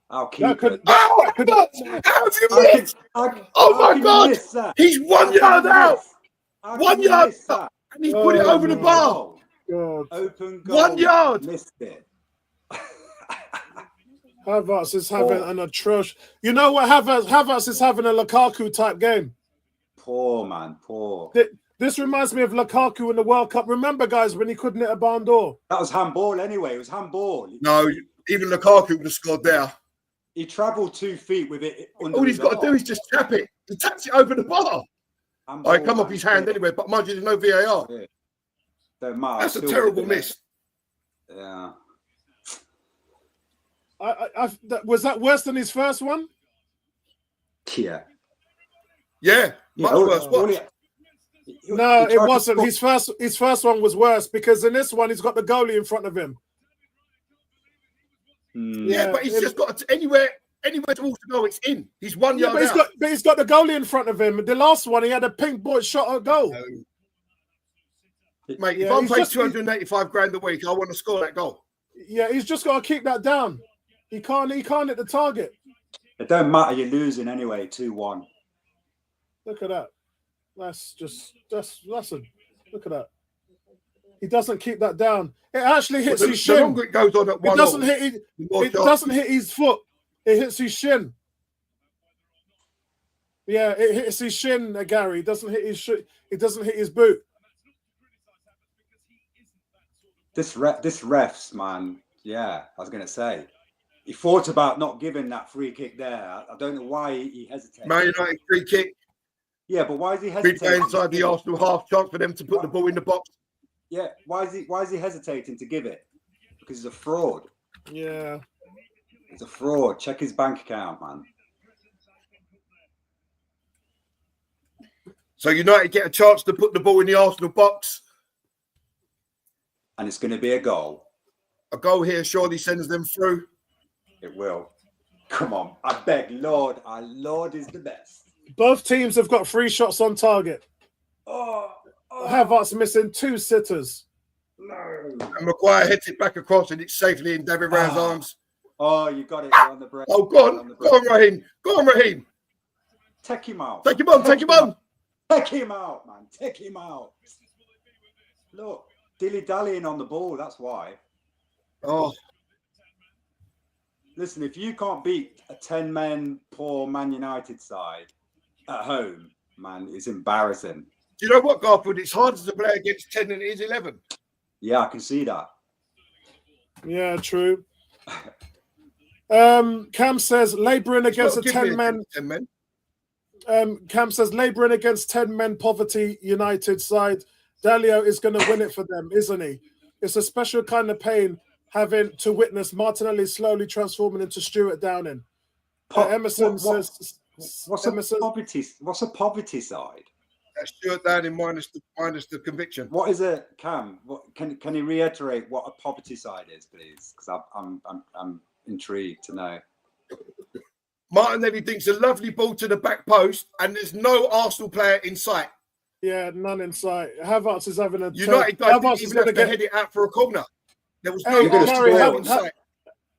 I'll keep it. Oh, my God! How have you missed? Oh, my God! He's 1 yard out! 1 yard out! And he's put it over the bar. God. Open goal. 1 yard! Missed it. Havertz is having an atrocious... You know what? Havertz is having a Lukaku-type game. Poor, man. Poor. This reminds me of Lukaku in the World Cup. Remember, guys, when he couldn't hit a barn door? That was handball anyway. It was handball. No, even Lukaku would have scored there. He travelled 2 feet with it. All he's got to do is just tap it. He taps it over the bar. I come off his hand anyway, but mind you, there's no VAR. Yeah. Don't matter. That's a terrible miss. Yeah. Was that worse than his first one? Yeah. Yeah. Much worse. What? No, it wasn't. His first one was worse because in this one he's got the goalie in front of him. Yeah, but he's just got anywhere towards the goal. It's in. He's 1 yard out. But he's got the goalie in front of him. The last one he had a pink ball shot at goal. No. Mate, if I'm paid 285 grand a week, I want to score that goal. Yeah, he's just got to keep that down. He can't hit the target. It don't matter. You're losing anyway. 2-1. Look at that. That's a look at that. He doesn't keep that down. It actually hits his shin. The longer it goes on at one, it doesn't hit his foot. It hits his shin. Yeah, it hits his shin, Gary. It doesn't hit his boot. This refs, man. Yeah, I was gonna say. He thought about not giving that free kick there. I don't know why he hesitated. Man United free kick. Yeah, but why is he hesitating? Big inside the Arsenal half, chance for them to put the ball in the box. Yeah, why is he hesitating to give it? Because he's a fraud. Yeah. He's a fraud. Check his bank account, man. So United get a chance to put the ball in the Arsenal box. And it's going to be a goal. A goal here surely sends them through. It will. Come on. I beg, Lord. Our Lord is the best. Both teams have got 3 shots on target. Havertz missing 2 sitters. No. And Maguire hits it back across and it's safely in David Raya's arms. Oh, you got it. You're on the break. Oh, go on, Raheem. Go on, Raheem. Take him out. Take him on. Take him on. Take him out, man. Take him out. Look, dilly-dallying on the ball. That's why. Oh. Listen, if you can't beat a 10-man poor Man United side at home, man, it's embarrassing. Do you know what, Garfield? It's harder to play against 10 than it is 11. Yeah, I can see that. Yeah, true. Cam says labouring against a 10-man. Cam says labouring against 10-men poverty United side. Dalio is going to win it for them, isn't he? It's a special kind of pain having to witness Martinelli slowly transforming into Stuart Downing. Emerson says, "What's a poverty side?" That's Stuart Downing minus the conviction. What is it, Cam? Can you reiterate what a poverty side is, please? Because I'm intrigued to know. Martinelli thinks a lovely ball to the back post, and there's no Arsenal player in sight. Yeah, none in sight. Havertz is having a United guys even have to head it out for a corner. There was no Arsenal in sight.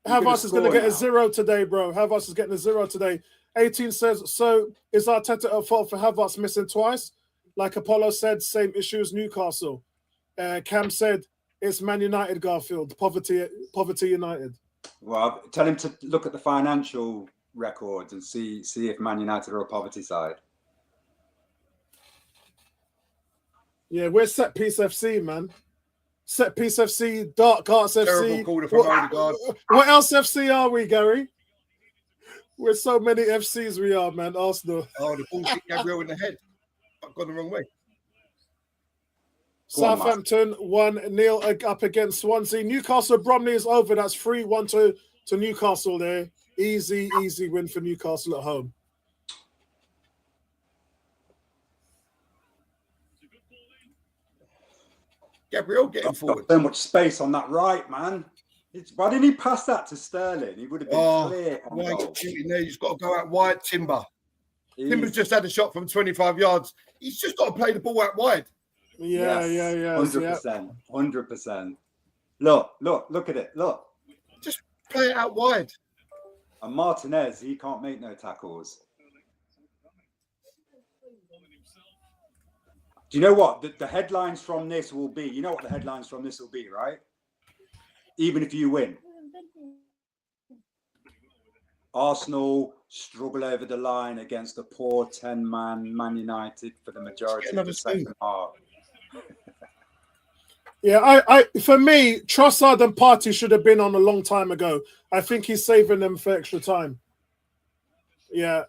Havertz is going to get a 0 today, bro. Havertz is getting a 0 today. 18 says, so is Arteta at fault for Havertz missing twice? Like Apollo said, same issue as Newcastle. Cam said, it's Man United, Garfield. Poverty United. Well, tell him to look at the financial records and see if Man United are a poverty side. Yeah, we're Set Piece FC, man. Set Piece FC, Dark Arts FC. What else FC are we, Gary? We're so many FCs we are, man. Arsenal. Oh, the ball hit Gabriel in the head. I've gone the wrong way. Southampton 1-0 up against Swansea. Newcastle Bromley is over. That's 3-1 to Newcastle there. Easy win for Newcastle at home. Gabriel getting forward. So much space on that right, man. Why didn't he pass that to Sterling? He would have been clear. Why are you shooting there? He's got to go out wide, Timber. Timber's just had a shot from 25 yards. He's just got to play the ball out wide. Yeah. 100%. 100%. Look at it. Look. Just play it out wide. And Martinez, he can't make no tackles. Do you know what? The headlines from this will be, you know what the headlines from this will be, right? Even if you win. Arsenal struggle over the line against a poor 10-man Man United for the majority of the second half. Yeah, for me, Trossard and Partey should have been on a long time ago. I think he's saving them for extra time. Yeah.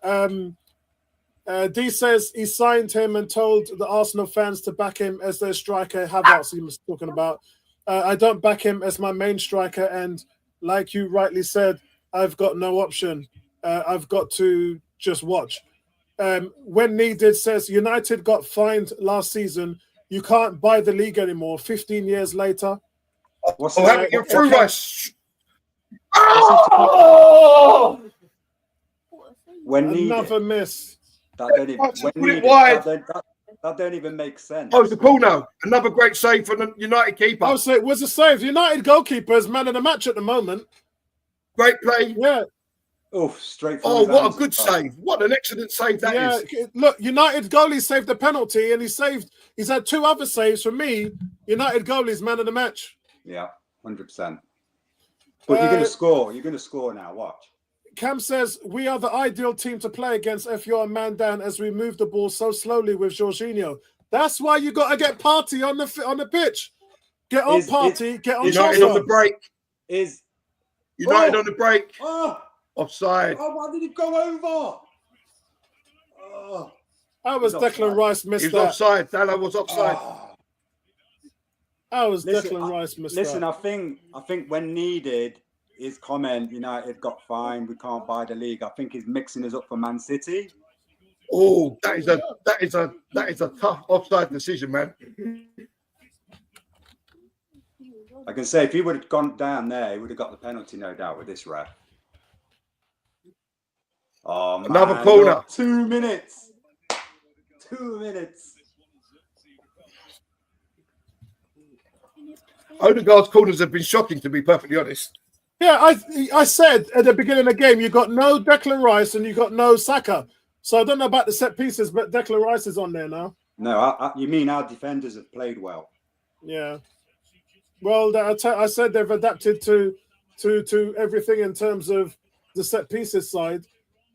D says he signed him and told the Arsenal fans to back him as their striker. Havertz he was talking about. I don't back him as my main striker, and like you rightly said, I've got no option. I've got to just watch. When needed says United got fined last season. You can't buy the league anymore. 15 years later. You're through us. When needed. Another miss. That don't even make sense. Oh, it's a corner. Another great save for the United keeper. Oh, so it was a save. United goalkeeper is man of the match at the moment. Great play. Yeah. Oh, straight. Oh, what a good save. What an excellent save that is. Look, United goalie saved the penalty, and he's had 2 other saves. For me, United goalie's man of the match. Yeah, 100%. But you're going to score. You're going to score now. Watch. Cam says, we are the ideal team to play against if you're a man down as we move the ball so slowly with Jorginho. That's why you got to get Party on the pitch. Get on Party, get on United on the break. United on the break. Oh. Offside. Oh, why did it go over? Oh. That was Declan Rice missed that. He was offside. Layla was offside. Declan Rice missed that. Listen, I think when needed, his comment, United got fined, we can't buy the league. I think he's mixing us up for Man City. Oh, that is a tough offside decision, man. I can say if he would have gone down there, he would have got the penalty, no doubt, with this ref. Oh, man. Another corner. Look, 2 minutes. 2 minutes. Odegaard's corners have been shocking, to be perfectly honest. Yeah, I said at the beginning of the game, you got no Declan Rice and you got no Saka. So I don't know about the set pieces, but Declan Rice is on there now. No, you mean our defenders have played well? Yeah. Well, I said they've adapted to everything in terms of the set pieces side.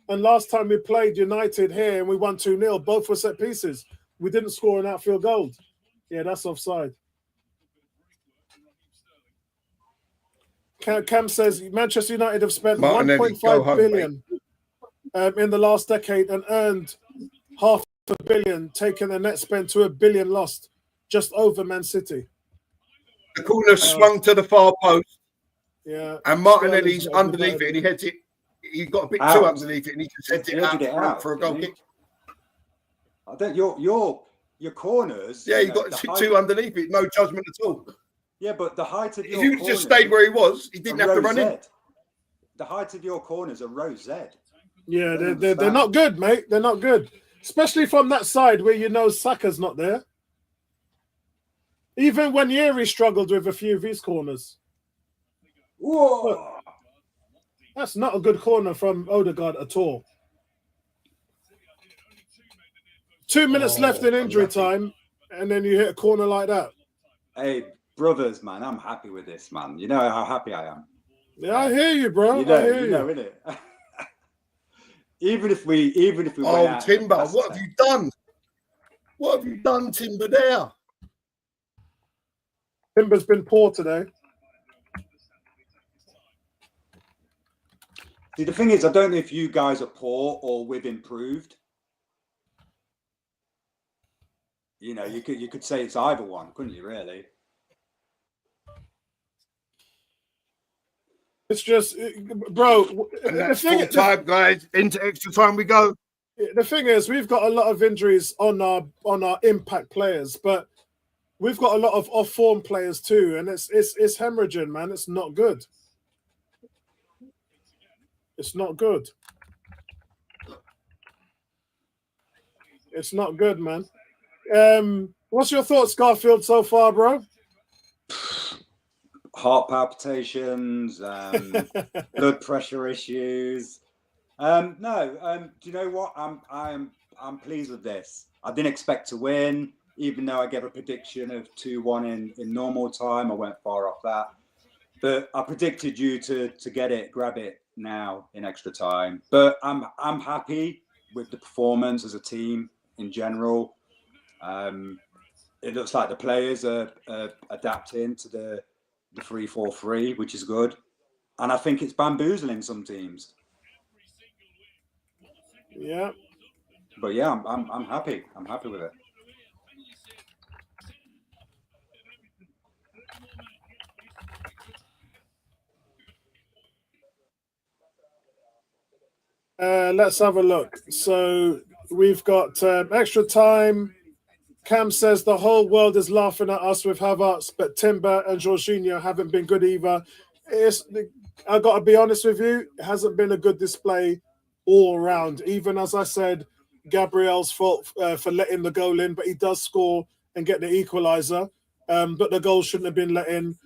And last time we played United here and we won 2-0, both were set pieces. We didn't score an outfield goal. Yeah, that's offside. Cam says Manchester United have spent 1.5 billion in the last decade and earned $500 million, taking the net spend to $1 billion lost, just over Man City. The corner swung to the far post. Yeah. And Martinelli's underneath it and he heads it. He got a bit too underneath it and he just heads it out for a goal kick. I think your corners. Yeah, he got two underneath it, no judgment at all. Yeah, but the height of your corners... If he just stayed where he was, he didn't have to run in. The height of your corners are row Z. Yeah, they're not good, mate. They're not good. Especially from that side where Saka's not there. Even when Yeri struggled with a few of his corners. Whoa! Look, that's not a good corner from Odegaard at all. 2 minutes left in injury time, and then you hit a corner like that. Hey, brothers, man, I'm happy with this, man. You know how happy I am. Yeah, I hear you, bro. I hear you. Innit? even if we Oh, Timber, what have you done? What have you done, Timber, there? Timber's been poor today. See, the thing is, I don't know if you guys are poor or we've improved. You know, you could say it's either one, couldn't you, really? It's just, bro. And that's full time, guys. Into extra time we go. The thing is, we've got a lot of injuries on our impact players, but we've got a lot of off-form players too, and it's hemorrhaging, man. It's not good. It's not good. It's not good, man. What's your thoughts, Garfield, so far, bro? Heart palpitations, blood pressure issues. No, do you know what? I'm pleased with this. I didn't expect to win, even though I gave a prediction of 2-1 in normal time. I went far off that, but I predicted you to grab it now in extra time. But I'm happy with the performance as a team in general. It looks like the players are adapting to the 3-4-3, which is good. And I think it's bamboozling some teams. Yeah. But yeah, I'm happy. I'm happy with it. Let's have a look. So we've got extra time. Cam says the whole world is laughing at us with Havertz, but Timber and Jorginho haven't been good either. I got to be honest with you, it hasn't been a good display all around. Even as I said, Gabriel's fault for letting the goal in, but he does score and get the equaliser. But the goal shouldn't have been let in.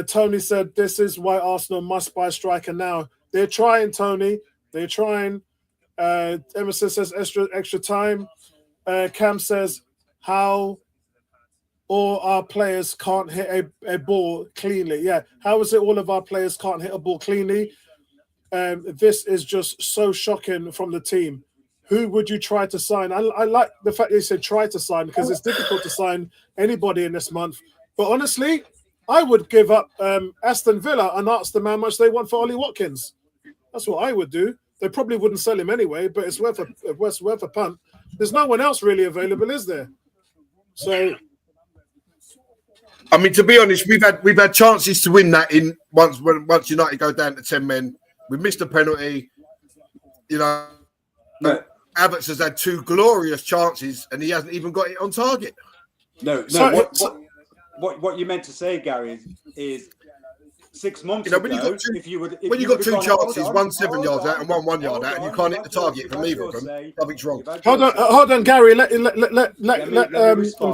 Tony said this is why Arsenal must buy a striker now. They're trying, Tony. They're trying. Emerson says extra time. Cam says how all our players can't hit a ball cleanly. Yeah, how is it all of our players can't hit a ball cleanly? This is just so shocking from the team. Who would you try to sign? I like the fact that you said try to sign because it's difficult to sign anybody in this month. But honestly, I would give up Aston Villa and ask them how much they want for Ollie Watkins. That's what I would do. They probably wouldn't sell him anyway, but it's worth a punt. There's no one else really available, is there? So, I mean, to be honest, we've had chances to win that in once United go down to 10 men. We missed a penalty. You know, No. Havertz has had 2 glorious chances and he hasn't even got it on target. No. What you meant to say, Gary, is 6 months ago, when you got if you got 2 chances, one 7 yards out and one 1 yard out, and you can't hit the target from either of them, something's wrong. Hold on, Gary. Let him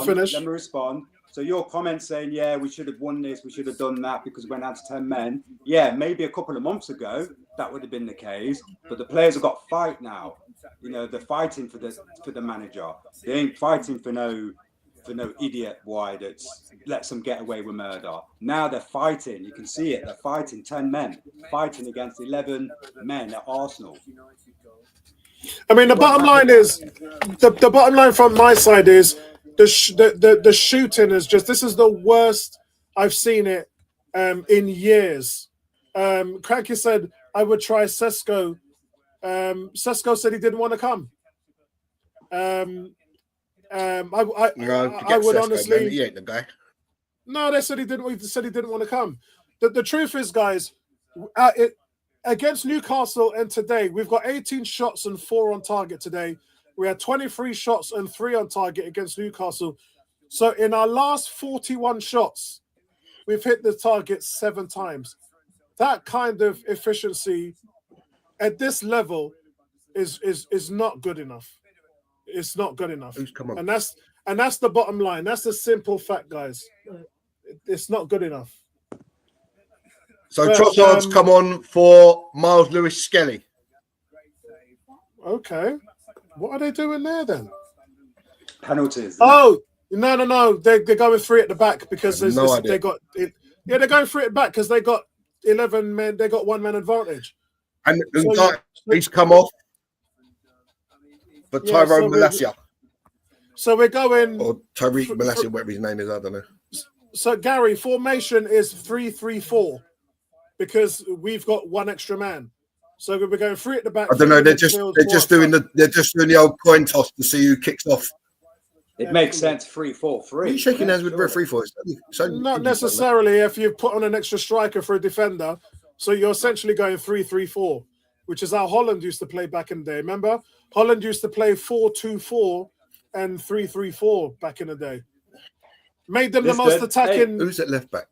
finish. Let me respond. So your comment saying, yeah, we should have won this, we should have done that because we went out to 10 men. Yeah, maybe a couple of months ago that would have been the case, but the players have got to fight now. You know, they're fighting for the manager. They ain't fighting for no idiot boy that lets them get away with murder. Now they're fighting. You can see it. They're fighting 10 men, fighting against 11 men at Arsenal. I mean, the bottom line is the bottom line from my side is the shooting is just, this is the worst I've seen it in years. Cranky said I would try Sesko. Sesko said he didn't want to come. I would Sesko, honestly. Man. He ain't the guy. No, they said he didn't. He said he didn't want to come. The truth is, guys, against Newcastle and today, we've got 18 shots and 4 on target today. We had 23 shots and 3 on target against Newcastle. So in our last 41 shots, we've hit the target 7 times. That kind of efficiency at this level is not good enough. It's not good enough. And that's the bottom line. That's the simple fact, guys. It's not good enough. So Trossard's come on for Miles Lewis-Skelly. Okay. What are they doing there then? Penalties. Oh, no. They're going 3 at the back because they got it. Yeah, they're going 3 at the back because they got 11 men. They got 1 man advantage. And he's come off for Tyrone Malacia. So we're going... Or Tyreek Malacia, whatever his name is, I don't know. So, Gary, formation is 3-3-4 because we've got 1 extra man. So we're going 3 at the back. I don't know. They're just doing the old coin toss to see who kicks off. It makes sense. 3-4-3. Are you shaking hands with the referee for it? Not necessarily if you put on an extra striker for a defender. So you're essentially going 3-3-4, which is how Holland used to play back in the day. Remember, Holland used to play 4-2-4 and 3-3-4 back in the day. Made them the most attacking. Hey, who's at left back?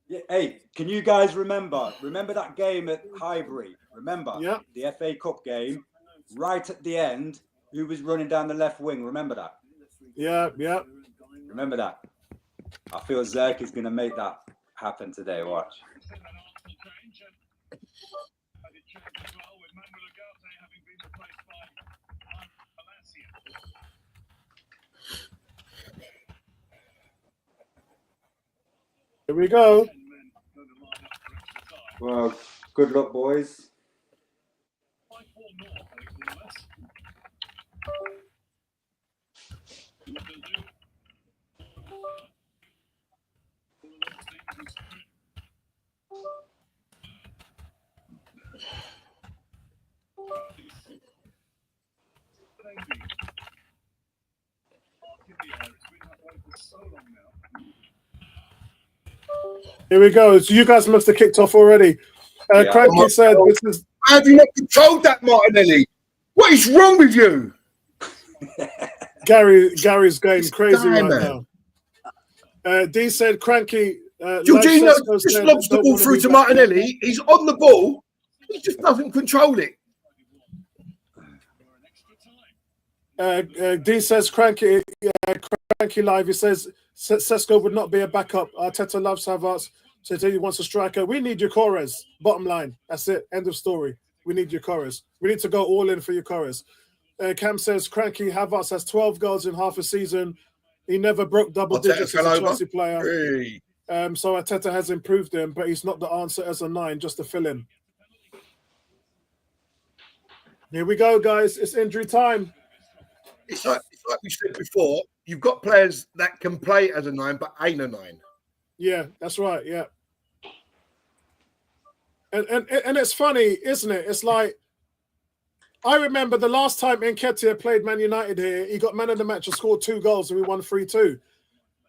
Yeah, hey, can you guys remember that game at Highbury? Remember the FA Cup game? Right at the end, who was running down the left wing? Remember that? Yeah. Remember that? I feel Zerk is going to make that happen today. Watch. Here we go. Well, good luck, boys. Here we go. So you guys must have kicked off already. Cranky said, "This is." How have you not controlled that, Martinelli? What is wrong with you? Gary's going crazy right man. now. D said, "Cranky." Jorginho just lobs the ball through to Martinelli. He's on the ball. He just doesn't control it. D says, "Cranky live." He says, "Sesko would not be a backup. Arteta loves Havertz. So he wants a striker. We need Euchorez. Bottom line. That's it. End of story. We need Euchorez. We need to go all in for Euchorez." Cam says, "Cranky Havertz has 12 goals in half a season. He never broke double digits as a Chelsea player. Hey. So Arteta has improved him, but he's not the answer as a 9, just to fill in." Here we go, guys. It's injury time. It's like we said before. You've got players that can play as a 9, but ain't a 9. Yeah, that's right. Yeah. And it's funny, isn't it? It's like, I remember the last time Nketiah played Man United here, he got man of the match and scored 2 goals and we won 3-2.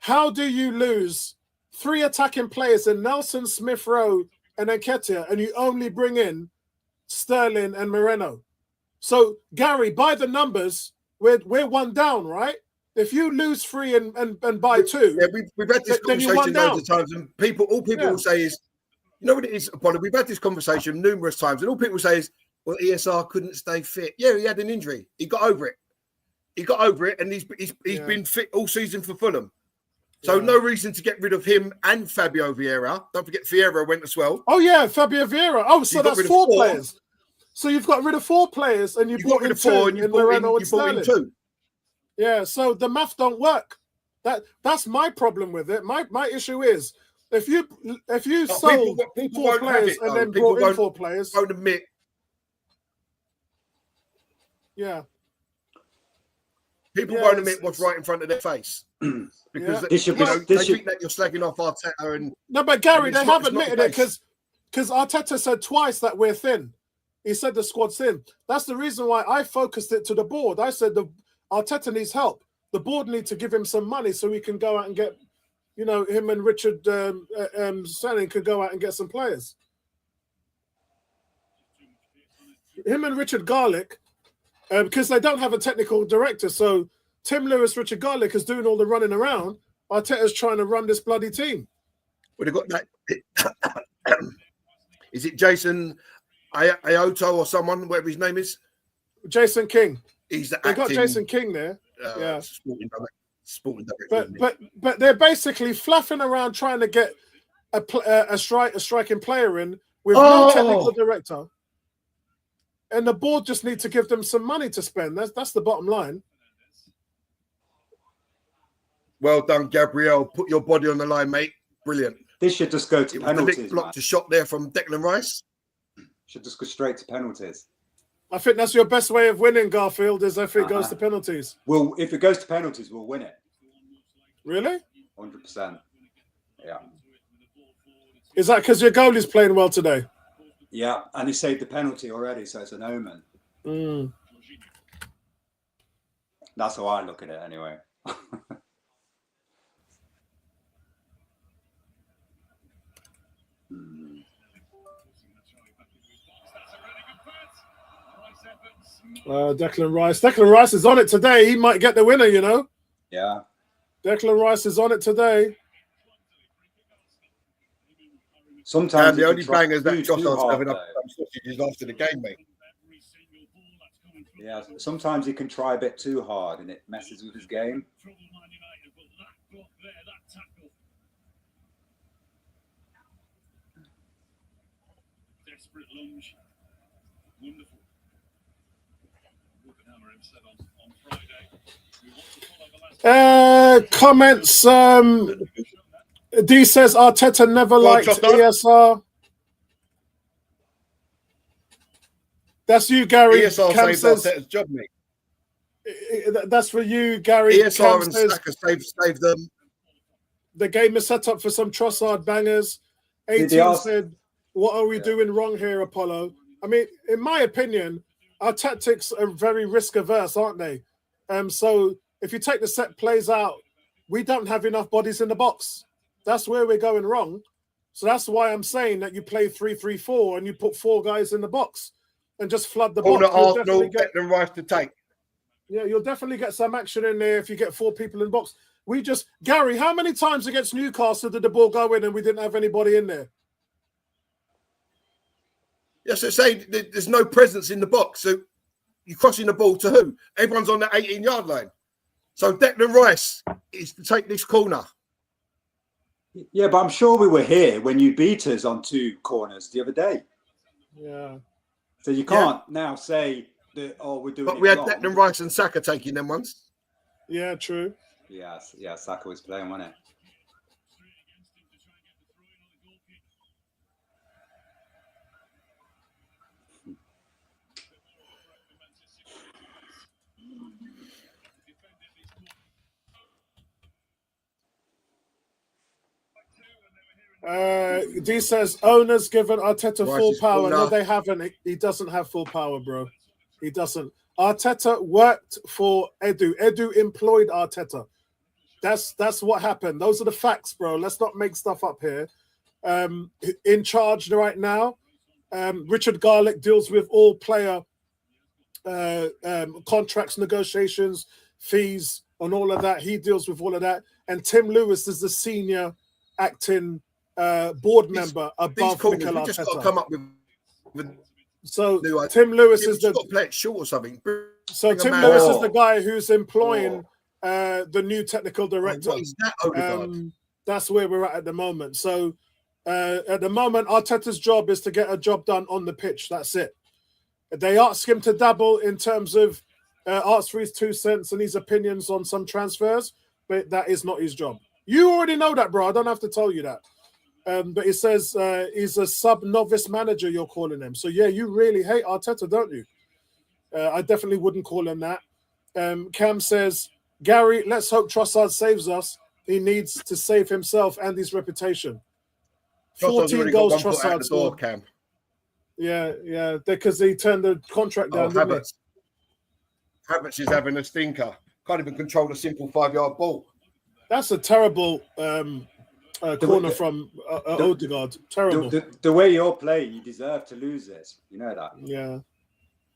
How do you lose 3 attacking players in Nelson, Smith Rowe, and Nketiah, and you only bring in Sterling and Moreno? So, Gary, by the numbers, we're 1 down, right? If you lose 3 and buy 2, yeah, we've had this conversation loads of times, and all people will say is, you know what it is, Apollo? We've had this conversation numerous times, and all people say is, well, ESR couldn't stay fit. Yeah, he had an injury. He got over it. And he's been fit all season for Fulham. So no reason to get rid of him and Fabio Vieira. Don't forget Vieira went as well. Oh, yeah, Fabio Vieira. Oh, so that's 4 players. So you've got rid of 4 players, and you brought in 2 in Moreno and Sterling. 2. Yeah, so the math don't work. That's my problem with it. My issue is if you sold people 4 players and then brought in 4 players, won't admit. Yeah. People won't admit what's right in front of their face because they think that you're slagging off Arteta. And no, but Gary, they have admitted it because Arteta said twice that we're thin. He said the squad's thin. That's the reason why I focused it to the board. I said Arteta needs help. The board need to give him some money so he can go out and get, him and Richard Sanning could go out and get some players. Him and Richard Garlick, because they don't have a technical director. So Tim Lewis, Richard Garlick is doing all the running around. Arteta's trying to run this bloody team. Well, they've got that. Is it Jason Ayoto or someone, whatever his name is? Jason King. He's the They got Jason King there. Yeah. Sporting director. But they're basically fluffing around trying to get a striking player in with no technical director. And the board just need to give them some money to spend. That's the bottom line. Well done, Gabriel. Put your body on the line, mate. Brilliant. This should just go to penalties. The blocked a shot there from Declan Rice. Should just go straight to penalties. I think that's your best way of winning, Garfield, is if it goes to penalties. Well, if it goes to penalties, we'll win it. Really? 100%. Yeah. Is that because your goalie's playing well today? Yeah, and he saved the penalty already, so it's an omen. That's how I look at it anyway. Declan Rice. Declan Rice is on it today. He might get the winner, Yeah. Declan Rice is on it today. Sometimes the only bangers that Josh is having up sausages after the game, mate. Yeah, sometimes he can try a bit too hard and it messes with his game. Desperate lunge. Wonderful. Comments. D says Arteta never liked ESR. That's you, Gary. ESR Cam saved Arteta's job, mate. That's for you, Gary. ESR and Saka saved them. The game is set up for some Trossard bangers. 18 said, "What are we doing wrong here, Apollo?" I mean, in my opinion, our tactics are very risk averse, aren't they? So if you take the set plays out, we don't have enough bodies in the box. That's where we're going wrong. So that's why I'm saying that you play 3-3-2 and you put 4 guys in the box and just flood the Corner box. You'll Arsenal, definitely get, Declan Rice to take. yeah, you'll definitely get some action in there if you get 4 people in the box. Gary, how many times against Newcastle did the ball go in and we didn't have anybody in there? Yes, I say there's no presence in the box. So you're crossing the ball to who? Everyone's on the 18-yard line. So Declan Rice is to take this corner. Yeah, but I'm sure we were here when you beat us on 2 corners the other day. Yeah. So you can't now say that, we're doing But it we had wrong. Declan Rice and Saka taking them once. Yeah, true. Yeah, Saka was playing, wasn't it? D says owners given Arteta Rice full is power. corner. No, they haven't. He doesn't have full power, bro. He doesn't. Arteta worked for Edu. Edu employed Arteta. That's what happened. Those are the facts, bro. Let's not make stuff up here. In charge right now, Richard Garlick deals with all player contracts, negotiations, fees, and all of that. He deals with all of that. And Tim Lewis is the senior acting board member above corners, Mikel we just got to Arteta. come up with So new Tim Lewis Yeah, is we've the got to play it short or something. so Bring a Tim man Lewis on. is the guy who's employing the new technical director. What is that, Odegaard? That's where we're at the moment. So at the moment, Arteta's job is to get a job done on the pitch. That's it. They ask him to dabble in terms of ask for his 2 cents and his opinions on some transfers, but that is not his job. You already know that, bro. I don't have to tell you that. But it says he's a sub-novice manager, you're calling him. So, yeah, you really hate Arteta, don't you? I definitely wouldn't call him that. Cam says, Gary, let's hope Trossard saves us. He needs to save himself and his reputation. Trossard's 14 already goals got 1 foot out Trossard the door, scored. Cam. Yeah, because he turned the contract down, didn't he? Havertz is having a stinker. Can't even control a simple 5-yard ball. That's a terrible corner from Odegaard. Terrible. The way you're playing, you deserve to lose this. You know that. Yeah.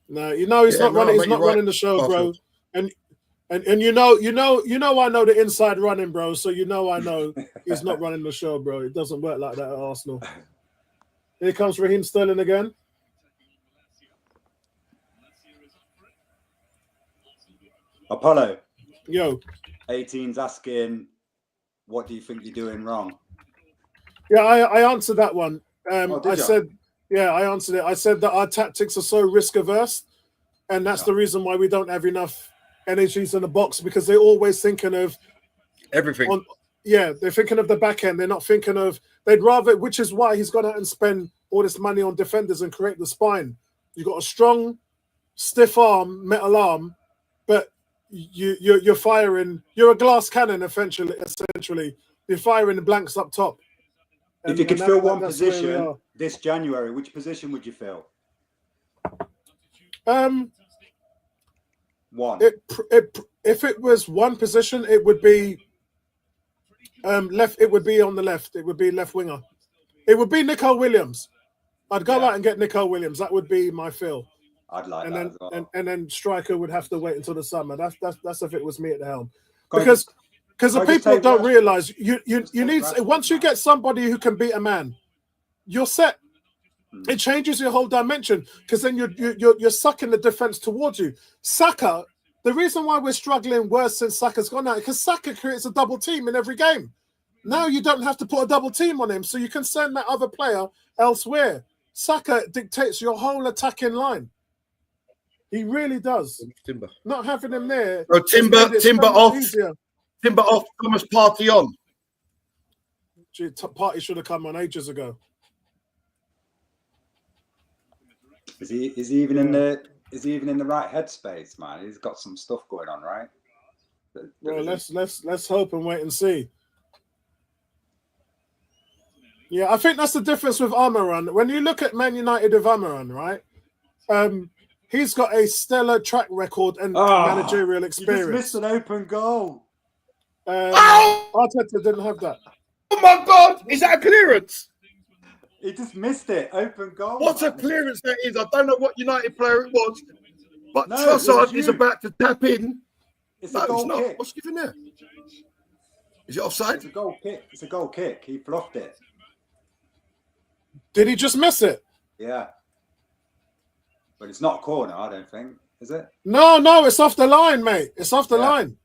No, he's not running. He's not running the show, bro. And you know I know the inside running, bro. So I know he's not running the show, bro. It doesn't work like that at Arsenal. Here comes Raheem Sterling again. Apollo. Yo. 18's asking, what do you think you're doing wrong? Yeah, I answered that one. I answered it. I said that our tactics are so risk averse, and that's the reason why we don't have enough energies in the box, because they're always thinking of everything. They're thinking of the back end. They're not thinking of. They'd rather, which is why he's gone out and spend all this money on defenders and create the spine. You've got a strong, stiff arm, metal arm, but you're firing. You're a glass cannon, essentially. You're firing blanks up top. If you could fill one position this January, which position would you fill? One. If it was one position, it would be left. It would be on the left. It would be left winger. It would be Nico Williams. I'd go out and get Nico Williams. That would be my fill. I'd like that as well. And then striker would have to wait until the summer. That's if it was me at the helm. Because the people don't realise you need, once you get somebody who can beat a man, you're set. It changes your whole dimension, because then you're sucking the defense towards you. Saka, the reason why we're struggling worse since Saka's gone out, because Saka creates a double team in every game. Now you don't have to put a double team on him, so you can send that other player elsewhere. Saka dictates your whole attacking line. He really does. Timber. Not having him there. Oh, Timber off. Easier. Timber off. Thomas Partey on. Partey should have come on ages ago. Is he even in the right headspace, man? He's got some stuff going on, right? Well, let's hope and wait and see. Yeah, I think that's the difference with Amaran. When you look at Man United with Amaran, right? He's got a stellar track record and managerial experience. You just missed an open goal. Arteta didn't have that. Oh my God! Is that a clearance? He just missed it. Open goal. What a man. clearance that is. I don't know what United player it was, but No, Trossard it was is you. about to tap in. It's No, a goal it's not. kick. What's given there? Is it offside? It's a goal kick. It's a goal kick. He bluffed it. Did he just miss it? Yeah. But it's not a corner, I don't think. Is it? No, it's off the line, mate. It's off the Yeah. line.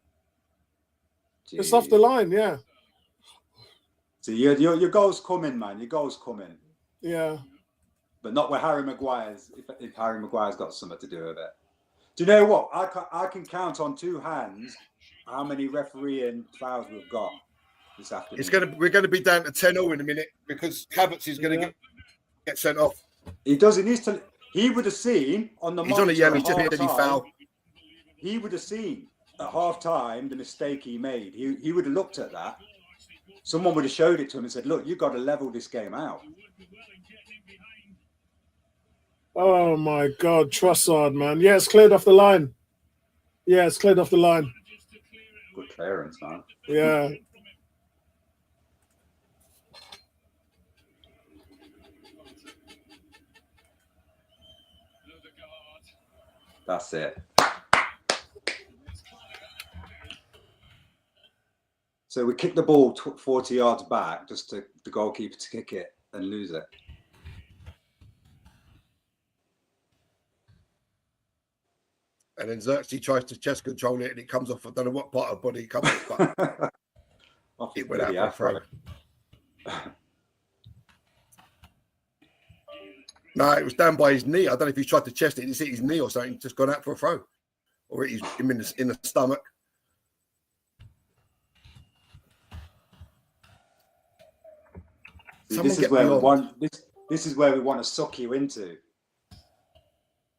It's off the line, yeah. So your goal's coming, man. Your goal's coming. Yeah. But not with Harry Maguire's. If Harry Maguire's got something to do with it. Do you know what? I can count on two hands how many refereeing fouls we've got this afternoon. We're gonna be down to 10-0 in a minute because Havertz is gonna get sent off. He does. He needs to. He would have seen on the. He's on a yellow to hit any half-time, foul. He would have seen at half time the mistake he made. He would have looked at that. Someone would have showed it to him and said, "Look, you've got to level this game out." Oh my God, Trossard, man. Yeah, it's cleared off the line. Yeah, it's cleared off the line. Good clearance, man. Yeah. That's it. So we kick the ball 40 yards back just to the goalkeeper to kick it and lose it. And then Xerxes tries to chest control it and it comes off. I don't know what part of the body it comes off, but it went out for a throw. No, it was down by his knee. I don't know if he tried to chest it. He hit his knee or something. Just gone out for a throw. Or he's him in the stomach. This is where we want to suck you into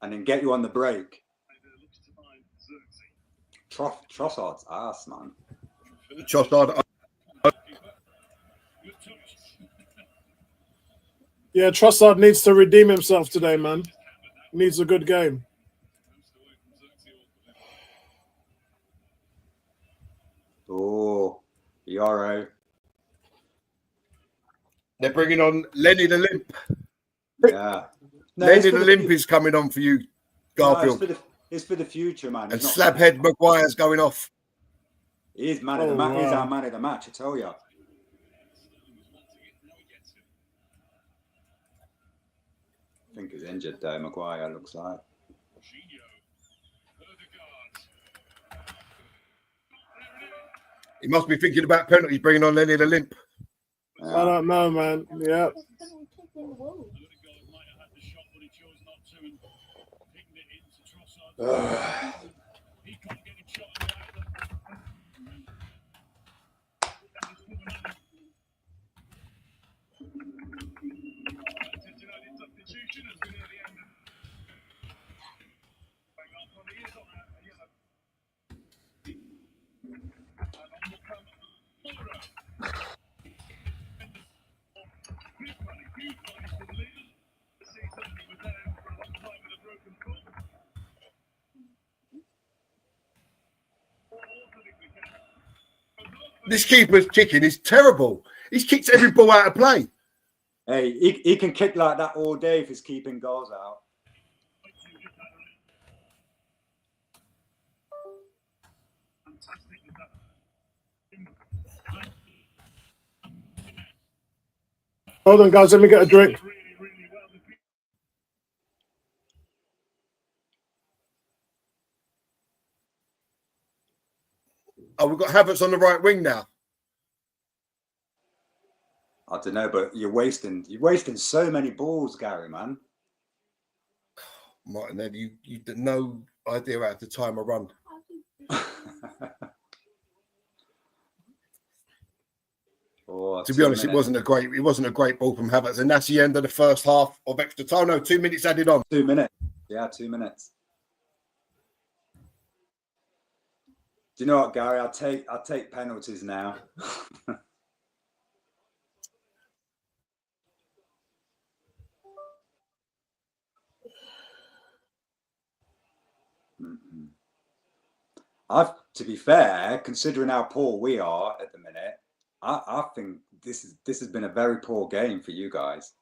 and then get you on the break. Trossard's ass, man. Trossard. Yeah, Trossard needs to redeem himself today, man. Needs a good game. Oh, Yoro. They're bringing on Lenny the Limp. Yeah. No, Lenny the Limp is coming on for you, Garfield. No, it's for the future, man. And Slabhead Maguire's going off. He is man of the match. He's our man of the match, I tell you. I think he's injured though, Maguire looks like. He must be thinking about penalties, bringing on Lenny the Limp. Yeah. I don't know, man. Yeah. This keeper's kicking is terrible. He's kicked every ball out of play. Hey, he can kick like that all day if he's keeping goals out. Hold on, guys. Let me get a drink. Oh, we've got Havertz on the right wing now. I don't know, but you're wasting so many balls, Gary, man. Martin, you no idea how to time a run. To be honest, it wasn't a great ball from Havertz, and that's the end of the first half of extra time. No, 2 minutes added on. 2 minutes. Yeah, 2 minutes. Do you know what, Gary? I'll take penalties now. To be fair, considering how poor we are at the minute, I think this has been a very poor game for you guys.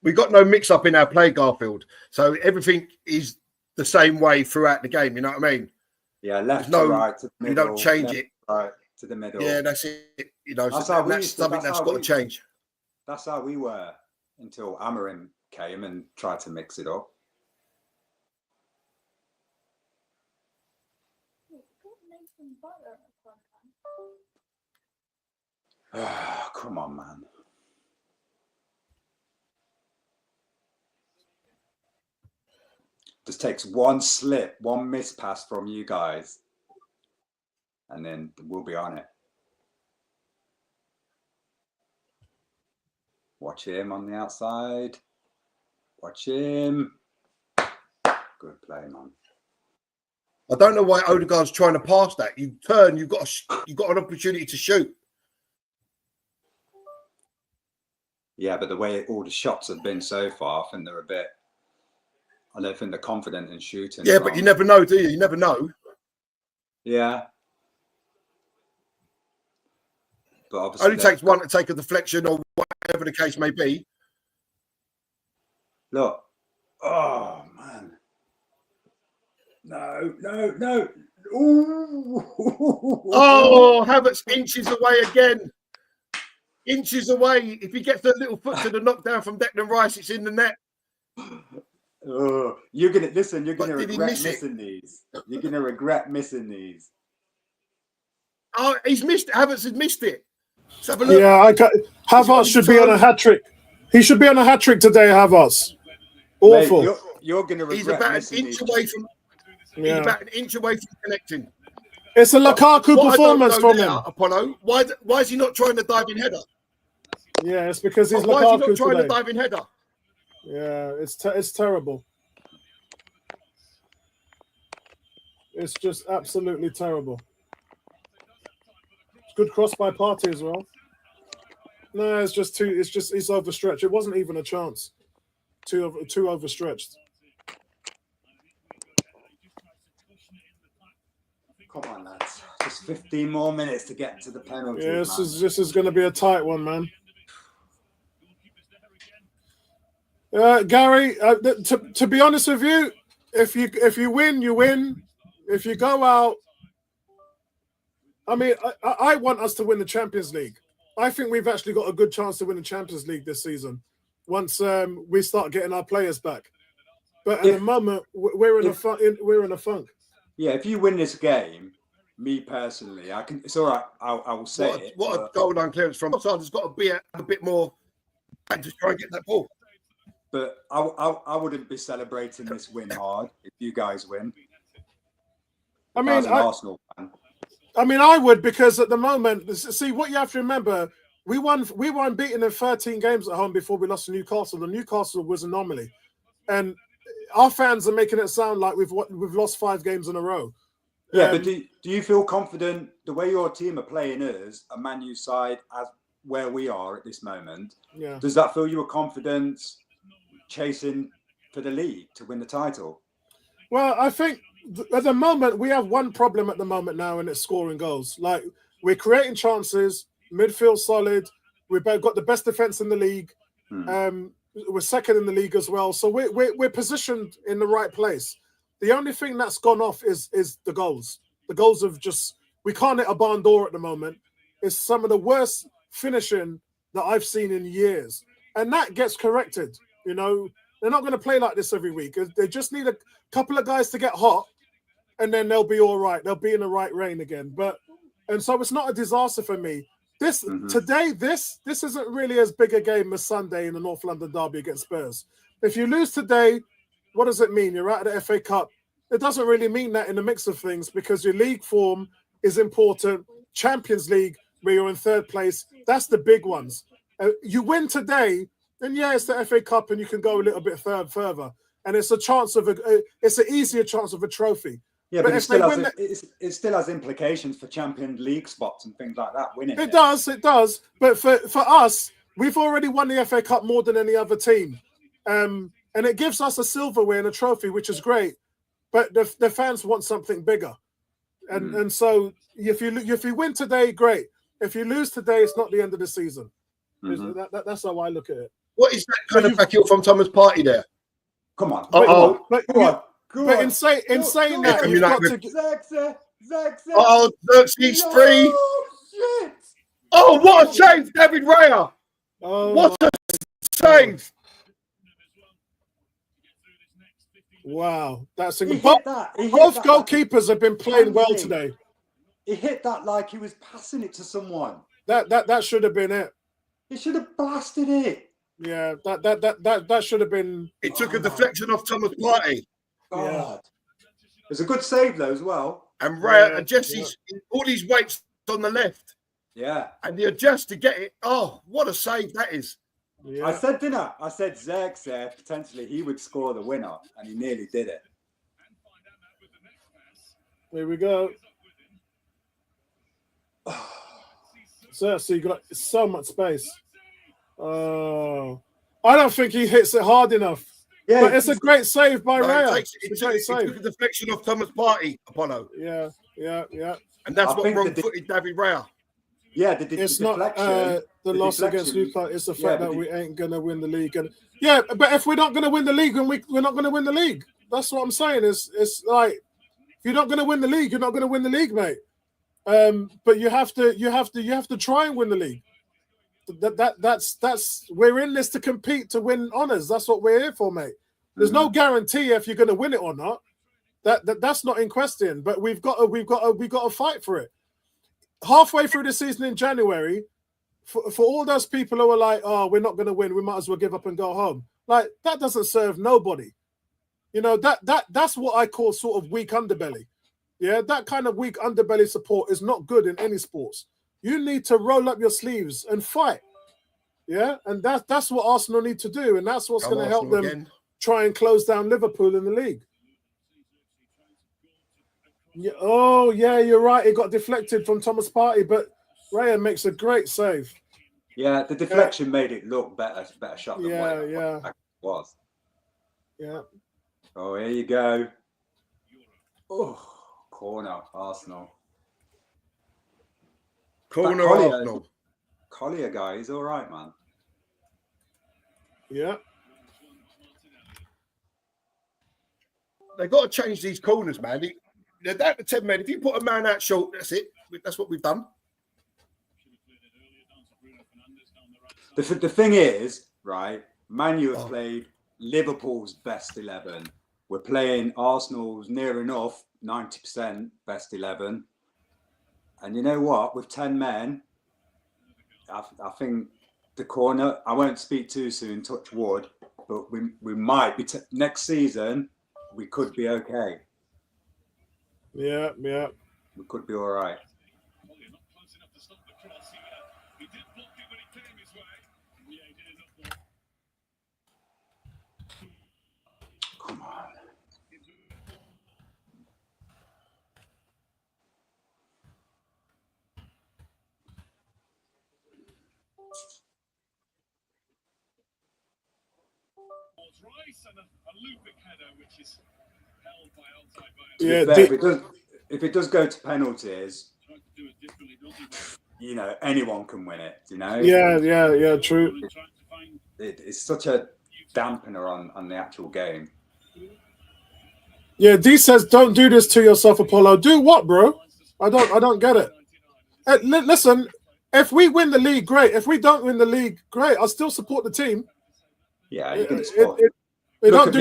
We got no mix-up in our play, Garfield. So everything is the same way throughout the game. You know what I mean? Yeah, left to right to the middle. You don't change left it. Right to the middle. Yeah, that's it. You know, that's something that's got to change. That's how we were until Amarim came and tried to mix it up. Come on, man. Just takes one slip, one mispass from you guys, and then we'll be on it. Watch him on the outside. Watch him. Good play, man. I don't know why Odegaard's trying to pass that. You turn, you've got an opportunity to shoot. Yeah, but the way all the shots have been so far, I think they're a bit. I don't think they're confident in shooting. Yeah, but you never know, do you? You never know. Yeah. But obviously only takes one to take a deflection or whatever the case may be. Look. Oh, man. No. Ooh. Oh, Havertz inches away again. Inches away. If he gets a little foot to the knockdown from Declan Rice, it's in the net. You're gonna regret missing these. You're gonna regret missing these. Oh, he's missed it. Havertz has missed it. Let's have a look. Yeah, Havertz should be on a hat trick. He should be on a hat trick today, Havertz. Awful. Mate, you're gonna regret. He's about an inch away from. Yeah. He's about an inch away from connecting. It's a Lukaku performance from him. Apollo, why is he not trying to dive in header? Yeah, it's because he's Lukaku why is he not trying today. to dive in header? Yeah, it's terrible. It's just absolutely terrible. It's good cross by Partey as well. No, he's overstretched. It wasn't even a chance. Too overstretched. Come on, lads. Just 15 more minutes to get to the penalty. Yeah, this is going to be a tight one, man. Gary, to be honest with you, if you win, you win. If you go out, I mean, I want us to win the Champions League. I think we've actually got a good chance to win the Champions League this season once we start getting our players back. But at the moment, we're in a funk. Yeah, if you win this game, me personally, it's all right. I will say what a goal line clearance from outside. There's got to be a bit more and just try and get that ball. But I wouldn't be celebrating this win hard if you guys win. I mean, as an Arsenal fan. I mean, I would, because at the moment, see, what you have to remember, we won beaten in 13 games at home before we lost to Newcastle. The Newcastle was an anomaly, and our fans are making it sound like we've lost 5 games in a row. Yeah, but do you feel confident the way your team are playing us, a Man U side, as where we are at this moment? Yeah. Does that fill you with confidence chasing for the league to win the title? Well, I think at the moment we have one problem at the moment now, and it's scoring goals. Like, we're creating chances, midfield solid. We've got the best defense in the league. We're second in the league as well, so we're positioned in the right place. The only thing that's gone off is the goals. The goals have just, we can't hit a barn door at the moment. It's some of the worst finishing that I've seen in years, and that gets corrected. You know, they're not going to play like this every week. They just need a couple of guys to get hot, and then they'll be all right. They'll be in the right reign again. And so it's not a disaster for me. Today, this isn't really as big a game as Sunday in the North London derby against Spurs. If you lose today, what does it mean? You're out of the FA Cup. It doesn't really mean that in the mix of things, because your league form is important. Champions League, where you're in 3rd place, that's the big ones. You win today, then yeah, it's the FA Cup, and you can go a little bit further. And it's a chance of it's an easier chance of a trophy. Yeah, but it still has implications for Champions League spots and things like that, winning. It does. But for us, we've already won the FA Cup more than any other team. And it gives us a silverware and a trophy, which is great. But the fans want something bigger. And so if you win today, great. If you lose today, it's not the end of the season. That's how I look at it. What is that kind of backheel from Thomas Partey there? Come on. Oh, But in saying that, you've got to. Xerxes. Oh, Xerxes 3. Oh, shit. Oh, what a save, David Raya. Oh, What a save. wow, that's He both hit that. goalkeepers have been playing well today. He hit that like he was passing it to someone. That should have been it. He should have blasted it. Yeah, that should have been. It took a deflection off Thomas Partey. God. It was a good save though as well. And Raya adjusts all his weights on the left. Yeah. And he adjusts to get it. Oh, what a save that is. Yeah. I said, didn't I? I said Xerxes potentially he would score the winner, and he nearly did it. Here we go. So you got so much space. Oh, I don't think he hits it hard enough. Yeah, but it's a great save by Raya. It took a deflection off Thomas Partey, Apollo. Yeah. And that's what wrong-footed David Raya. Yeah, it's deflection, not the loss against Newcastle. It's the fact that we ain't gonna win the league. And but if we're not gonna win the league, then we're not gonna win the league. That's what I'm saying. It's like if you're not gonna win the league, you're not gonna win the league, mate. But you have to try and win the league. That's we're in this to compete to win honours. That's what we're here for, mate. There's no guarantee if you're gonna win it or not. That's not in question. But we've got to fight for it. Halfway through the season in January, for all those people who are like, oh, we're not going to win, we might as well give up and go home. Like, that doesn't serve nobody. You know, that's what I call sort of weak underbelly. Yeah, that kind of weak underbelly support is not good in any sports. You need to roll up your sleeves and fight. Yeah, and that's what Arsenal need to do, and that's what's going to help them try and close down Liverpool in the league. Yeah, oh, yeah, you're right. It got deflected from Thomas Partey, but Raya makes a great save. Yeah, the deflection made it look better shot than what it was. Yeah. Oh, here you go. Oh, corner, Arsenal. Corner, Arsenal. Collier guy, he's all right, man. Yeah. They've got to change these corners, man. They're down to 10 men. If you put a man out short, that's it. That's what we've done. The thing is, right, Man U have played Liverpool's best 11. We're playing Arsenal's near enough 90% best 11. And you know what? With 10 men, I think the corner, I won't speak too soon, touch wood, but we might be, next season, we could be okay. Yeah. We could be all right. Come on. Yeah, if it does go to penalties, you know, anyone can win it, you know? Yeah, true. It's such a dampener on the actual game. Yeah, D says, don't do this to yourself, Apollo. Do what, bro? I don't get it. Listen, if we win the league, great. If we don't win the league, great. I'll still support the team. Yeah, you can support. Don't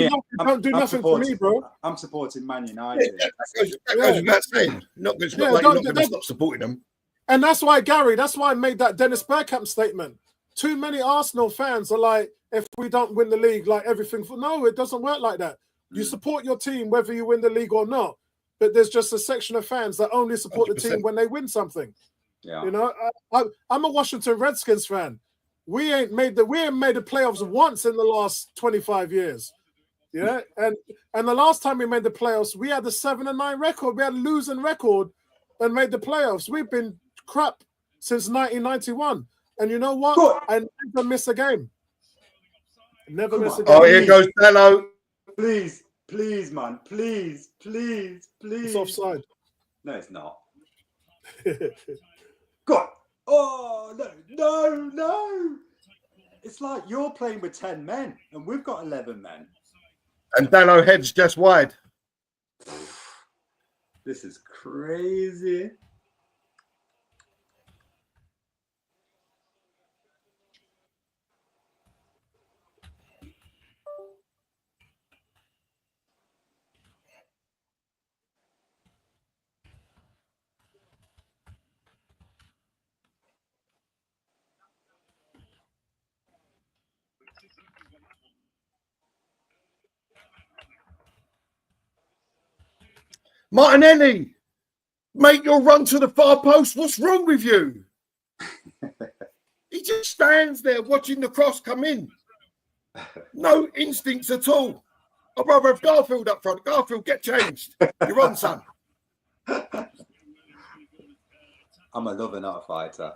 do nothing for me, bro. I'm supporting Man United. That goes without saying. It's not like you're not going to stop supporting them. And that's why, Gary, that's why I made that Dennis Bergkamp statement. Too many Arsenal fans are like, if we don't win the league, like everything. No, it doesn't work like that. You support your team whether you win the league or not. But there's just a section of fans that only support 100%. The team when they win something. Yeah. You know, I'm a Washington Redskins fan. We ain't made the playoffs once in the last 25 years. Yeah, and the last time we made the playoffs, we had a 7-9 record. We had a losing record and made the playoffs. We've been crap since 1991. And you know what? Good. I never miss a game. Never miss a game. Oh, here goes Bello. Please, man. Please. It's offside. No, it's not. God. Oh, no. It's like you're playing with 10 men and we've got 11 men. And Dallo heads just wide. This is crazy. Martinelli, make your run to the far post. What's wrong with you? He just stands there watching the cross come in. No instincts at all. I'd rather have Garfield up front. Garfield, get changed. You're on, son. I'm a lover, not a fighter.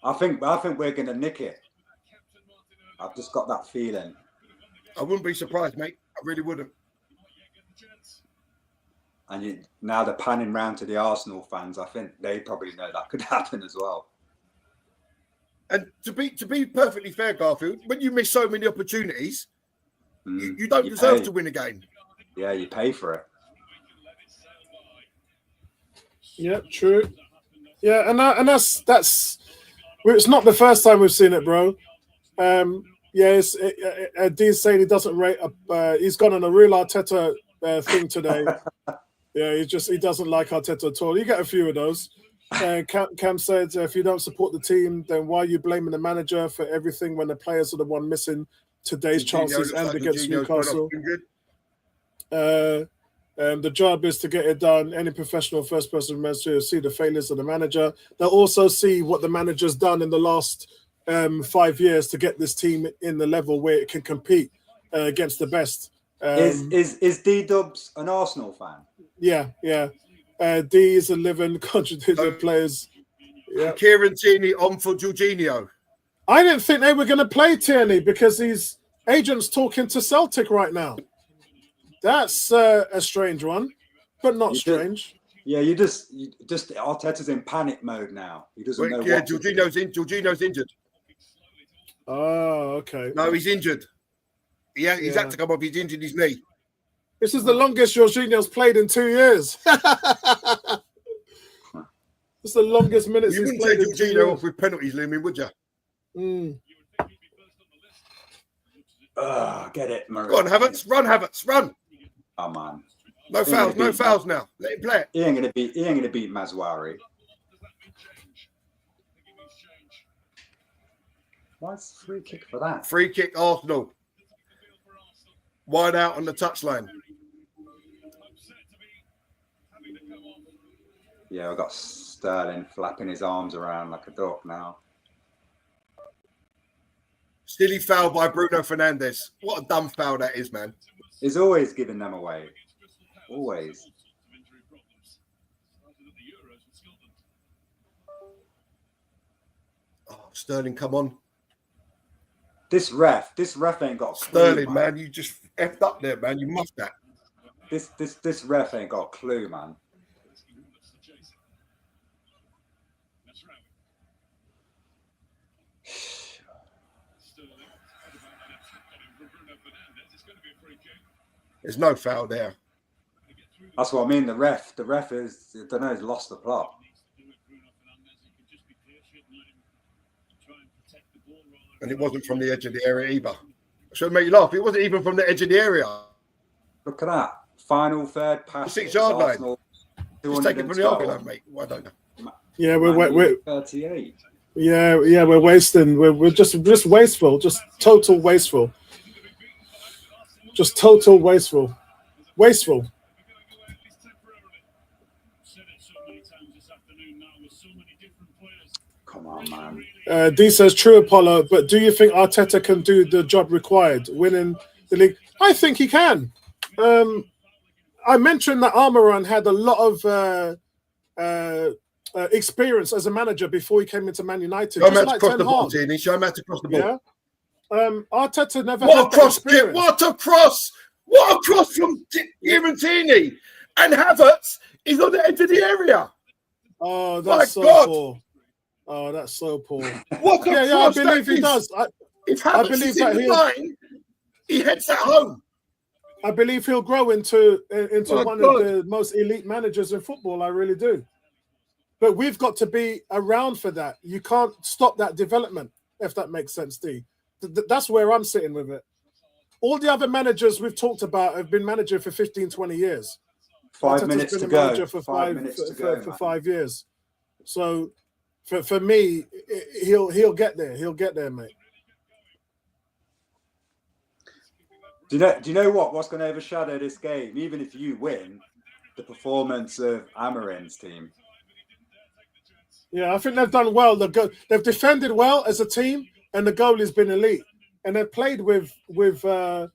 I think we're gonna nick it. I've just got that feeling. I wouldn't be surprised, mate. I really wouldn't. And now they're panning round to the Arsenal fans. I think they probably know that could happen as well. And to be perfectly fair, Garfield, when you miss so many opportunities, you don't deserve to win a game. Yeah, you pay for it. Yeah, true. Yeah, and that's it's not the first time we've seen it, bro. Yes, Dean's saying he doesn't rate. He's gone on a real Arteta thing today. Yeah, he doesn't like Arteta at all. You get a few of those. Cam said, if you don't support the team, then why are you blaming the manager for everything when the players are the one missing today's chances and against Newcastle? The job is to get it done. Any professional first-person manager see the failures of the manager. They'll also see what the manager's done in the last 5 years to get this team in the level where it can compete against the best. Is D-Dubs an Arsenal fan? Yeah. D is a living contradiction of players. Yeah. Kieran Tierney on for Jorginho. I didn't think they were going to play Tierney because his agent's talking to Celtic right now. That's a strange one, but not strange. You just Arteta's in panic mode now. He doesn't know. Yeah, Jorginho's injured. Oh, okay. No, he's injured. He's had to come off. He's injured his knee. This is the longest Jorginho's played in 2 years. It's the longest minutes he's played in 2 years. Jorginho off with penalties looming, would you? Get it, Murray. Go on, Havertz. Run, Havertz. Run. Oh man. No fouls now. Let him play it. He ain't gonna beat Mazwari. Why is free kick for that? Free kick, Arsenal. Wide out on the touchline. Yeah, I've got Sterling flapping his arms around like a duck now. Silly foul by Bruno Fernandes. What a dumb foul that is, man. He's always giving them away. Always. Oh, Sterling, come on. This ref ain't got a clue. Sterling, man, you just effed up there, man. You muffed that. This ref ain't got a clue, man. There's no foul there. That's what I mean. The ref is, I don't know, he's lost the plot. And it wasn't from the edge of the area either. Should make you laugh. It wasn't even from the edge of the area. Look at that. Final third pass. 6-yard line. Just take it from the arc line, mate. Well, I don't know. Yeah, we're 38. Yeah, we're wasting. We're just wasteful. Just total wasteful. Just total wasteful. Wasteful. Come on, man. D says, true, Apollo, but do you think Arteta can do the job required, winning the league? I think he can. I mentioned that Almiron had a lot of experience as a manager before he came into Man United. Show him how to cross the ball, Tierney. Show him how to cross the ball. Yeah. Arteta never what had a cross, experience. What a cross! What a cross from Kieran Tierney. And Havertz is on the edge of the area. Oh, that's My so God. poor. Oh, that's so poor. What a Yeah, I cross believe that he is. does. If I Havertz believe is in that the line, he heads that home. I believe he'll grow into My one God. of the most elite managers in football. I really do. But we've got to be around for that. You can't stop that development, if that makes sense, D. That's where I'm sitting with it. All the other managers we've talked about have been manager for 15, 20 years. 5 Arteta's minutes been to a go. manager for 5 minutes to go, for man. 5 years. So for me, he'll get there. He'll get there, mate. Do you know what's going to overshadow this game? Even if you win, the performance of Amarin's team. Yeah, I think they've done well. They've defended well as a team, and the goalie's been elite. And they've played with 10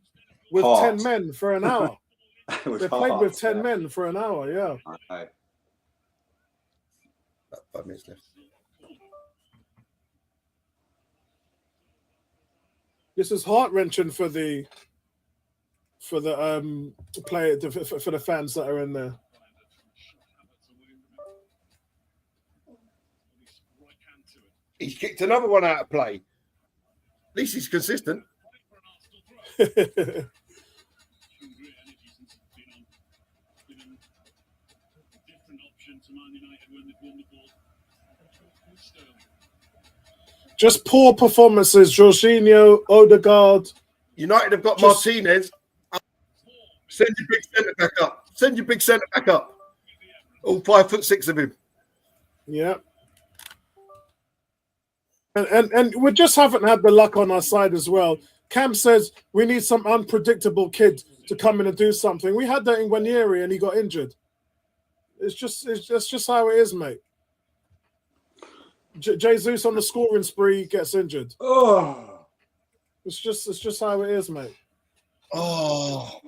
men for an hour. They played with 10 men for an hour. Yeah. Right. 5 minutes left. This is heart-wrenching for the fans that are in there. He's kicked another one out of play. At least he's consistent. Just poor performances. Jorginho, Odegaard. United have got Martinez. Send your big centre back up. Send your big centre back up. All 5'6" of him. Yeah. And we just haven't had the luck on our side as well. Cam says we need some unpredictable kid to come in and do something. We had that in Guarnieri and he got injured. It's just how it is, mate. Jesus on the scoring spree gets injured. Oh, it's just how it is, mate. Oh,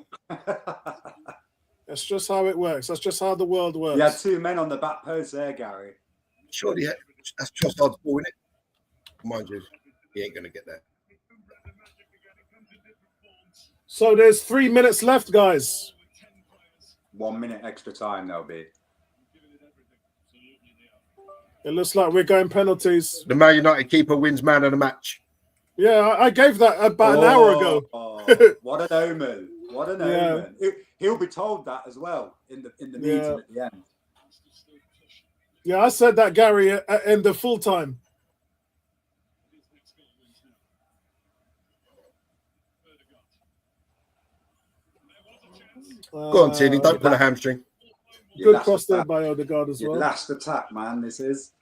that's just how it works. That's just how the world works. You had 2 men on the back post there, Gary. surely that's Trossard's ball, isn't it? Mind you, he ain't gonna get that. So there's 3 minutes left, guys. 1 minute extra time there'll be. It looks like we're going penalties. The Man United keeper wins man of the match. Yeah, I gave that about an hour ago. What an omen! What an omen! He'll be told that as well in the meeting at the end. Yeah, I said that, Gary, in the full time. Go on, Tierney, don't pull a hamstring. Good cross there by Odegaard as well. Last attack, man. This is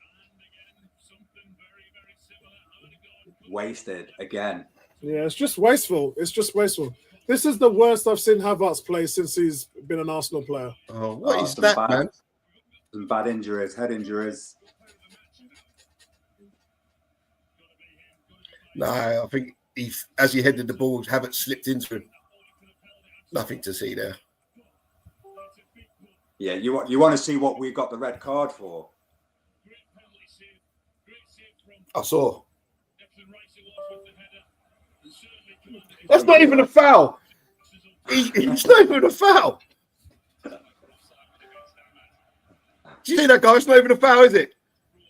wasted again. Yeah, it's just wasteful. It's just wasteful. This is the worst I've seen Havertz play since he's been an Arsenal player. Oh, what is that, man? Some bad injuries, head injuries. No, I think as he headed the ball, Havertz slipped into him. Nothing to see there. Yeah, you want to see what we got the red card for? I saw. That's not even a foul. It's not even a foul. Do you see that, guy? It's not even a foul, is it?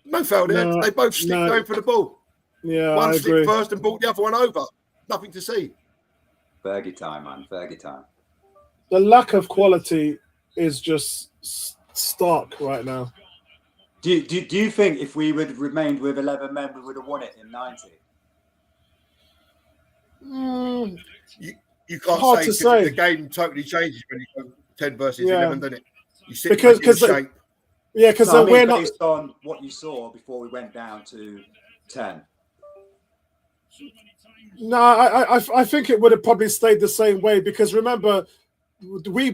No foul there. They both stick going for the ball. Yeah, one I slipped agree. first and brought the other one over. Nothing to see. Fergie time, man. Fergie time. The lack of quality is just stark right now. Do you think if we would have remained with 11 men, we would have won it in 90? You can't Hard to say. The game totally changes when you go 10 versus 11, doesn't it? You sit because shape. Yeah, because we're not based on what you saw before we went down to 10. No, I think it would have probably stayed the same way because remember, we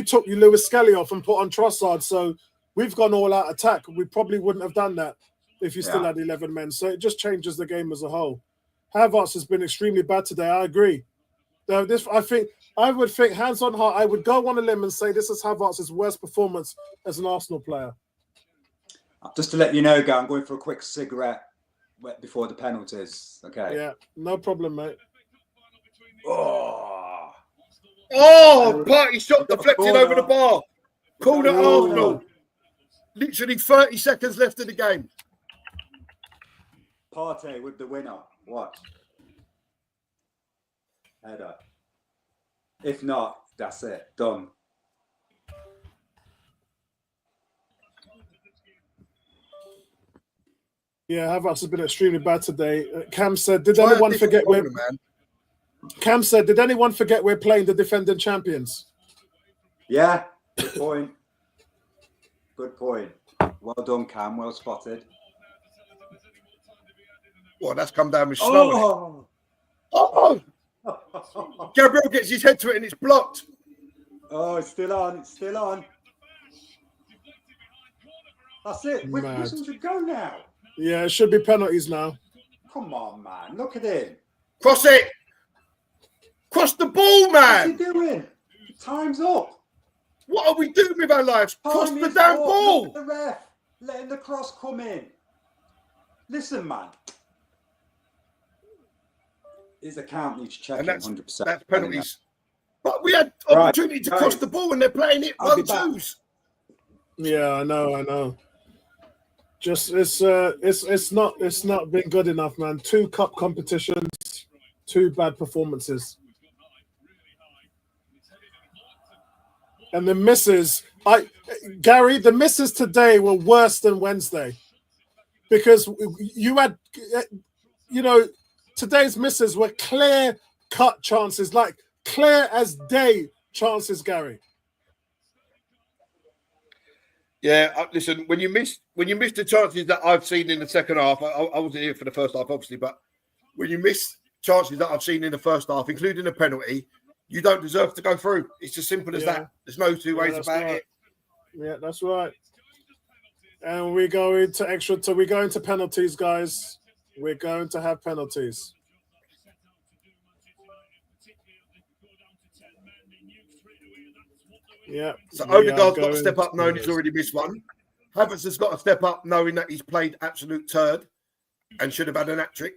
took Lewis Skelly off and put on Trossard, so we've gone all out attack. We probably wouldn't have done that if you still had 11 men. So it just changes the game as a whole. Havertz has been extremely bad today. I agree. I would think hands on heart. I would go on a limb and say this is Havertz's worst performance as an Arsenal player. Just to let you know, Guy, I'm going for a quick cigarette before the penalties. Okay. Yeah, no problem, mate. Oh, Party shot deflected over the bar. Corner Arsenal. Literally 30 seconds left in the game. Partey with the winner. Watch. Header. If not, that's it. Done. Yeah, Havertz has been extremely bad today. Cam said, "Did anyone forget we're?" Cam said, "Did anyone forget we're playing the defending champions?" Yeah. Good point. Good point. Well done, Cam. Well spotted. Well, that's come down with snow. Oh! Gabriel gets his head to it and it's blocked. Oh, it's still on. It's still on. That's it. Whistle should go now. Yeah, it should be penalties now. Come on, man. Look at him. Cross it. Cross the ball, man. What's he doing? Time's up. What are we doing with our lives? Cross the damn ball. Look at the ref letting the cross come in. Listen, man. His account needs checking 100%. That's penalties. But we had opportunity to cross the ball and they're playing it 1-2s. Yeah, I know. Just it's not been good enough, man. 2 cup competitions, 2 bad performances. And the misses, Gary, the misses today were worse than Wednesday. Because you had, today's misses were clear-cut chances, like clear as day chances, Gary. Yeah, listen, when you miss the chances that I've seen in the second half, I wasn't here for the first half, obviously, but when you miss chances that I've seen in the first half, including a penalty, you don't deserve to go through. It's as simple as that. There's no two ways about it. Yeah, that's right. And we go into we go into penalties, guys. We're going to have penalties. Yeah. So Odegaard's got to step up knowing he's already missed one. Havertz has got to step up knowing that he's played absolute turd and should have had an hat-trick.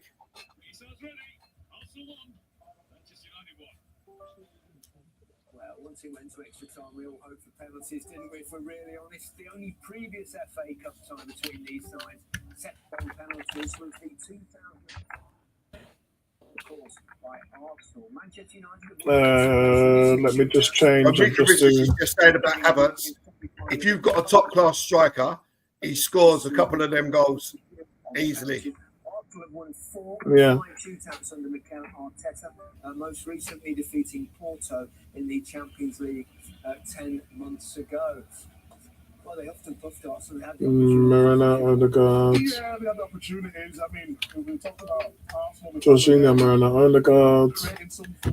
Well, once it went to extra time, we all hoped for penalties, didn't we? If we're really honest, the only previous FA Cup tie between these sides set on penalties was the 2000. Of course, by Arsenal. Manchester United. Let me just change. Just saying about Havertz. If you've got a top-class striker, he scores a couple of them goals easily. Arsenal have won 4 shootouts under Mikel Arteta, most recently defeating Porto in the Champions League 10 months ago. Well, they often puffed Arsenal. They had the Odegaard. Yeah, they had the opportunities. I mean, we talked about Arsenal. Jorginho, Odegaard,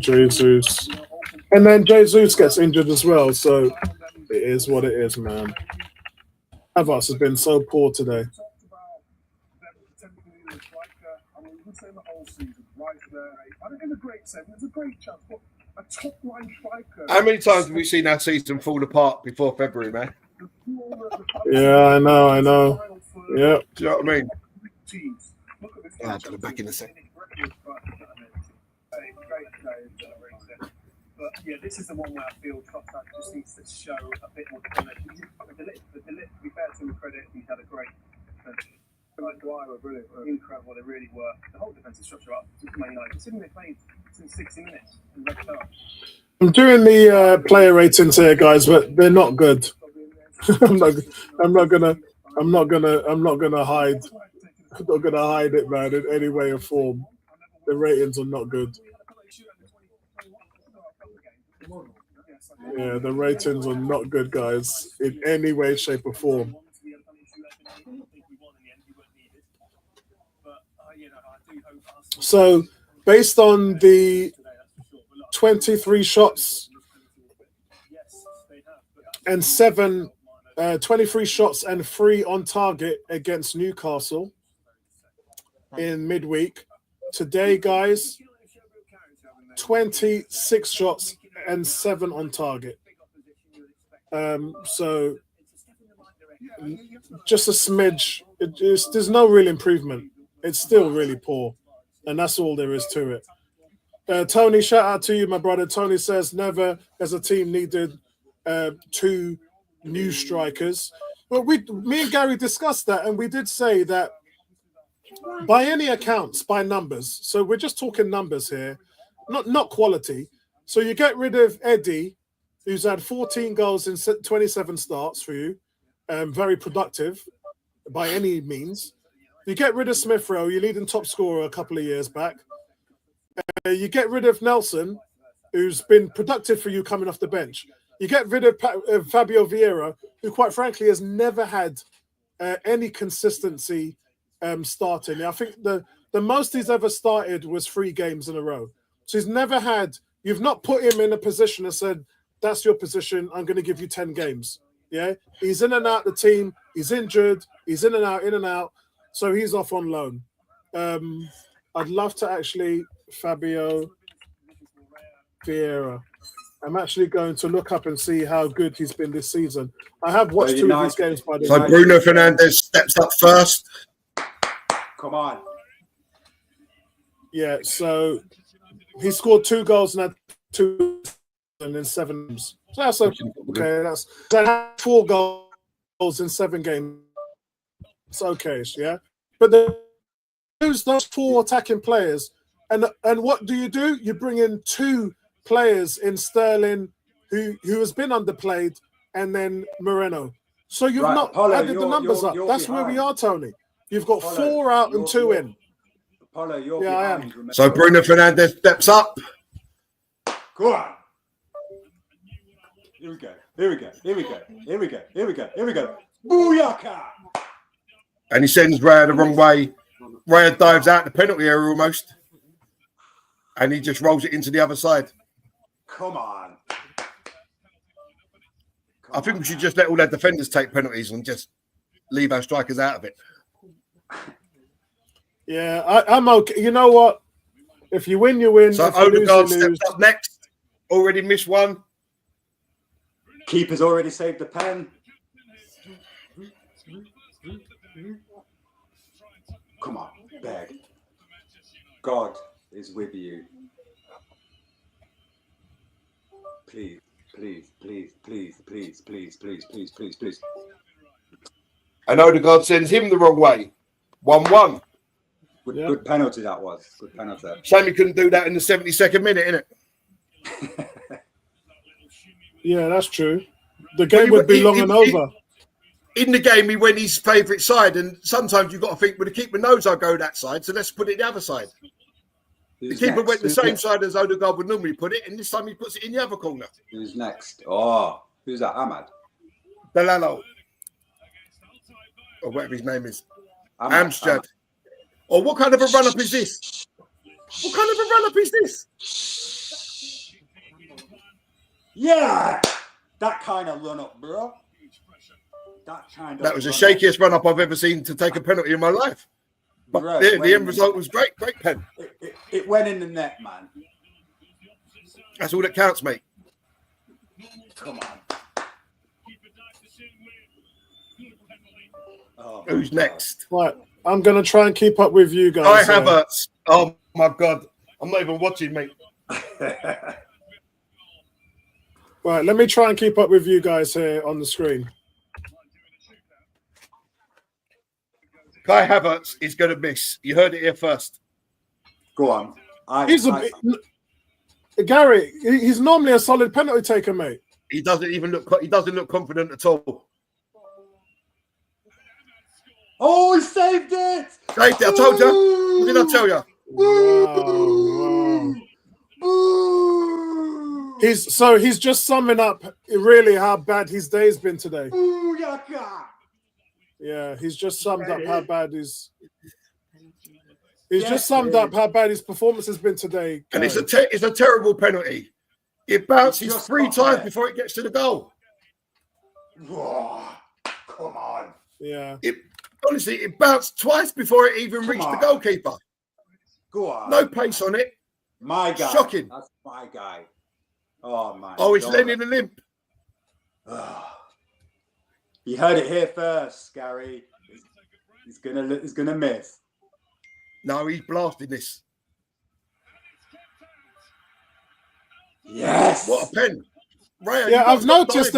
Jesus. And then Jesus gets injured as well, so it is what it is, man. Havertz has been so poor today. I mean, we've been saying the whole season, right there. I think it's a great save. It's a great chance, but a top-line striker. How many times have we seen our season fall apart before February, man? Yeah, I know. Yeah. Do you know what I mean? I'll get it back in a second. But yeah, this is the one where I feel Trossard just needs to show a bit more determination. The to be fair to him credit, he's had a great defense. Like Dwyer were brilliant, incredible. They really were. The whole defensive structure up to Man United, considering they played since 60 minutes in red card. I'm doing the player ratings here, guys, but they're not good. I'm not gonna hide. I'm not gonna hide it, man, in any way or form. The ratings are not good. Yeah, the ratings are not good, guys, in any way, shape, or form. So, based on the 23 shots and 23 shots and 3 on target against Newcastle in midweek. Today, guys, 26 shots and 7 on target. So just a smidge. There's no real improvement. It's still really poor. And that's all there is to it. Tony, shout out to you, my brother. Tony says, never has a team needed 2 new strikers. But me and Gary discussed that, and we did say that by any accounts, by numbers. So we're just talking numbers here, not quality. So you get rid of Eddie, who's had 14 goals in 27 starts for you, very productive by any means. You get rid of Smith Rowe, your leading top scorer a couple of years back. You get rid of Nelson, who's been productive for you coming off the bench. You get rid of Fabio Vieira, who quite frankly has never had any consistency starting. I think the most he's ever started was 3 games in a row. So he's never had, you've not put him in a position and said, that's your position, I'm going to give you 10 games. Yeah, he's in and out the team, he's injured, he's in and out. So he's off on loan. I'd love to actually, Fabio Vieira. I'm actually going to look up and see how good he's been this season. I have watched 2 of these games by the way. So Bruno Fernandes steps up first. Come on. Yeah, so he scored 2 goals and had 2 in 7 games. So that's okay. That's 4 goals in 7 games. It's okay, yeah. But those 4 attacking players, and what do? You bring in 2 players in Sterling, who has been underplayed, and then Moreno. So you've not added the numbers up. That's behind. Where we are, Tony. You've got 4 out and 2 in. Paulo, you're behind. So Bruno Fernandes steps up. Go on. Here we go. Booyaka! And he sends Raya the wrong way. Raya dives out the penalty area almost. And he just rolls it into the other side. Come on. I think we should just let all our defenders take penalties and just leave our strikers out of it. Yeah, I'm okay. You know what? If you win, you win. So Odegaard steps up next. Already missed one. Keeper's already saved the pen. Come on, beg. God is with you. Please. And Odegaard sends him the wrong way. 1-1. Good penalty that was. Good penalty. Shame he couldn't do that in the 72nd minute, innit? Yeah, that's true. The game would be long and over. In the game, he went his favourite side, and sometimes you've got to think, well, the keeper knows I'll go that side, so let's put it the other side. The keeper went the same side as Odegaard would normally put it, and this time he puts it in the other corner. Who's next? Oh, who's that? Ahmad? Delano. Or whatever his name is. Amstrad. Or what kind of a run-up is this? What kind of a run-up is this? Yeah! That kind of run-up, bro. That was the shakiest run-up I've ever seen to take a penalty in my life. But right, the end result was great. Great pen. It went in the net, man. That's all that counts, mate. Come on. Oh, who's next? Right. I'm going to try and keep up with you guys. Kai Havertz. Oh, my God. I'm not even watching, mate. Right. Let me try and keep up with you guys here on the screen. Kai Havertz is going to miss. You heard it here first. Go on. Gary, he's normally a solid penalty taker, mate. He doesn't look confident at all. Oh, he saved it! Saved it, I told you. What did I tell you? Wow. He's just summing up really how bad his day's been today. Yeah, he's just summed up how bad his. He's just summed up how bad his performance has been today. And it's a terrible penalty. It bounces 3 times before it gets to the goal. Whoa, come on. Yeah. Honestly, it bounced twice before it even reached the goalkeeper. Go on. No pace on it. My guy. Shocking. That's my guy. Oh, man. Oh, it's Lennon and Limp. You heard it here first, Gary. He's gonna miss. No, he's blasting this. Yes. What a pen. Raya, yeah, I've noticed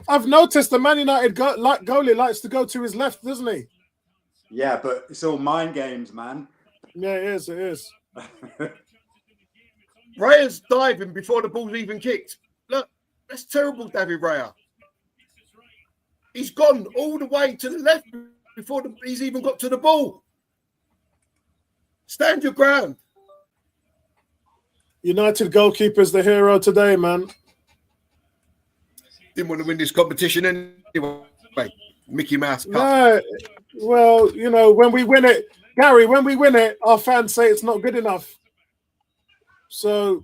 I've noticed the Man United goalie likes to go to his left, doesn't he? Yeah, but it's all mind games, man. Yeah, it is. It is. Raya's diving before the ball's even kicked. Look, that's terrible, David Raya. He's gone all the way to the left before he's even got to the ball. Stand your ground. United goalkeeper's the hero today, man. Didn't want to win this competition anyway. Mickey Mouse Cup. No, well, you know, when we win it, Gary, when we win it, our fans say it's not good enough. So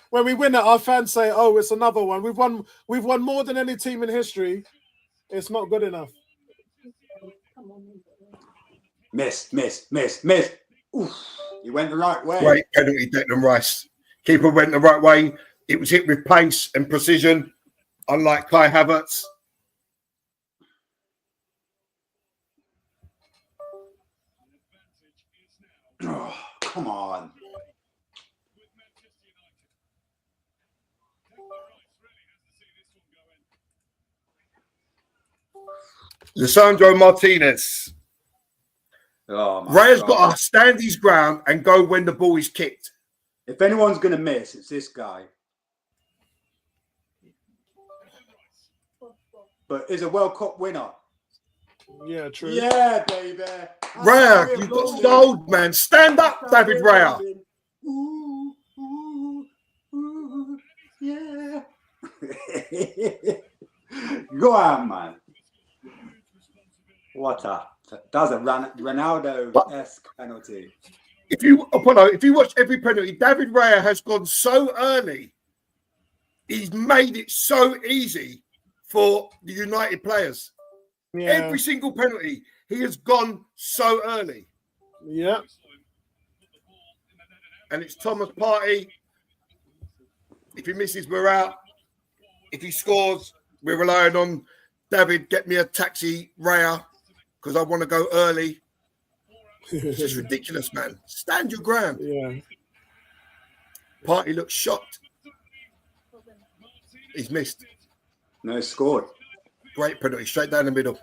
when we win it, our fans say, "Oh, it's another one. We've won more than any team in history. It's not good enough." Miss. Oof, he went the right way. Great penalty, Declan Rice. Keeper went the right way. It was hit with pace and precision, unlike Kai Havertz. Oh, come on. Lisandro Martinez. Oh, Raya's got to stand his ground and go when the ball is kicked. If anyone's going to miss, it's this guy. But he's a World Cup winner. Yeah, true. Yeah, baby. Raya, you've got sold, man. Stand up, David Raya. Ooh, yeah. Go on, man. That's a Ronaldo-esque penalty. If you watch every penalty, David Raya has gone so early. He's made it so easy for the United players. Yeah. Every single penalty, he has gone so early. Yeah. And it's Thomas Partey. If he misses, we're out. If he scores, we're relying on David, get me a taxi, Raya, because I want to go early. It's just ridiculous, man. Stand your ground. Yeah. Partey looks shocked. He's missed. No, he scored. Great penalty, straight down the middle.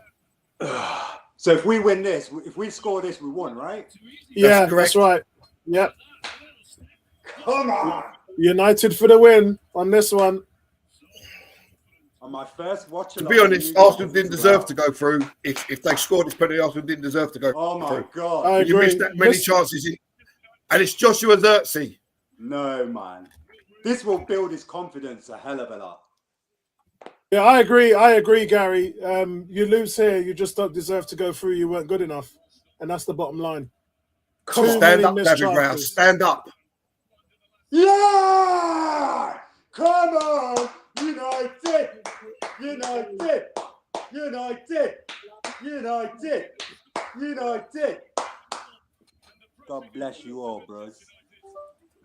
So if we win this, if we score this, we won, right? Yeah, that's right. Yep. Come on. United for the win on this one. On my first watch. To be honest, Arsenal didn't deserve to go through. If they scored this penalty, Arsenal didn't deserve to go through. Oh my God. I agree. You missed that many chances. And it's Joshua Zirkzee. No, man. This will build his confidence a hell of a lot. Yeah, I agree, Gary. You lose here, you just don't deserve to go through. You weren't good enough. And that's the bottom line. Stand up, David Raya. Stand up. Yeah! Come on! United! United! United! United! United! God bless you all, bros.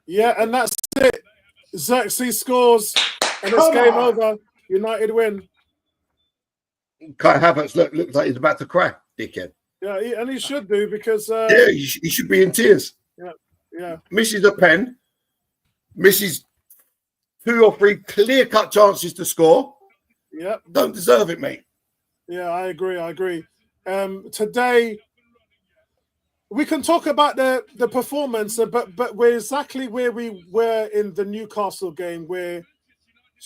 Yeah, and that's it. Zirkzee scores, and it's game over. United win. Kai Havertz looks like he's about to cry, dickhead. Yeah, and he should do because... he should be in tears. Yeah. Misses a pen. Misses 2 or 3 clear-cut chances to score. Yeah. Don't deserve it, mate. Yeah, I agree. Today, we can talk about the performance, but we're exactly where we were in the Newcastle game, where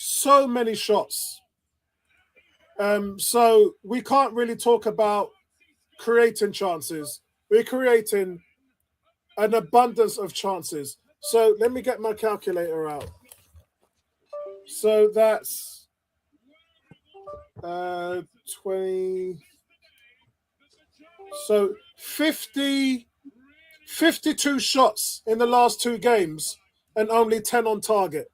so many shots. So we can't really talk about creating chances. We're creating an abundance of chances. So let me get my calculator out. So that's 20. So 52 shots in the last 2 games and only 10 on target.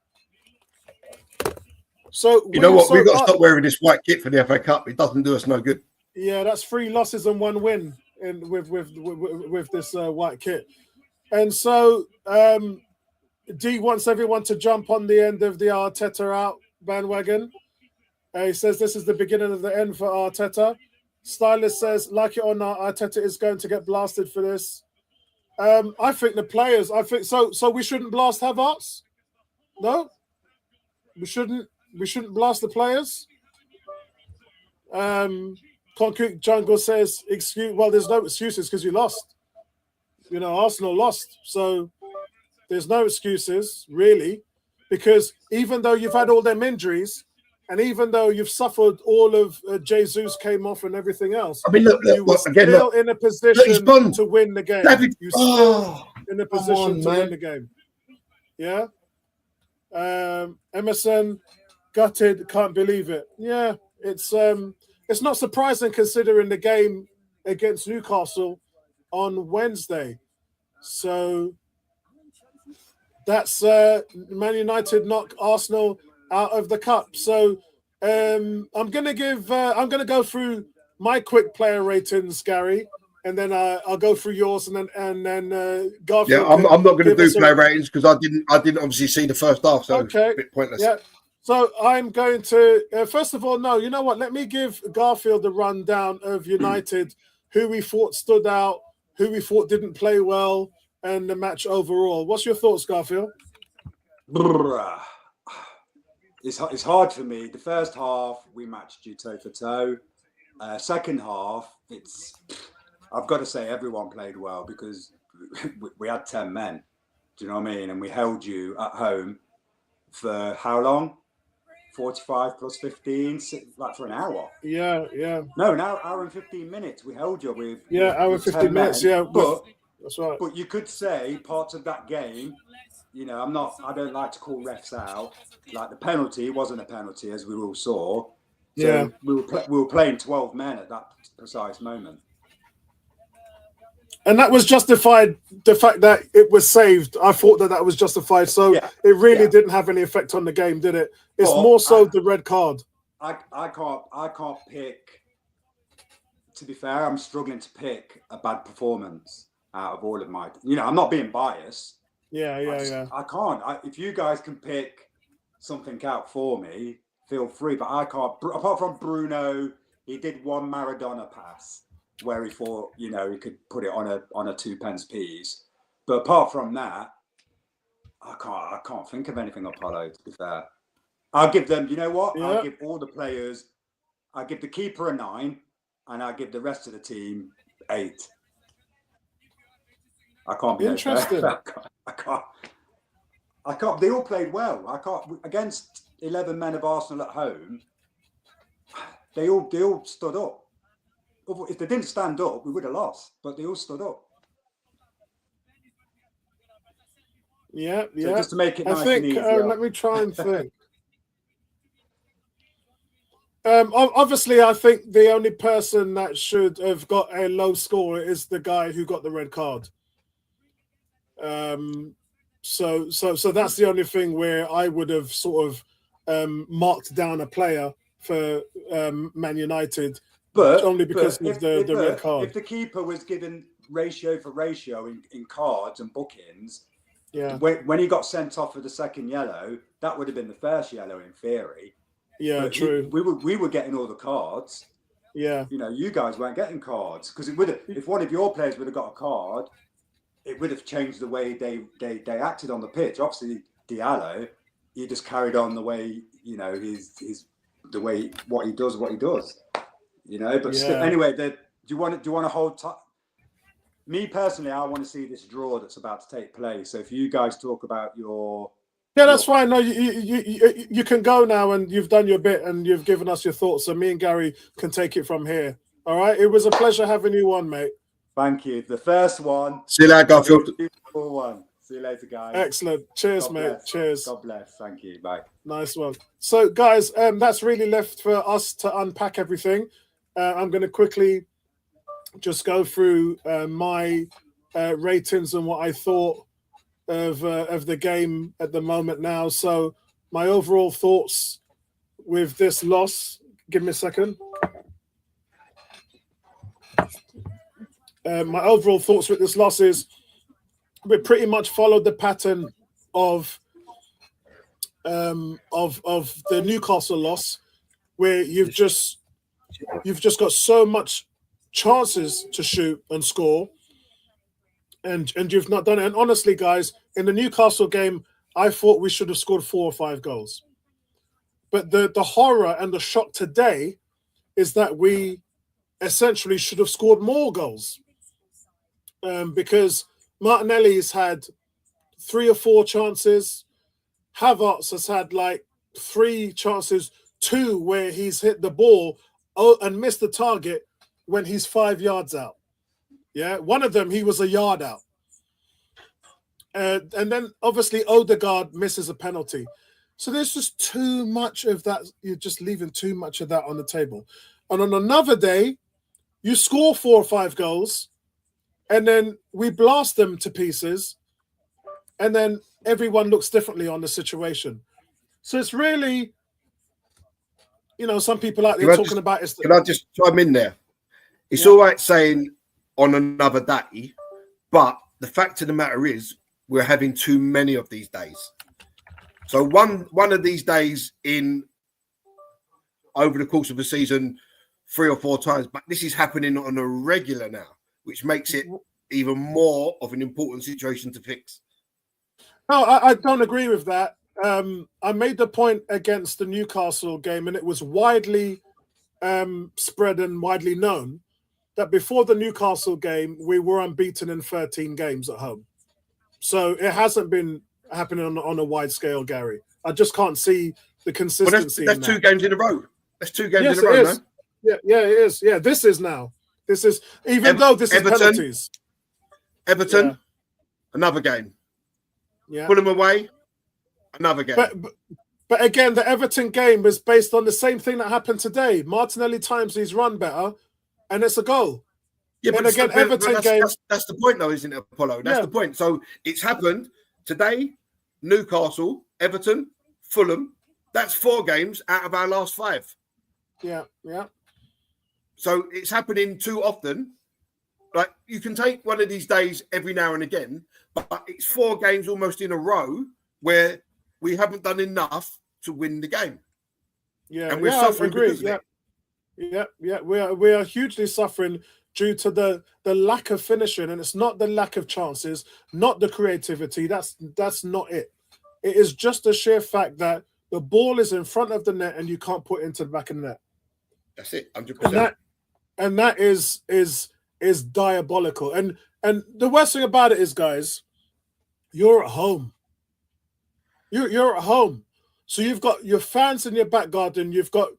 So you know what? We've got to stop wearing this white kit for the FA Cup. It doesn't do us no good. Yeah, that's 3 losses and 1 win with this white kit. And so D wants everyone to jump on the end of the Arteta out bandwagon. He says this is the beginning of the end for Arteta. Stylist says, like it or not, Arteta is going to get blasted for this. I think the players. I think so. So we shouldn't blast Havertz. No, we shouldn't. We shouldn't blast the players. Concrete Jungle says, well, there's no excuses because you lost. You know, Arsenal lost. So there's no excuses, really, because even though you've had all them injuries and even though you've suffered all of Jesus came off and everything else, I mean, you were still in a position to win the game. You're still in a position to win the game. Yeah? Emerson, gutted, can't believe it. Yeah, it's not surprising considering the game against Newcastle on Wednesday. So that's Man United knock Arsenal out of the cup. So I'm gonna go through my quick player ratings, Gary, and then I'll go through yours, and then Garfield. Yeah, I'm not going to do player ratings because I didn't obviously see the first half, so okay, a bit pointless. Yeah. So I'm going to first of all, no, you know what? Let me give Garfield a rundown of United, who we thought stood out, who we thought didn't play well, and the match overall. What's your thoughts, Garfield? It's hard for me. The first half, we matched you toe for toe. Second half, I've got to say everyone played well because we had 10 men. Do you know what I mean? And we held you at home for how long? 45 plus 15, like for an hour. Yeah. No, an hour and 15 minutes. We held you with hour and 15 minutes. Men. Yeah, but that's right. But you could say parts of that game. You know, I don't like to call refs out. Like the penalty wasn't a penalty, as we all saw. So yeah, we were playing 12 men at that precise moment. And that was justified. The fact that it was saved, I thought that was justified. So it really didn't have any effect on the game, did it? It's more so the red card. I can't pick. To be fair, I'm struggling to pick a bad performance out of all of my. You know, I'm not being biased. Yeah. I can't. If you guys can pick something out for me, feel free. But I can't. Apart from Bruno, he did one Maradona pass where he thought, you know, he could put it on a 2p piece. But apart from that, I can't think of anything Apollo, to be fair. I'll give them, you know what? Yeah. I'll give all the players, I'll give the keeper a 9, and I'll give the rest of the team 8. I can't be interested. I can't. They all played well. I can't against 11 men of Arsenal at home. They all stood up. If they didn't stand up, we would have lost. But they all stood up. Yeah. So just to make it nice and easy. Let me try and think. Obviously, I think the only person that should have got a low score is the guy who got the red card. So that's the only thing where I would have sort of marked down a player for Man United, but only because of the red card. If the keeper was given ratio for ratio in cards and bookings, when he got sent off for the second yellow, that would have been the first yellow in theory. Yeah, but true. We were getting all the cards. Yeah, you know, you guys weren't getting cards because it would have. If one of your players would have got a card, it would have changed the way they acted on the pitch. Obviously, Diallo, he just carried on the way, you know, he's the way what he does. You know, but still, anyway, do you want to hold tight? Me personally, I want to see this draw that's about to take place. So if you guys talk about your that's fine. No, you can go now, and you've done your bit, and you've given us your thoughts. So me and Gary can take it from here. All right. It was a pleasure having you on, mate. Thank you. The first one. See you later, Garfield. Beautiful one. See you later, guys. Excellent. Cheers, mate. Bless. Cheers. God bless. Thank you. Bye. Nice one. So, guys, that's really left for us to unpack everything. I'm going to quickly just go through my ratings and what I thought of the game at the moment now. So, my overall thoughts with this loss. Give me a second. My overall thoughts with this loss is we pretty much followed the pattern of the Newcastle loss, where you've just got so much chances to shoot and score, and you've not done it. And honestly, guys, in the Newcastle game, I thought we should have scored 4 or 5 goals. But the horror and the shock today is that we essentially should have scored more goals because Martinelli's had 3 or 4 chances. Havertz has had like 3 chances, 2 where he's hit the ball and missed the target when he's 5 yards out. Yeah, one of them, he was a yard out. And then obviously Odegaard misses a penalty. So there's just too much of that. You're just leaving too much of that on the table. And on another day, you score 4 or 5 goals, and then we blast them to pieces, and then everyone looks differently on the situation. So it's really, some people out there talking about it. Can I just chime in there? It's all right saying on another day, but the fact of the matter is we're having too many of these days. So one of these days over the course of a season, 3 or 4 times, but this is happening on a regular now, which makes it even more of an important situation to fix. No, I don't agree with that. I made the point against the Newcastle game, and it was widely spread and widely known that before the Newcastle game, we were unbeaten in 13 games at home. So it hasn't been happening on a wide scale, Gary. I just can't see the consistency. Well, that's 2 games in a row. That's 2 games in a row, no? Yeah, it is. Yeah, this is now. This is, though this is penalties. Everton, another game. Yeah. Put them away, another game. But again, the Everton game was based on the same thing that happened today. Martinelli times his run better, and it's a goal. Yeah, but again, Everton game. That's the point, though, isn't it, Apollo? That's the point. So it's happened today. Newcastle, Everton, Fulham. That's 4 games out of our last 5. Yeah. So it's happening too often. Like, you can take one of these days every now and again, but it's 4 games almost in a row where we haven't done enough to win the game. Yeah, and we're suffering because of it. Yeah. We are hugely suffering due to the lack of finishing, and it's not the lack of chances, not the creativity. That's not it. It is just a sheer fact that the ball is in front of the net and you can't put it into the back of the net. That's it, 100%. And that is diabolical. And the worst thing about it is, guys, you're at home. You're at home. So you've got your fans in your back garden. You've got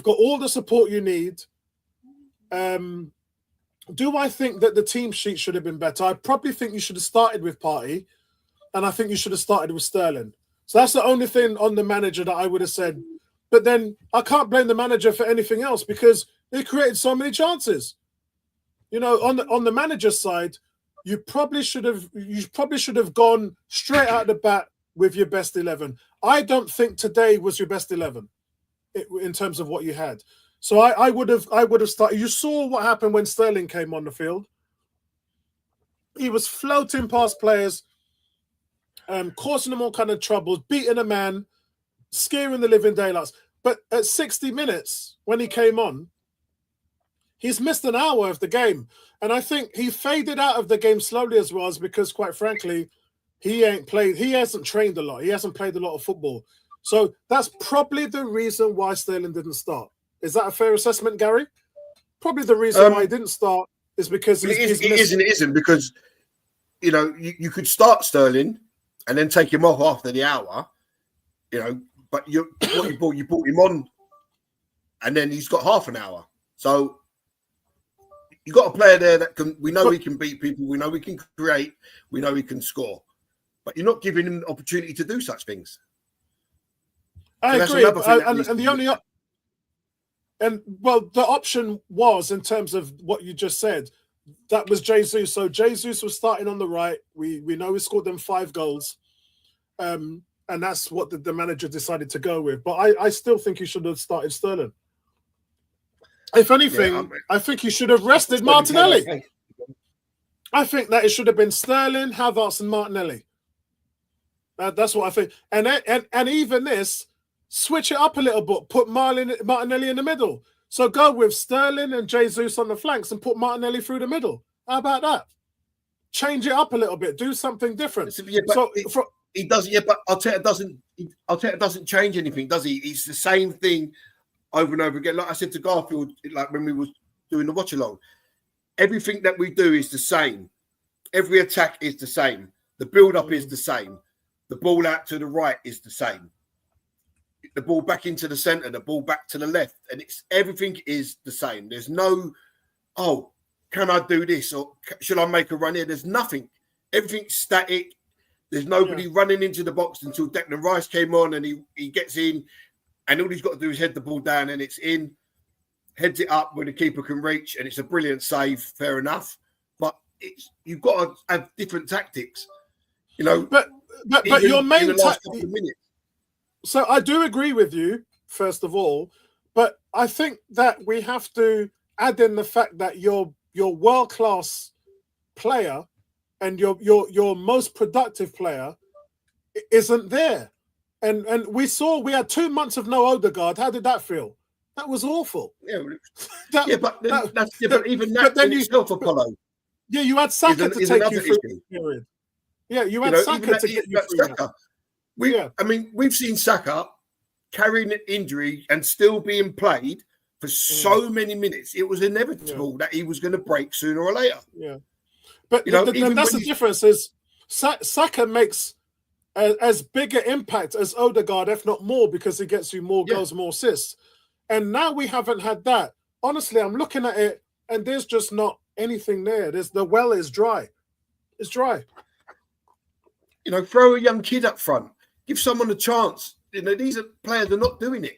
all the support you need. Do I think that the team sheet should have been better? I probably think you should have started with Partey, and I think you should have started with Sterling. So that's the only thing on the manager that I would have said. But then I can't blame the manager for anything else because they created so many chances. On the manager's side, you probably should have gone straight out of the bat with your best 11. I don't think today was your best 11 in terms of what you had. So I would have started. You saw what happened when Sterling came on the field. He was floating past players, causing them all kind of troubles, beating a man, scaring the living daylights. But at 60 minutes, when he came on, he's missed an hour of the game. And I think he faded out of the game slowly as well, because quite frankly, he hasn't trained a lot. He hasn't played a lot of football. So that's probably the reason why Sterling didn't start. Is that a fair assessment, Gary? Probably the reason why he didn't start is because it isn't because you could start Sterling and then take him off after the hour, but you brought him on, and then he's got half an hour. So you got a player there that we know he can beat people, we know he can create, we know he can score, but you're not giving him the opportunity to do such things. I agree, the option was, in terms of what you just said, that was Jesus. So Jesus was starting on the right. We know he scored them 5 goals. And that's what the manager decided to go with. But I still think he should have started Sterling. If anything, I think he should have rested Martinelli. I think that it should have been Sterling, Havertz, and Martinelli. That's what I think. And even this, switch it up a little bit. Put Martinelli in the middle. So go with Sterling and Jesus on the flanks and put Martinelli through the middle. How about that? Change it up a little bit. Do something different. He doesn't. Yeah, but Arteta doesn't change anything, does he? It's the same thing over and over again. Like I said to Garfield, like when we was doing the watch along. Everything that we do is the same. Every attack is the same. The build-up is the same. The ball out to the right is the same. The ball back into the centre, the ball back to the left, and everything is the same. There's no, oh, can I do this or should I make a run here? There's nothing. Everything's static. There's nobody running into the box until Declan Rice came on and he gets in, and all he's got to do is head the ball down and it's in. Heads it up where the keeper can reach, and it's a brilliant save. Fair enough, but you've got to have different tactics, you know. But your main couple of minutes. So I do agree with you, first of all, but I think that we have to add in the fact that your world-class player and your most productive player isn't there, and we had 2 months of no Odegaard. How did that feel? That was awful. Yeah, but even that then you still Apollo. Yeah, you had Saka to take you through the period. Yeah, you had Saka to get you through that. I mean, we've seen Saka carrying an injury and still being played for so many minutes. It was inevitable that he was going to break sooner or later. Yeah, but that's the difference. Is Saka makes as big an impact as Odegaard, if not more, because he gets you more goals, more assists. And now we haven't had that. Honestly, I'm looking at it, and there's just not anything there. The well is dry. It's dry. You know, throw a young kid up front. Give someone a chance. You know, these players are not doing it.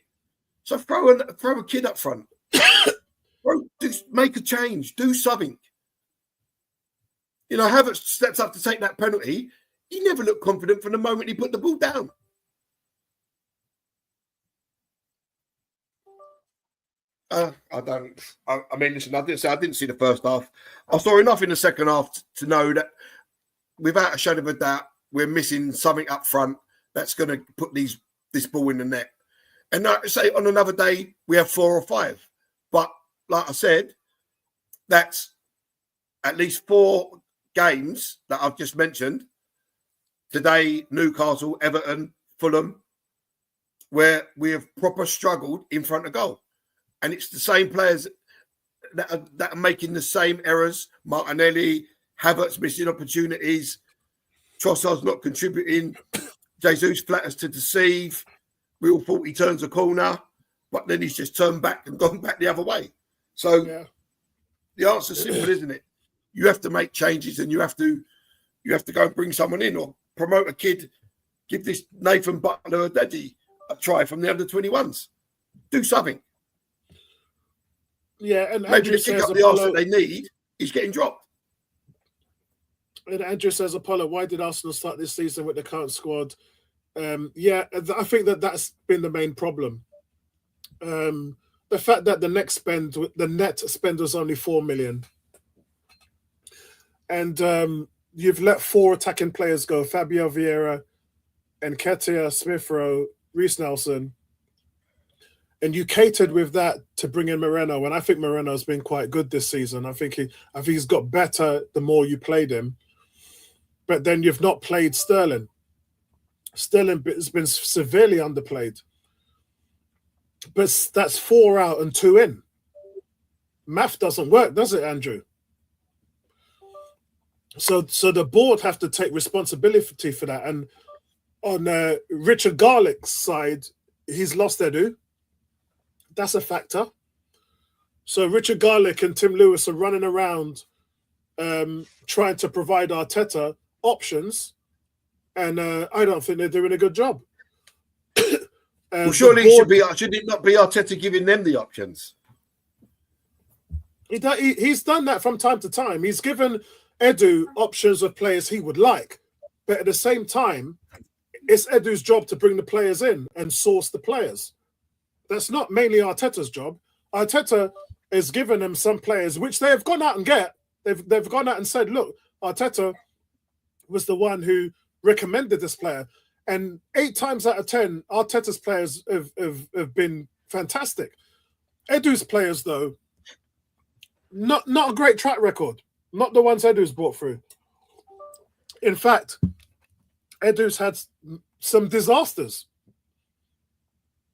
So throw a kid up front. Make a change. Do something. You know, Havertz steps up to take that penalty. He never looked confident from the moment he put the ball down. I mean, listen, I didn't see the first half. I saw enough in the second half to know that without a shadow of a doubt, we're missing something up front that's going to put this ball in the net. And like I say, on another day, we have 4 or 5. But like I said, that's at least 4 games that I've just mentioned. Today, Newcastle, Everton, Fulham, where we have proper struggled in front of goal. And it's the same players that are making the same errors. Martinelli, Havertz missing opportunities. Trossard's not contributing. Jesus flatters to deceive. We all thought he turns a corner, but then he's just turned back and gone back the other way. So the answer's simple, isn't it? You have to make changes, and you have to go and bring someone in or promote a kid. Give this Nathan Butler a try from the under-21s. Do something. Yeah, and maybe Andrew to kick says up the arse that they need, he's getting dropped. And Andrew says, Apollo, why did Arsenal start this season with the current squad? I think that's been the main problem. The fact that the net spend was only 4 million. And you've let 4 attacking players go, Fabio Vieira, Nketiah, Smith Rowe, Reece Nelson. And you catered with that to bring in Moreno, and I think Moreno's been quite good this season. I think he's got better the more you played him. But then you've not played Sterling. Sterling has been severely underplayed. But that's 4 out and 2 in. Math doesn't work, does it, Andrew? So the board have to take responsibility for that. And on Richard Garlick's side, he's lost Edu. That's a factor. So Richard Garlick and Tim Lewis are running around trying to provide Arteta options, and I don't think they're doing a good job. Well, surely should it not be Arteta giving them the options? He's done that from time to time. He's given Edu options of players he would like, but at the same time, it's Edu's job to bring the players in and source the players. That's not mainly Arteta's job. Arteta has given them some players, which they have gone out and get. They've gone out and said, look, Arteta was the one who recommended this player. And 8 times out of 10, Arteta's players have been fantastic. Edu's players, though, not a great track record. Not the ones Edu's brought through. In fact, Edu's had some disasters.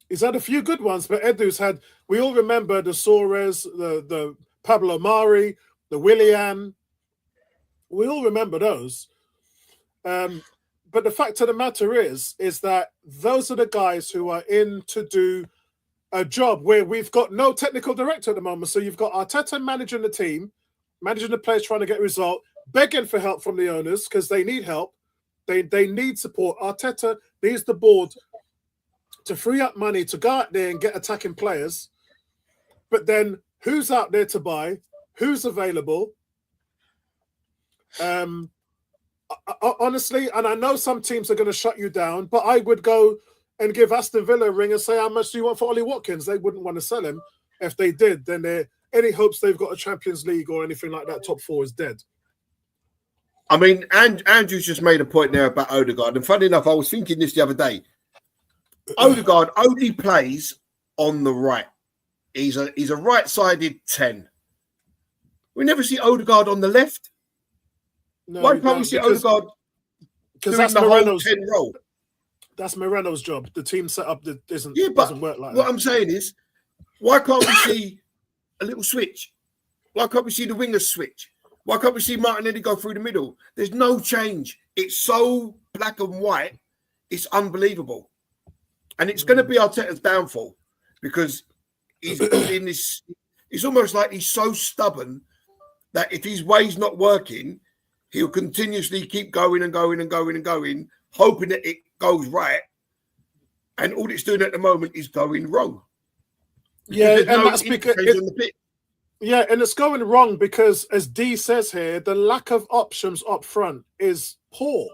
He's had a few good ones, but Edu's had, we all remember the Suarez, the Pablo Mari, the Willian. We all remember those. But the fact of the matter is that those are the guys who are in to do a job where we've got no technical director at the moment. So you've got Arteta managing the team, managing the players, trying to get a result, begging for help from the owners because they need help. They need support. Arteta needs the board to free up money to go out there and get attacking players. But then who's out there to buy? Who's available? Honestly, and I know some teams are going to shut you down, but I would go and give Aston Villa a ring and say, how much do you want for Ollie Watkins? They wouldn't want to sell him. If they did, then any hopes they've got a Champions League or anything like that, top four is dead. I mean, Andrew's just made a point there about Odegaard. And funny enough, I was thinking this the other day. Odegaard only plays on the right. He's a right-sided 10. We never see Odegaard on the left. No, why can't we see Odegaard doing that's the Moreno's whole 10 role? That's Moreno's job. The team setup doesn't work like that. What I'm saying is, why can't we see a little switch? Why can't we see the wingers switch? Why can't we see Martinelli go through the middle? There's no change. It's so black and white. It's unbelievable. And it's going to be Arteta's downfall because he's in this. It's almost like he's so stubborn that if his way's not working, he'll continuously keep going and going and going and going, hoping that it goes right. And all it's doing at the moment is going wrong. Yeah, and that's because and it's going wrong because, as D says here, the lack of options up front is poor.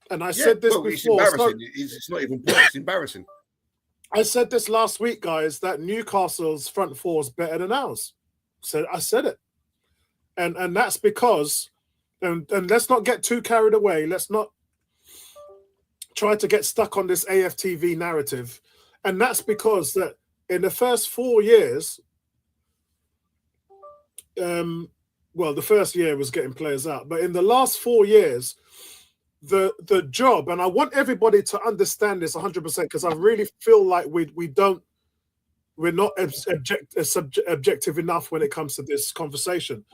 And I said this before. It's embarrassing. It's not even poor. It's embarrassing. I said this last week, guys, that Newcastle's front four is better than ours. I said it. And that's because, and let's not get too carried away. Let's not try to get stuck on this AFTV narrative. And that's because that in the first 4 years, the first year was getting players out, but in the last 4 years, the job, and I want everybody to understand this 100% because I really feel like we're not objective enough when it comes to this conversation.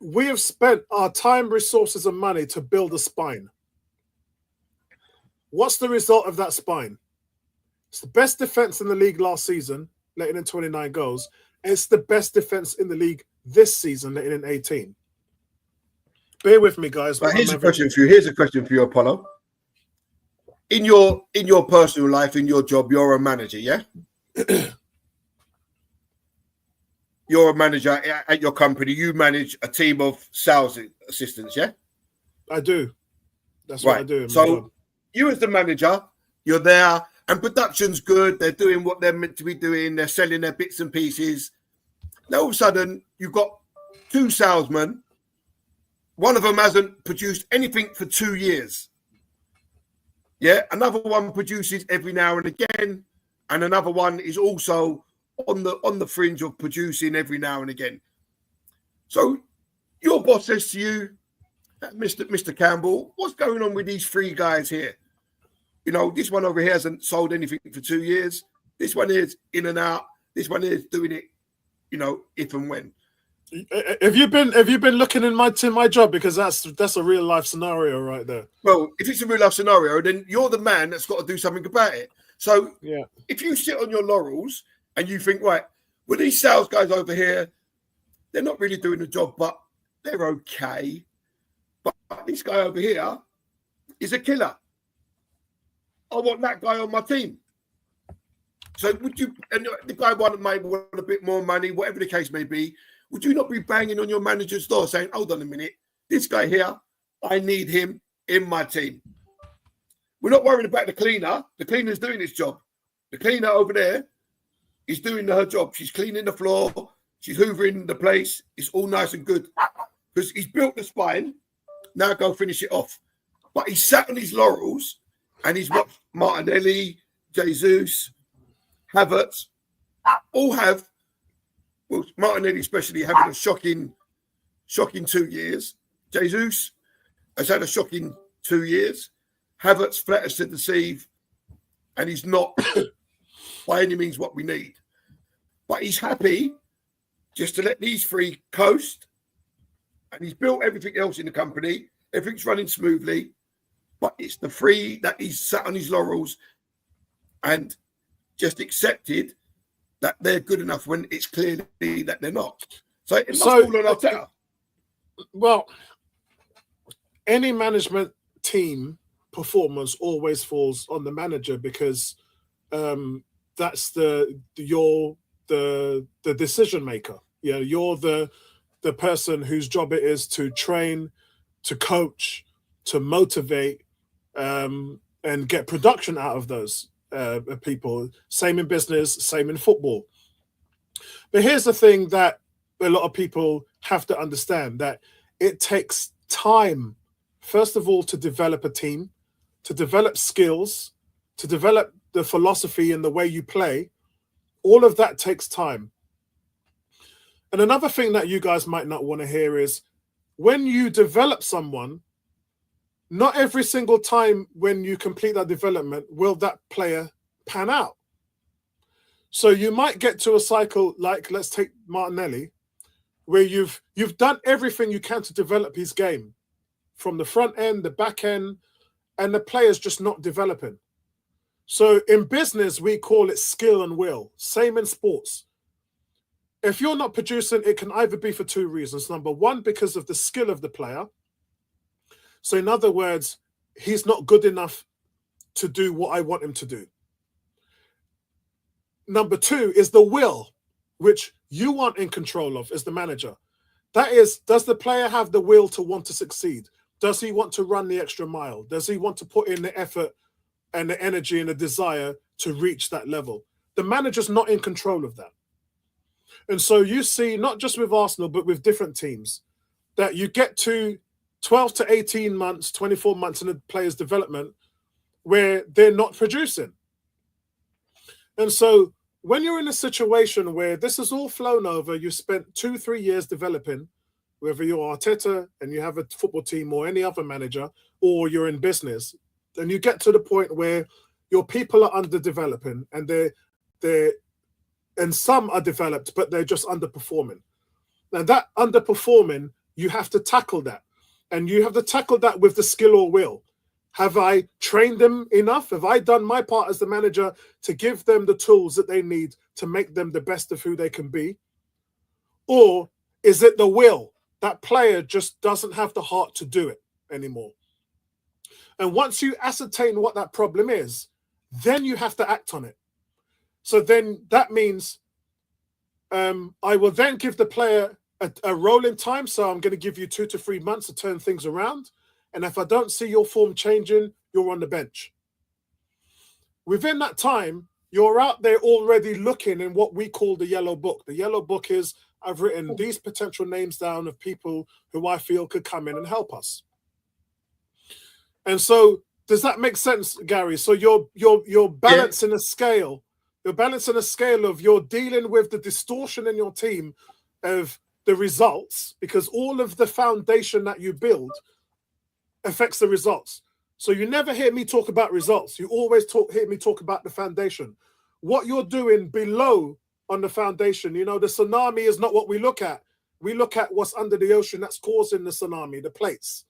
We have spent our time, resources, and money to build a spine. What's the result of that spine? It's the best defense in the league last season, letting in 29 goals. It's the best defense in the league this season, letting in 18. Bear with me, guys. But here's a question for you. Here's a question for you, Apollo. In your personal life, in your job, you're a manager, yeah? You're a manager at your company. You manage a team of sales assistants, yeah? I do. That's right. What I do. So you as the manager, you're there, and production's good. They're doing what they're meant to be doing. They're selling their bits and pieces. Now, all of a sudden, you've got 2 salesmen. One of them hasn't produced anything for 2 years. Yeah, another one produces every now and again, and another one is also on the fringe of producing every now and again. So your boss says to you, Mr. Campbell, what's going on with these 3 guys here? You know, this one over here hasn't sold anything for 2 years. This one is in and out. This one is doing it, you know, if and when. Have you been looking in my job, because that's a real life scenario right there. Well, if it's a real life scenario, then you're the man that's got to do something about it. So yeah, if you sit on your laurels and you think, right, well, these sales guys over here, they're not really doing the job, but they're okay. But this guy over here is a killer. I want that guy on my team. So would you, and the guy might want a bit more money, whatever the case may be, would you not be banging on your manager's door saying, hold on a minute, this guy here, I need him in my team. We're not worried about the cleaner. The cleaner's doing his job. The cleaner over there is doing her job. She's cleaning the floor. She's hoovering the place. It's all nice and good. Because he's built the spine. Now go finish it off. But he's sat on his laurels and he's watched Martinelli, Jesus, Havertz, all have, well, Martinelli especially having a shocking 2 years. Jesus has had a shocking 2 years. Havertz flatters to deceive, and he's not by any means what we need. But he's happy just to let these three coast, and he's built everything else in the company. Everything's running smoothly, but it's the three that he's sat on his laurels and just accepted that they're good enough when it's clearly that they're not. So it must fall on Arteta. Well, any management team performance always falls on the manager because that's the decision maker. Yeah, you're the person whose job it is to train, to coach, to motivate, and get production out of those people. Same in business, same in football. But here's the thing that a lot of people have to understand, that it takes time, first of all, to develop a team, to develop skills, to develop the philosophy and the way you play. All of that takes time. And another thing that you guys might not want to hear is when you develop someone, not every single time when you complete that development will that player pan out. So you might get to a cycle like, let's take Martinelli, where you've done everything you can to develop his game from the front end, the back end, and the player's just not developing. So in business, we call it skill and will. Same in sports. If you're not producing, it can either be for two reasons. Number one, because of the skill of the player. So in other words, he's not good enough to do what I want him to do. Number two is the will, which you aren't in control of as the manager. That is, does the player have the will to want to succeed? Does he want to run the extra mile? Does he want to put in the effort and the energy and the desire to reach that level? The manager's not in control of that. And so you see, not just with Arsenal, but with different teams, that you get to 12 to 18 months, 24 months in a player's development where they're not producing. And so when you're in a situation where this is all flown over, you spent 2-3 years developing, whether you're Arteta and you have a football team or any other manager, or you're in business, and you get to the point where your people are underdeveloping and and some are developed, but they're just underperforming. Now that underperforming, you have to tackle that. And you have to tackle that with the skill or will. Have I trained them enough? Have I done my part as the manager to give them the tools that they need to make them the best of who they can be? Or is it the will? That player just doesn't have the heart to do it anymore. And once you ascertain what that problem is, then you have to act on it. So then that means I will then give the player a rolling time. So I'm going to give you 2 to 3 months to turn things around. And if I don't see your form changing, you're on the bench. Within that time, you're out there already looking in what we call the yellow book. The yellow book is, I've written these potential names down of people who I feel could come in and help us. And so does that make sense, Gary? So you're balancing a scale. You're balancing a scale of you're dealing with the distortion in your team of the results, because all of the foundation that you build affects the results. So you never hear me talk about results. You always hear me talk about the foundation. What you're doing below on the foundation, the tsunami is not what we look at. We look at what's under the ocean that's causing the tsunami, the plates.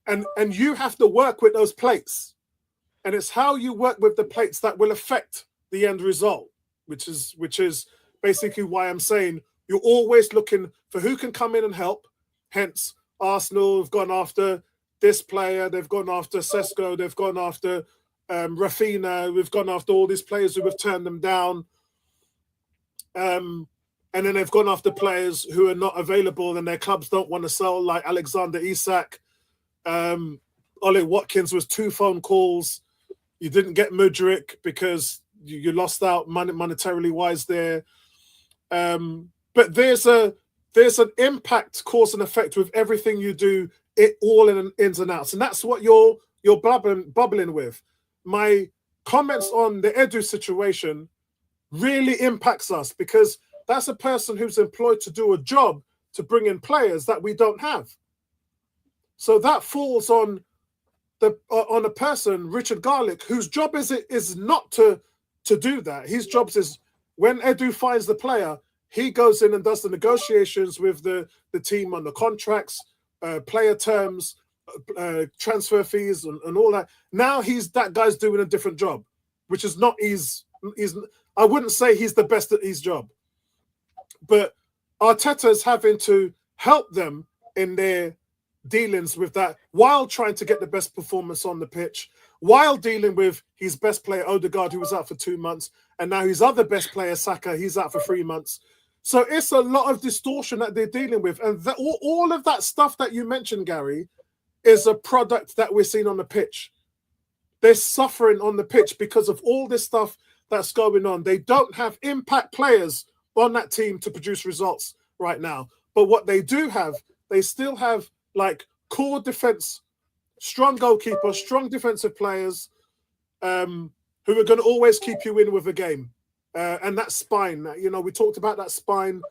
And you have to work with those plates. And it's how you work with the plates that will affect the end result, which is basically why I'm saying you're always looking for who can come in and help. Hence, Arsenal have gone after this player, they've gone after Sesko, they've gone after Rafinha, we've gone after all these players who have turned them down. And then they've gone after players who are not available and their clubs don't want to sell, like Alexander Isak. Ollie Watkins was 2 phone calls. You didn't get Mudryk because you lost out monetarily wise there. But there's an impact, cause and effect with everything you do, it all in ins and outs. And that's what you're bubbling with. My comments on the Edu situation really impacts us because that's a person who's employed to do a job to bring in players that we don't have. So that falls on a person, Richard Garlick, whose job is not to do that. His job is when Edu finds the player, he goes in and does the negotiations with the team on the contracts, player terms, transfer fees, and all that. Now that guy's doing a different job, which is not I wouldn't say he's the best at his job, but Arteta's having to help them in their dealings with that while trying to get the best performance on the pitch, while dealing with his best player Odegaard, who was out for 2 months, and now his other best player Saka, he's out for 3 months. So it's a lot of distortion that they're dealing with, and all of that stuff that you mentioned, Gary, is a product that we're seeing on the pitch. They're suffering on the pitch because of all this stuff that's going on. They don't have impact players on that team to produce results right now. But what they do have, they still have like core defense, strong goalkeeper, strong defensive players who are going to always keep you in with a game. And that spine, we talked about that spine.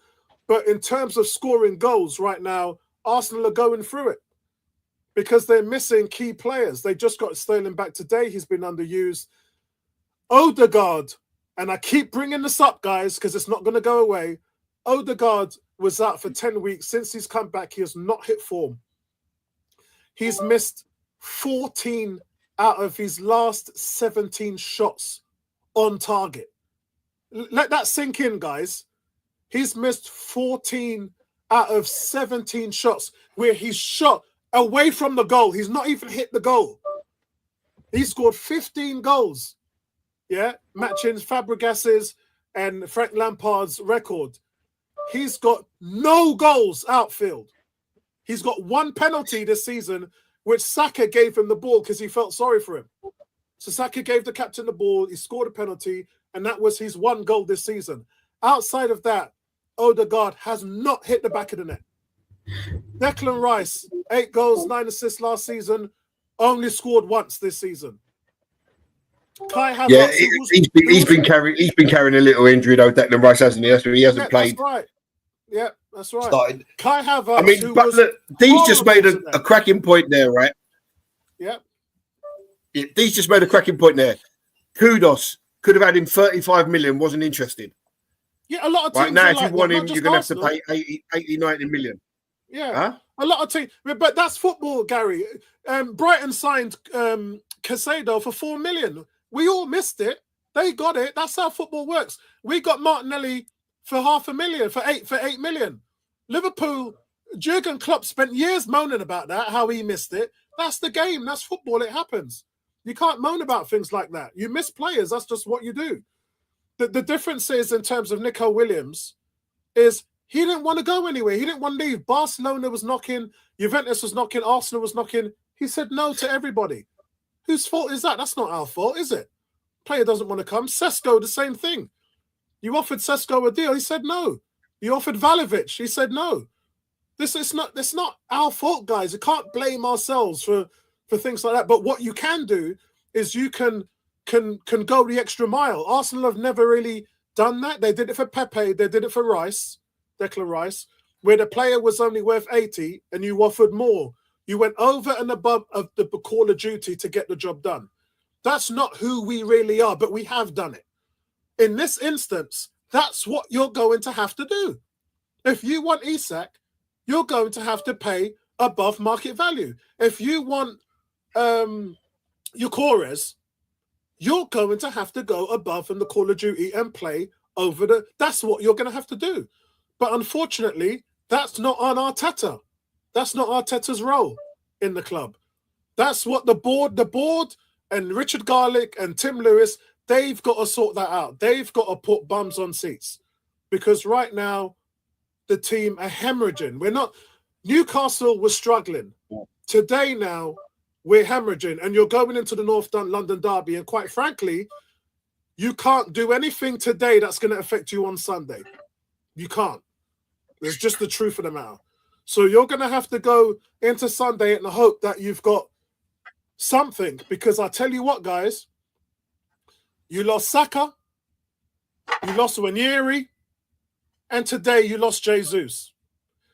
But in terms of scoring goals right now, Arsenal are going through it because they're missing key players. They just got Sterling back today. He's been underused. Odegaard, and I keep bringing this up, guys, because it's not going to go away. Odegaard was out for 10 weeks. Since he's come back, he has not hit form. He's missed 14 out of his last 17 shots on target. Let that sink in, guys. He's missed 14 out of 17 shots where he's shot away from the goal. He's not even hit the goal. He scored 15 goals. Yeah, matching Fabregas's and Frank Lampard's record. He's got no goals outfield. He's got one penalty this season, which Saka gave him the ball because he felt sorry for him. So Saka gave the captain the ball, he scored a penalty, and that was his one goal this season. Outside of that, Odegaard has not hit the back of the net. Declan Rice, 8 goals, 9 assists last season, only scored once this season. Kai Havertz, yeah, he's been carrying a little injury though. Declan Rice hasn't he? He hasn't played. That's right. Yeah, that's right. Started. Kai Havertz. I mean, but look, Dee's just made a cracking point there, right? Yeah. Dee's just made a cracking point there. Kudos could have had him 35 million. Wasn't interested. Yeah, a lot of teams right now, if like you want that, him, you're going to have to pay 80, 90 million. Yeah, huh? A lot of teams, but that's football, Gary. Brighton signed Caicedo for 4 million. We all missed it. They got it. That's how football works. We got Martinelli for 500,000, for 8 million. Liverpool, Jurgen Klopp spent years moaning about that, how he missed it. That's the game. That's football. It happens. You can't moan about things like that. You miss players. That's just what you do. The difference is, in terms of Nico Williams, is he didn't want to go anywhere. He didn't want to leave. Barcelona was knocking. Juventus was knocking. Arsenal was knocking. He said no to everybody. Whose fault is that? That's not our fault, is it? Player doesn't want to come. Sesko, the same thing. You offered Sesko a deal. He said no. You offered Vlahovic. He said no. It's not our fault, guys. You can't blame ourselves for things like that. But what you can do is you can go the extra mile. Arsenal have never really done that. They did it for Pepe. They did it for Rice, Declan Rice, where the player was only worth 80 and you offered more. You went over and above of the call of duty to get the job done. That's not who we really are, but we have done it. In this instance, that's what you're going to have to do. If you want Isak, you're going to have to pay above market value. If you want Yukores, you're going to have to go above in the call of duty and play over the... That's what you're going to have to do. But unfortunately, that's not on Arteta. That's not Arteta's role in the club. That's what the board and Richard Garlick and Tim Lewis, they've got to sort that out. They've got to put bums on seats. Because right now, the team are hemorrhaging. Newcastle was struggling. Today now, we're hemorrhaging. And you're going into the North London derby. And quite frankly, you can't do anything today that's going to affect you on Sunday. You can't. It's just the truth of the matter. So you're going to have to go into Sunday in the hope that you've got something. Because I tell you what, guys, you lost Saka, you lost Ranieri, and today you lost Jesus.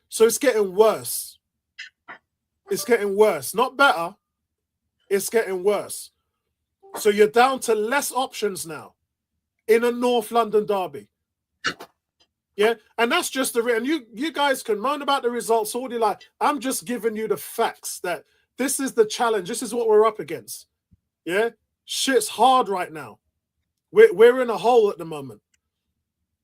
So it's getting worse. It's getting worse. Not better. It's getting worse. So you're down to less options now in a North London derby. Yeah, and that's just the and you guys can moan about the results all you like. I'm just giving you the facts that this is the challenge. This is what we're up against. Yeah, shit's hard right now. We're in a hole at the moment,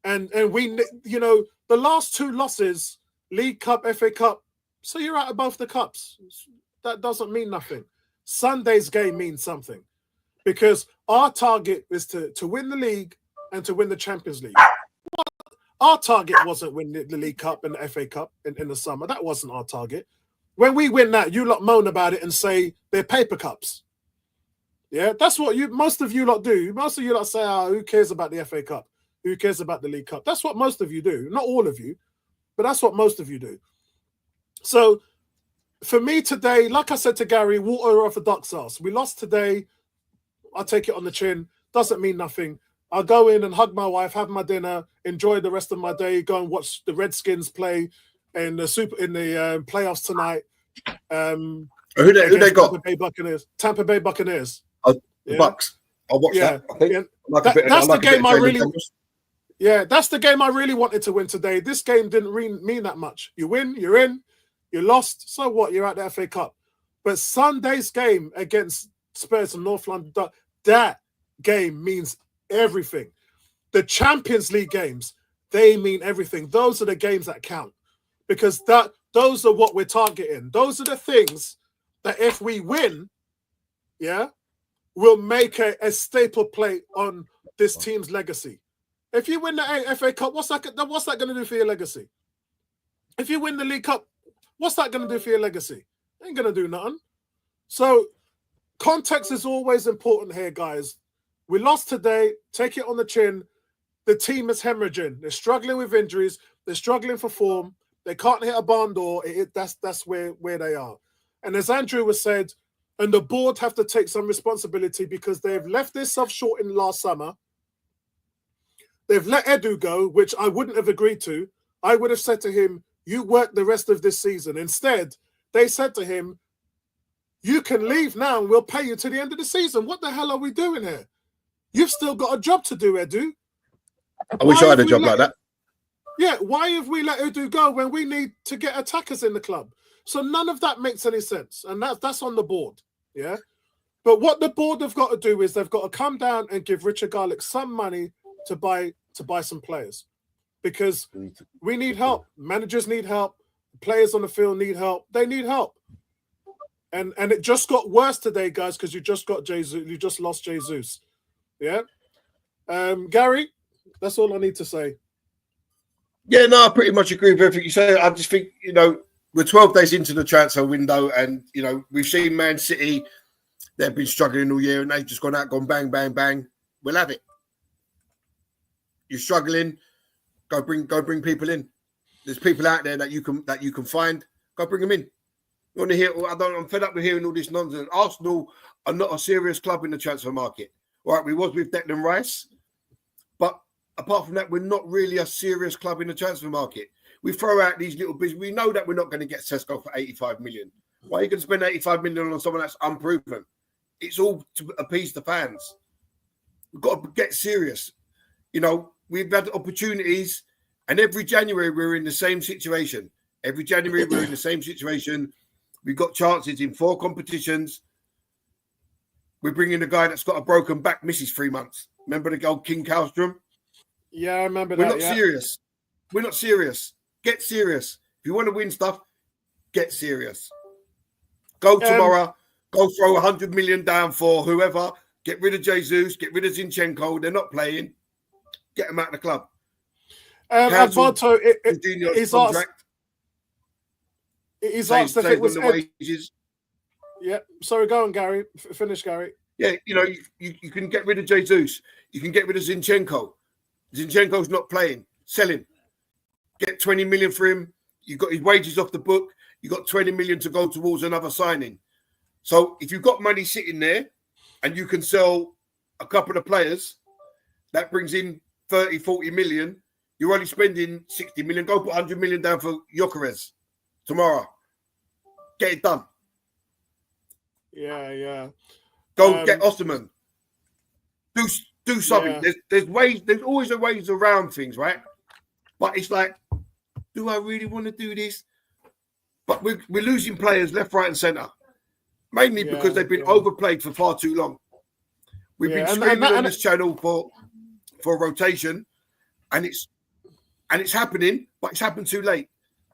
and we, you know, the last 2 losses, League Cup, FA Cup. So you're out of both the cups. That doesn't mean nothing. Sunday's game means something, because our target is to win the league and to win the Champions League. Our target wasn't win the League Cup and the FA Cup in the summer. That wasn't our target. When we win that, you lot moan about it and say they're paper cups. Yeah, that's what most of you lot do. Most of you lot say, who cares about the FA Cup? Who cares about the League Cup? That's what most of you do. Not all of you, but that's what most of you do. So for me today, like I said to Gary, water off a duck's ass. We lost today. I'll take it on the chin. Doesn't mean nothing. I'll go in and hug my wife, have my dinner, enjoy the rest of my day, go and watch the Redskins play in the playoffs tonight. Who they got? Tampa Bay Buccaneers. The Bucks. I'll watch that. I think. That's the game I really. Yeah, that's the game I really wanted to win today. This game didn't mean that much. You win, you're in. You lost, so what? You're at the FA Cup. But Sunday's game against Spurs and North London, that game means everything. The Champions League games, they mean everything. Those are the games that count, because those are what we're targeting. Those are the things that if we win, we'll make a staple plate on this team's legacy. If you win the FA Cup, what's that going to do for your legacy? If you win the League Cup, what's that going to do for your legacy? Ain't going to do nothing. So context is always important here, guys. We lost today. Take it on the chin. The team is hemorrhaging. They're struggling with injuries. They're struggling for form. They can't hit a barn door. That's where they are. And as Andrew was said, and the board have to take some responsibility, because they've left themselves short in last summer. They've let Edu go, which I wouldn't have agreed to. I would have said to him, you work the rest of this season. Instead, they said to him, you can leave now and we'll pay you to the end of the season. What the hell are we doing here? You've still got a job to do, Edu. I wish I had a job like that. Yeah, why have we let Edu go when we need to get attackers in the club? So none of that makes any sense. And that's on the board. Yeah. But what the board have got to do is they've got to come down and give Richard Garlick some money to buy some players, because we need help. Managers need help. Players on the field need help. They need help. And it just got worse today, guys, because you just got Jesus. You just lost Jesus. Yeah. Gary, that's all I need to say. Yeah, no, I pretty much agree with everything you say. I just think, we're 12 days into the transfer window, and, we've seen Man City, they've been struggling all year, and they've just gone bang, bang, bang. We'll have it. You're struggling, go bring people in. There's people out there that you can find. Go bring them in. You want to hear? I'm fed up with hearing all this nonsense. Arsenal are not a serious club in the transfer market. All right, we was with Declan Rice, but apart from that, we're not really a serious club in the transfer market. We throw out these little bits. We know that we're not going to get Sesko for 85 million. Why are you going to spend 85 million on someone that's unproven? It's all to appease the fans. We've got to get serious. We've had opportunities, and every January we're in the same situation. Every January we're in the same situation. We've got chances in 4 competitions. We're bringing a guy that's got a broken back, misses 3 months. Remember the old King Kallstrom? Yeah, I remember We're that. not serious. We're not serious. Get serious. If you want to win stuff, get serious. Go tomorrow. Go throw 100 million down for whoever. Get rid of Jesus. Get rid of Zinchenko. They're not playing. Get them out of the club. Alberto, he's asked if it was wages. Yeah, sorry, go on, Gary. Finish, Gary. Yeah, you can get rid of Jesus. You can get rid of Zinchenko. Zinchenko's not playing. Sell him. Get 20 million for him. You've got his wages off the book. You've got 20 million to go towards another signing. So if you've got money sitting there and you can sell a couple of players, that brings in 30, 40 million. You're only spending 60 million. Go put 100 million down for Gyökeres tomorrow. Get it done. Yeah. Go get Osterman. Do something. Yeah. There's ways. There's always a ways around things, right? But it's like, do I really want to do this? But we're losing players left, right, and centre, mainly because they've been overplayed for far too long. We've been screaming on this channel for rotation, and it's happening, but it's happened too late.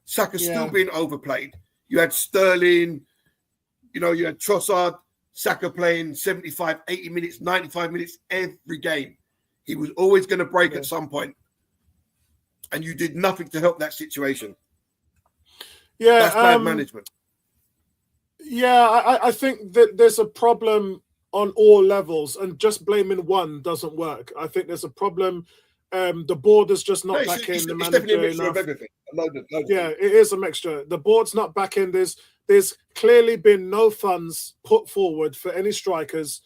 Saka's still being overplayed. You had Sterling, you had Trossard, Saka playing 75, 80 minutes, 95 minutes every game. He was always going to break at some point, and you did nothing to help that situation. Yeah, that's bad management. Yeah, I think that there's a problem on all levels, and just blaming one doesn't work. I think there's a problem. The board is just not backing the manager definitely a mixture enough. of everything. It is a mixture. The board's not backing this. There's clearly been no funds put forward for any strikers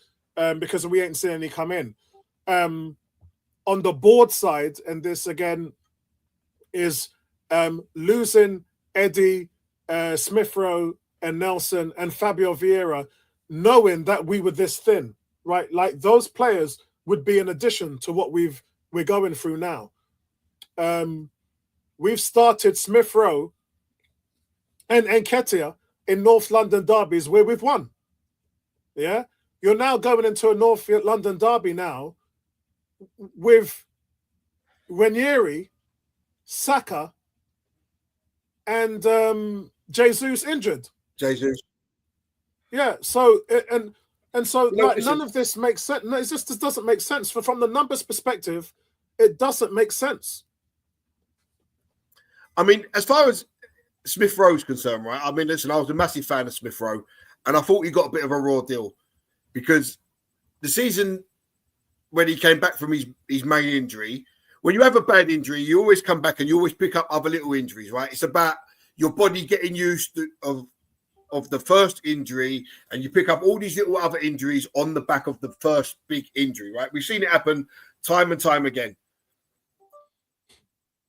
because we ain't seen any come in. On the board side, and this again is losing Eddie, Smith-Rowe, and Nelson and Fabio Vieira, knowing that we were this thin, right? Like those players would be an addition to what we're going through now. We've started Smith-Rowe and Nketiah in North London derbies where we've won. Yeah, you're now going into a North London derby now with Ranieri, Saka, and Jesus injured. Jesus. Yeah. So and so like, listen, none of this makes sense. No, it just doesn't make sense. From the numbers perspective, it doesn't make sense. I mean, as far as Smith-Rowe's concerned, right? I mean, listen, I was a massive fan of Smith-Rowe, and I thought he got a bit of a raw deal because the season when he came back from his main injury, when you have a bad injury, you always come back and you always pick up other little injuries, right? It's about your body getting used of the first injury, and you pick up all these little other injuries on the back of the first big injury, right? We've seen it happen time and time again.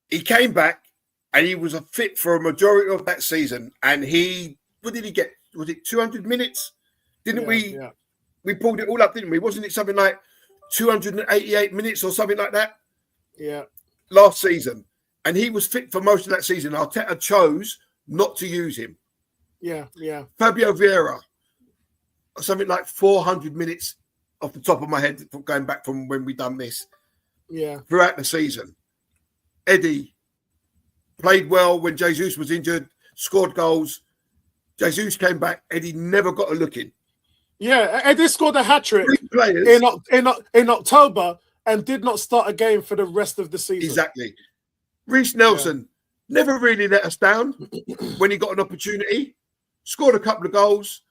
He came back and he was a fit for a majority of that season. And what did he get? Was it 200 minutes? Didn't we? Yeah. We pulled it all up, didn't we? Wasn't it something like 288 minutes or something like that? Yeah. Last season. And he was fit for most of that season. Arteta chose not to use him. Yeah, yeah. Fabio Vieira, something like 400 minutes off the top of my head, going back from when we done this. Yeah. Throughout the season. Eddie played well when Jesus was injured, scored goals. Jesus came back. Eddie never got a look in. Yeah, Eddie scored a hat-trick in October and did not start a game for the rest of the season. Exactly. Reece Nelson never really let us down when he got an opportunity. Scored a couple of goals.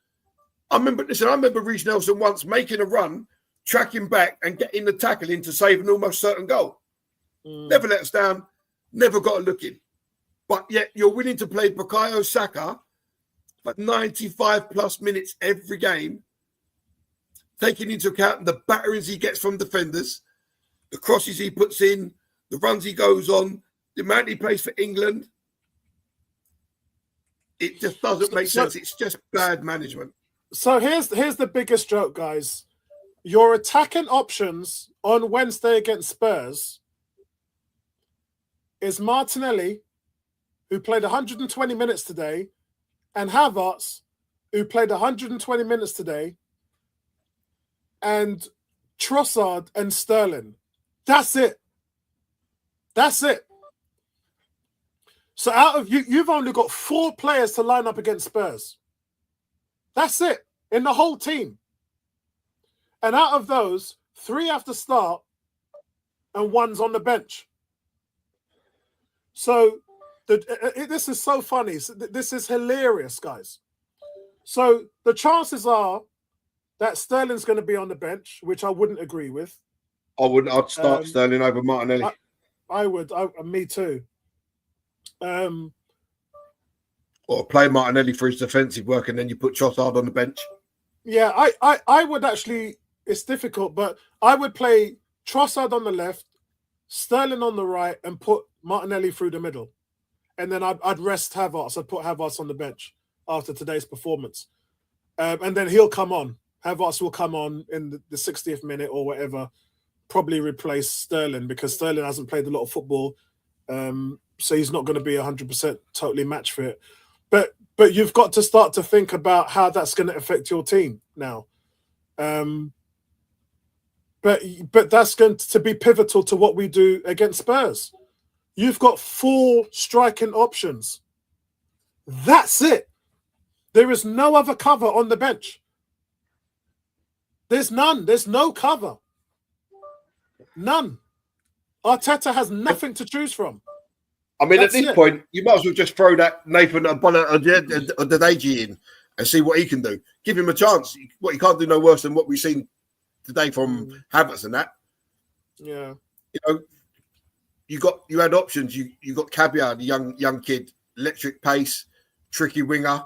I remember Reece Nelson once making a run, tracking back and getting the tackle in to save an almost certain goal. Never let us down. Never got a look in. But yet you're willing to play Bukayo Saka for 95 plus minutes every game, taking into account the batterings he gets from defenders, the crosses he puts in, the runs he goes on, the amount he plays for England. It just doesn't make sense. It's just bad management. So here's the biggest joke, guys. Your attacking options on Wednesday against Spurs is Martinelli, who played 120 minutes today, and Havertz, who played 120 minutes today, and Trossard and Sterling. That's it. That's it. So out of you've only got 4 players to line up against Spurs. That's it in the whole team. And out of those, 3 have to start and 1's on the bench. So this is so funny. This is hilarious, guys. So the chances are that Sterling's going to be on the bench, which I wouldn't agree with. I'd start Sterling over Martinelli. I would. Me too. Or play Martinelli for his defensive work, and then you put Trossard on the bench. Yeah, I would actually. It's difficult, but I would play Trossard on the left, Sterling on the right, and put Martinelli through the middle, and then I'd rest Havertz. I'd put Havertz on the bench after today's performance, and then he'll come on. Havertz will come on in the 60th minute or whatever, probably replace Sterling because Sterling hasn't played a lot of football. So he's not going to be 100% totally match fit. But you've got to start to think about how that's going to affect your team now. But that's going to be pivotal to what we do against Spurs. You've got 4 striking options. That's it. There is no other cover on the bench. There's none. There's no cover. None. Arteta has nothing to choose from. I mean, that's at this point, you might as well just throw that Nathan Odedeji in and see what he can do. Give him a chance. What he can't do no worse than what we've seen today from Havertz and that. Yeah. You know, you had options. You got Campbell, the young kid, electric pace, tricky winger.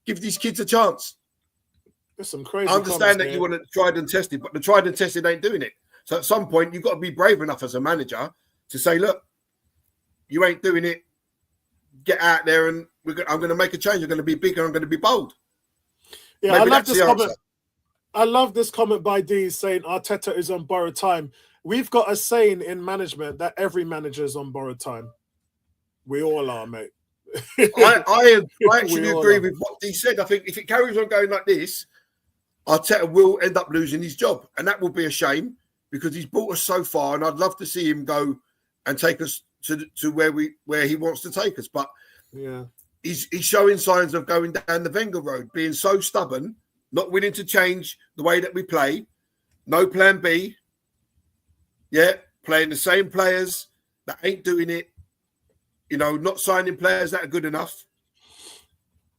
Give these kids a chance. There's some crazy. I understand that you want to tried and tested, but the tried and tested ain't doing it. So at some point, you've got to be brave enough as a manager to say, look, you ain't doing it. Get out there, and I'm going to make a change. I'm going to be bigger. I'm going to be bold. Yeah, I love this comment. I love this comment by D saying Arteta is on borrowed time. We've got a saying in management that every manager is on borrowed time. We all are, mate. I actually agree with what D said. I think if it carries on going like this, Arteta will end up losing his job, and that will be a shame because he's brought us so far, and I'd love to see him go and take us to where he wants to take us. But yeah, he's showing signs of going down the Wenger road, being so stubborn, not willing to change the way that we play, no plan B. Yeah, playing the same players that ain't doing it. You know, not signing players that are good enough.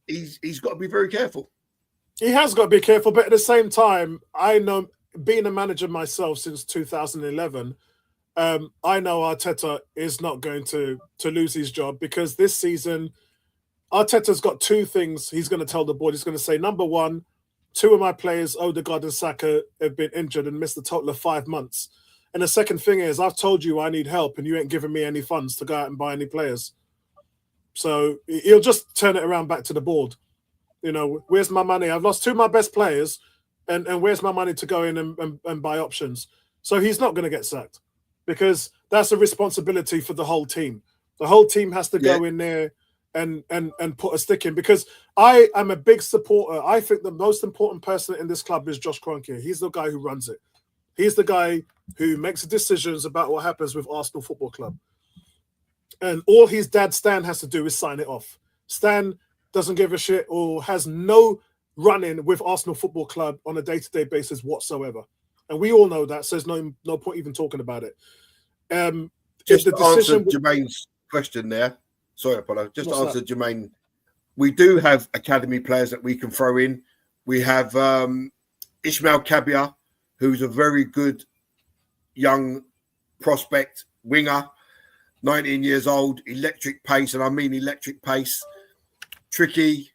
He's got to be very careful. He has got to be careful, but at the same time, I know, being a manager myself since 2011, I know Arteta is not going to lose his job because this season, Arteta's got 2 things he's going to tell the board. He's going to say, number 1, 2 of my players, Odegaard and Saka, have been injured and missed a total of 5 months. And the second thing is, I've told you I need help and you ain't giving me any funds to go out and buy any players. So he'll just turn it around back to the board. You know, where's my money? I've lost 2 of my best players and where's my money to go in and buy options? So he's not going to get sacked because that's a responsibility for the whole team. The whole team has to go in there and put a stick in because I am a big supporter. I think the most important person in this club is Josh Kroenke. He's the guy who runs it. He's the guy who makes the decisions about what happens with Arsenal Football Club. And all his dad, Stan, has to do is sign it off. Stan doesn't give a shit or has no run-in with Arsenal Football Club on a day-to-day basis whatsoever. And we all know that, so there's no point even talking about it. Just to answer Jermaine's question there. Sorry, Apollo. Just to answer Jermaine. We do have academy players that we can throw in. We have Ismail Kabia, who's a very good young prospect winger, 19 years old, electric pace, and I mean electric pace. Tricky.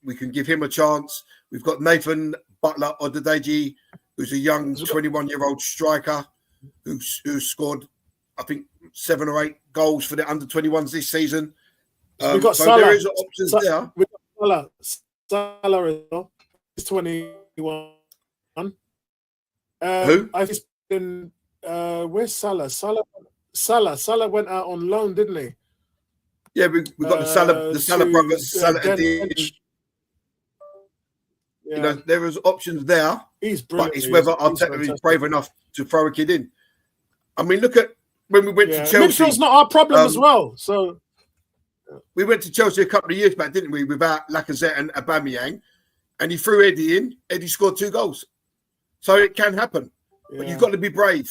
We can give him a chance. We've got Nathan Butler Odedeji, who's a young 21-year-old striker who's scored, I think, 7 or 8 goals for the under-21s this season. We've got so Salah. there is options there. We've got Salah as well. He's 21. Who? I've been. Where's Salah? Salah went out on loan, didn't he? Yeah, we've got the Salah brothers. Salah You know, there is options there. He's brilliant. But it's whether Arteta is brave enough to throw a kid in. I mean, look at when we went to Chelsea. Midfield's not our problem as well. So we went to Chelsea a couple of years back, didn't we? Without Lacazette and Aubameyang, and he threw Eddie in. Eddie scored 2 goals. So it can happen, but you've got to be brave.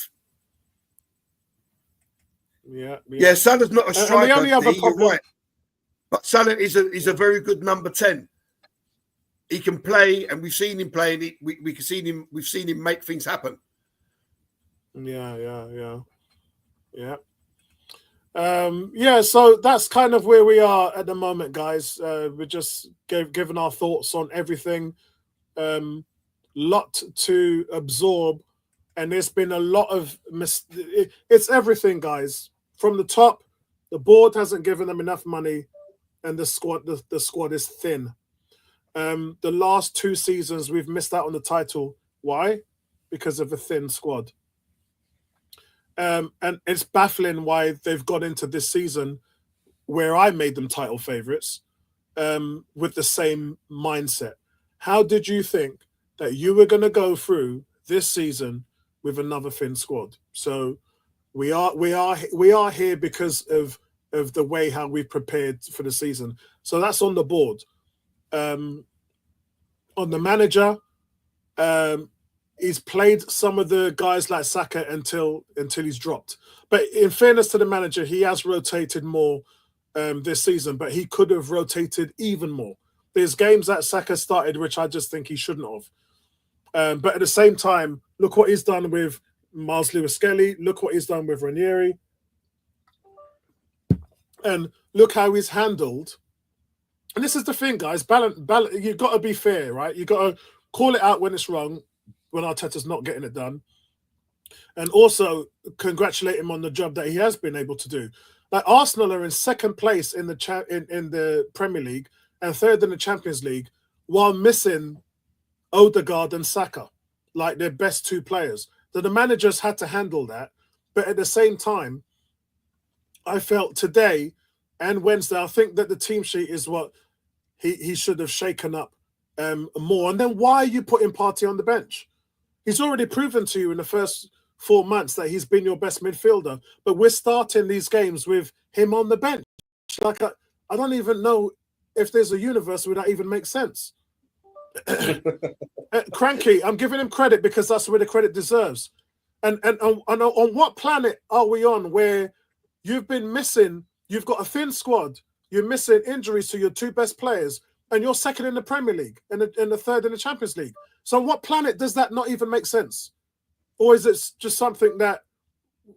Yeah. Salah's not a striker. The only other problem, right. But Salah is a very good number 10. He can play, and we've seen him play. And we've seen him make things happen. Yeah. So that's kind of where we are at the moment, guys. We're just giving our thoughts on everything. Lot to absorb, and there's been a lot of it's everything, guys. From the top, the board hasn't given them enough money, and the squad is thin. The last 2 seasons we've missed out on the title. Why? Because of a thin squad. And it's baffling why they've gone into this season where I made them title favourites with the same mindset. How did you think that you were going to go through this season with another thin squad? So we are here because of the way how we've prepared for the season. So that's on the board. On the manager, he's played some of the guys like Saka until he's dropped. But in fairness to the manager, he has rotated more this season, but he could have rotated even more. There's games that Saka started which I just think he shouldn't have. But at the same time, look what he's done with Miles Lewis-Skelly. Look what he's done with Ranieri. And look how he's handled. And this is the thing, guys. Balance. You've got to be fair, right? You've got to call it out when it's wrong, when Arteta's not getting it done. And also congratulate him on the job that he has been able to do. Like Arsenal are in second place in the Premier League and third in the Champions League while missing Odegaard and Saka, like their best two players. So the managers had to handle that. But at the same time, I felt today and Wednesday, I think that the team sheet is what he should have shaken up more. And then why are you putting Partey on the bench? He's already proven to you in the first 4 months that he's been your best midfielder. But we're starting these games with him on the bench. Like I don't even know if there's a universe where that even makes sense. Cranky, I'm giving him credit because that's where the credit deserves. And on what planet are we on where you've been missing, you've got a thin squad, you're missing injuries to your two best players, and you're second in the Premier League and the third in the Champions League? So on what planet does that not even make sense? Or is it just something that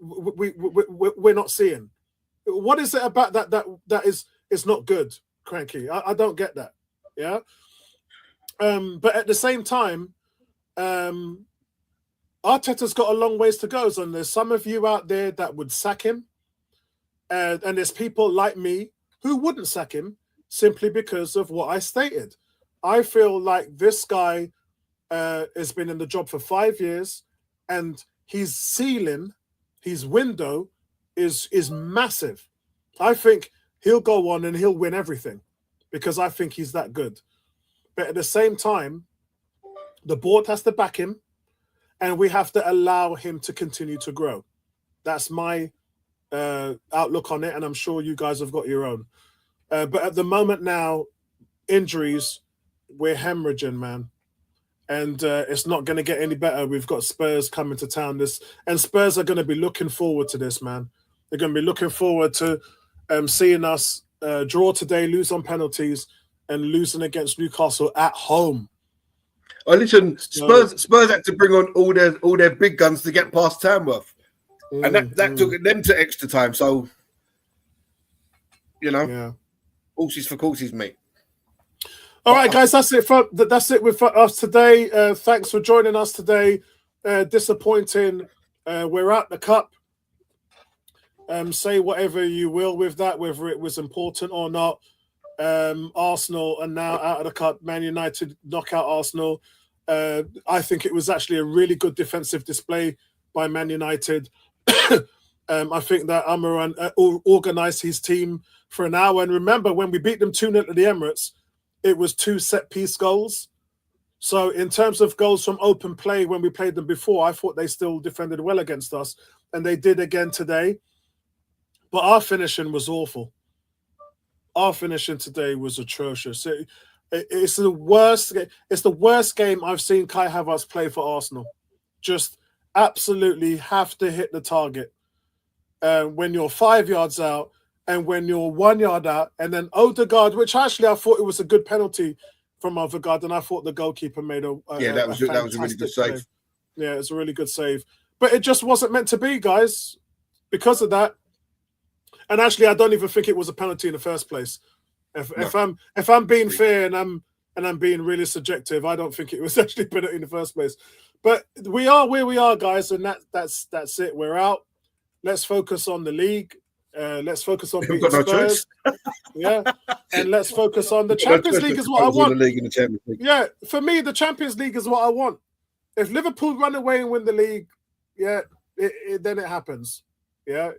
we're not seeing? What is it about that is not good, Cranky? I don't get that. Yeah. But at the same time, Arteta's got a long ways to go. So there's some of you out there that would sack him. And there's people like me who wouldn't sack him simply because of what I stated. I feel like this guy has been in the job for 5 years and his ceiling, his window is massive. I think he'll go on and he'll win everything because I think he's that good. But at the same time, the board has to back him and we have to allow him to continue to grow. That's my outlook on it, and I'm sure you guys have got your own. But at the moment now, injuries, we're hemorrhaging, man. And it's not going to get any better. We've got Spurs coming to town. And Spurs are going to be looking forward to this, man. They're going to be looking forward to seeing us draw today, lose on penalties, and losing against Newcastle at home. Oh, listen, Spurs had to bring on all their big guns to get past Tamworth. And that took them to extra time. So, horses for courses, mate. All right, guys, that's it with us today. Thanks for joining us today. Disappointing. We're at the Cup. Say whatever you will with that, whether it was important or not. Arsenal are now out of the Cup. Man United knock out Arsenal. I think it was actually a really good defensive display by Man United. I think that Amaran organised his team for an hour. And remember, when we beat them 2-0 at the Emirates, it was 2 set-piece goals. So in terms of goals from open play, when we played them before, I thought they still defended well against us. And they did again today. But our finishing was awful. Our finishing today was atrocious. It's the worst. It's the worst game I've seen Kai Havertz play for Arsenal. Just absolutely have to hit the target when you're 5 yards out and when you're 1 yard out. And then Odegaard, which actually I thought it was a good penalty from Odegaard, and I thought the goalkeeper made that was a really good save. Yeah, it was a really good save. But it just wasn't meant to be, guys, because of that. And actually, I don't even think it was a penalty in the first place. If I'm being fair and I'm being really subjective, I don't think it was actually a penalty in the first place. But we are where we are, guys, and that's it. We're out. Let's focus on the league. Let's focus on beating Spurs. Yeah, and let's focus on the Champions League is what I want. Yeah, for me, the Champions League is what I want. If Liverpool run away and win the league, yeah, then it happens. Yeah,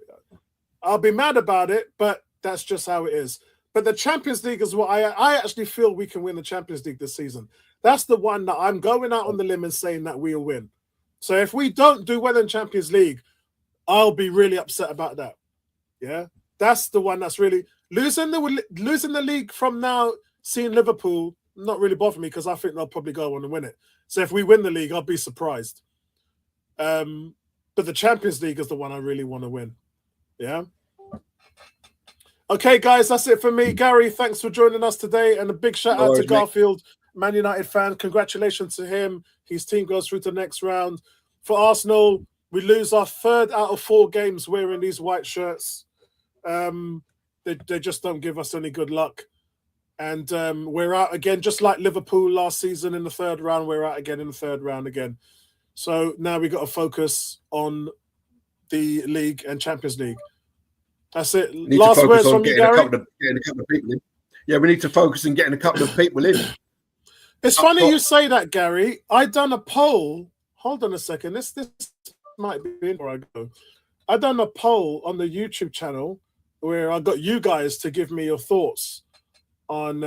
I'll be mad about it, but that's just how it is. But the Champions League is what I actually feel we can win the Champions League this season. That's the one that I'm going out on the limb and saying that we'll win. So if we don't do well in Champions League, I'll be really upset about that. Yeah, that's the one that's really losing the league from now. Seeing Liverpool not really bother me because I think they'll probably go on and win it. So if we win the league, I'll be surprised. But the Champions League is the one I really want to win. Yeah. Okay, guys, that's it for me. Gary, thanks for joining us today. And a big shout out to Garfield, Man United fan. Congratulations to him. His team goes through to the next round. For Arsenal, we lose our 3rd out of 4 games wearing these white shirts. They just don't give us any good luck. And we're out again, just like Liverpool last season in the 3rd round. We're out again in the 3rd round again. So now we got to focus on the league and Champions League. That's it. Last words from you, Gary. Getting a couple of people in. Yeah, we need to focus on getting a couple of people in. It's funny you say that, Gary. I done a poll. Hold on a second. This might be where I go. I done a poll on the YouTube channel where I got you guys to give me your thoughts on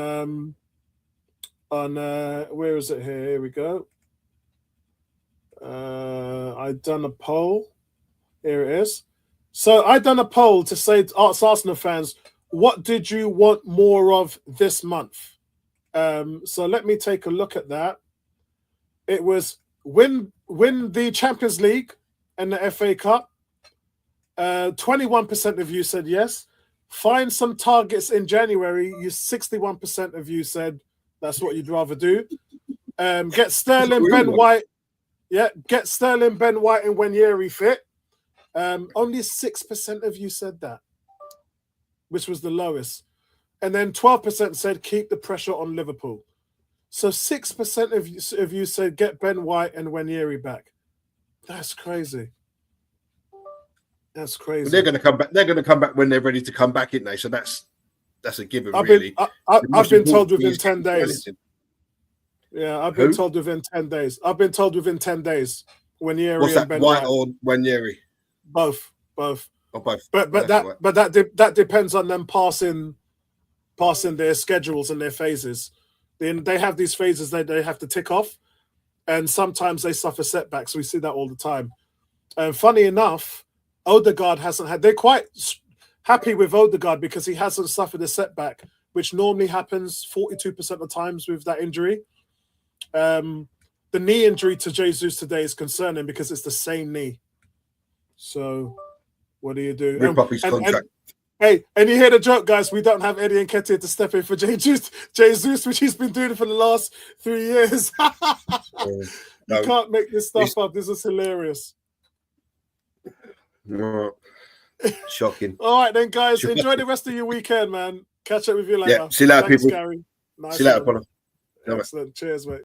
where is it here? Here we go. I done a poll. Here it is. So I done a poll to say to Arsenal fans, what did you want more of this month? So let me take a look at that. It was win the Champions League and the FA Cup. 21% of you said yes. Find some targets in January. 61% of you said that's what you'd rather do. Get Sterling, Ben White. Yeah, get Sterling, Ben White, and Nwaneri fit. Only 6% of you said that, which was the lowest. And then 12% said keep the pressure on Liverpool. So 6% of you said get Ben White and Nwaneri back. That's crazy. That's crazy. But they're going to come back. They're going to come back when they're ready to come back, isn't they? So that's a given, really. I've been told within 10 days. Yeah, I've been told within 10 days. I've been told within 10 days. Nwaneri What's that, and Ben White or Nwaneri? Both. Or both. But that depends on them passing their schedules and their phases. They have these phases that they have to tick off, and sometimes they suffer setbacks. We see that all the time. Funny enough, Odegaard hasn't had. They're quite happy with Odegaard because he hasn't suffered a setback, which normally happens 42% of the times with that injury. The knee injury to Jesus today is concerning because it's the same knee. So, what do you do? Rip up his contract. Hey, and you hear the joke, guys. We don't have Eddie Nketiah to step in for Jesus, which he's been doing for the last 3 years. You can't make this stuff up. This is hilarious. Shocking. All right, then, guys. Enjoy the rest of your weekend, man. Catch up with you later. Yeah, see you later, Thanks, people. Gary. Nice. See you later, Paula. Excellent. Cheers, mate.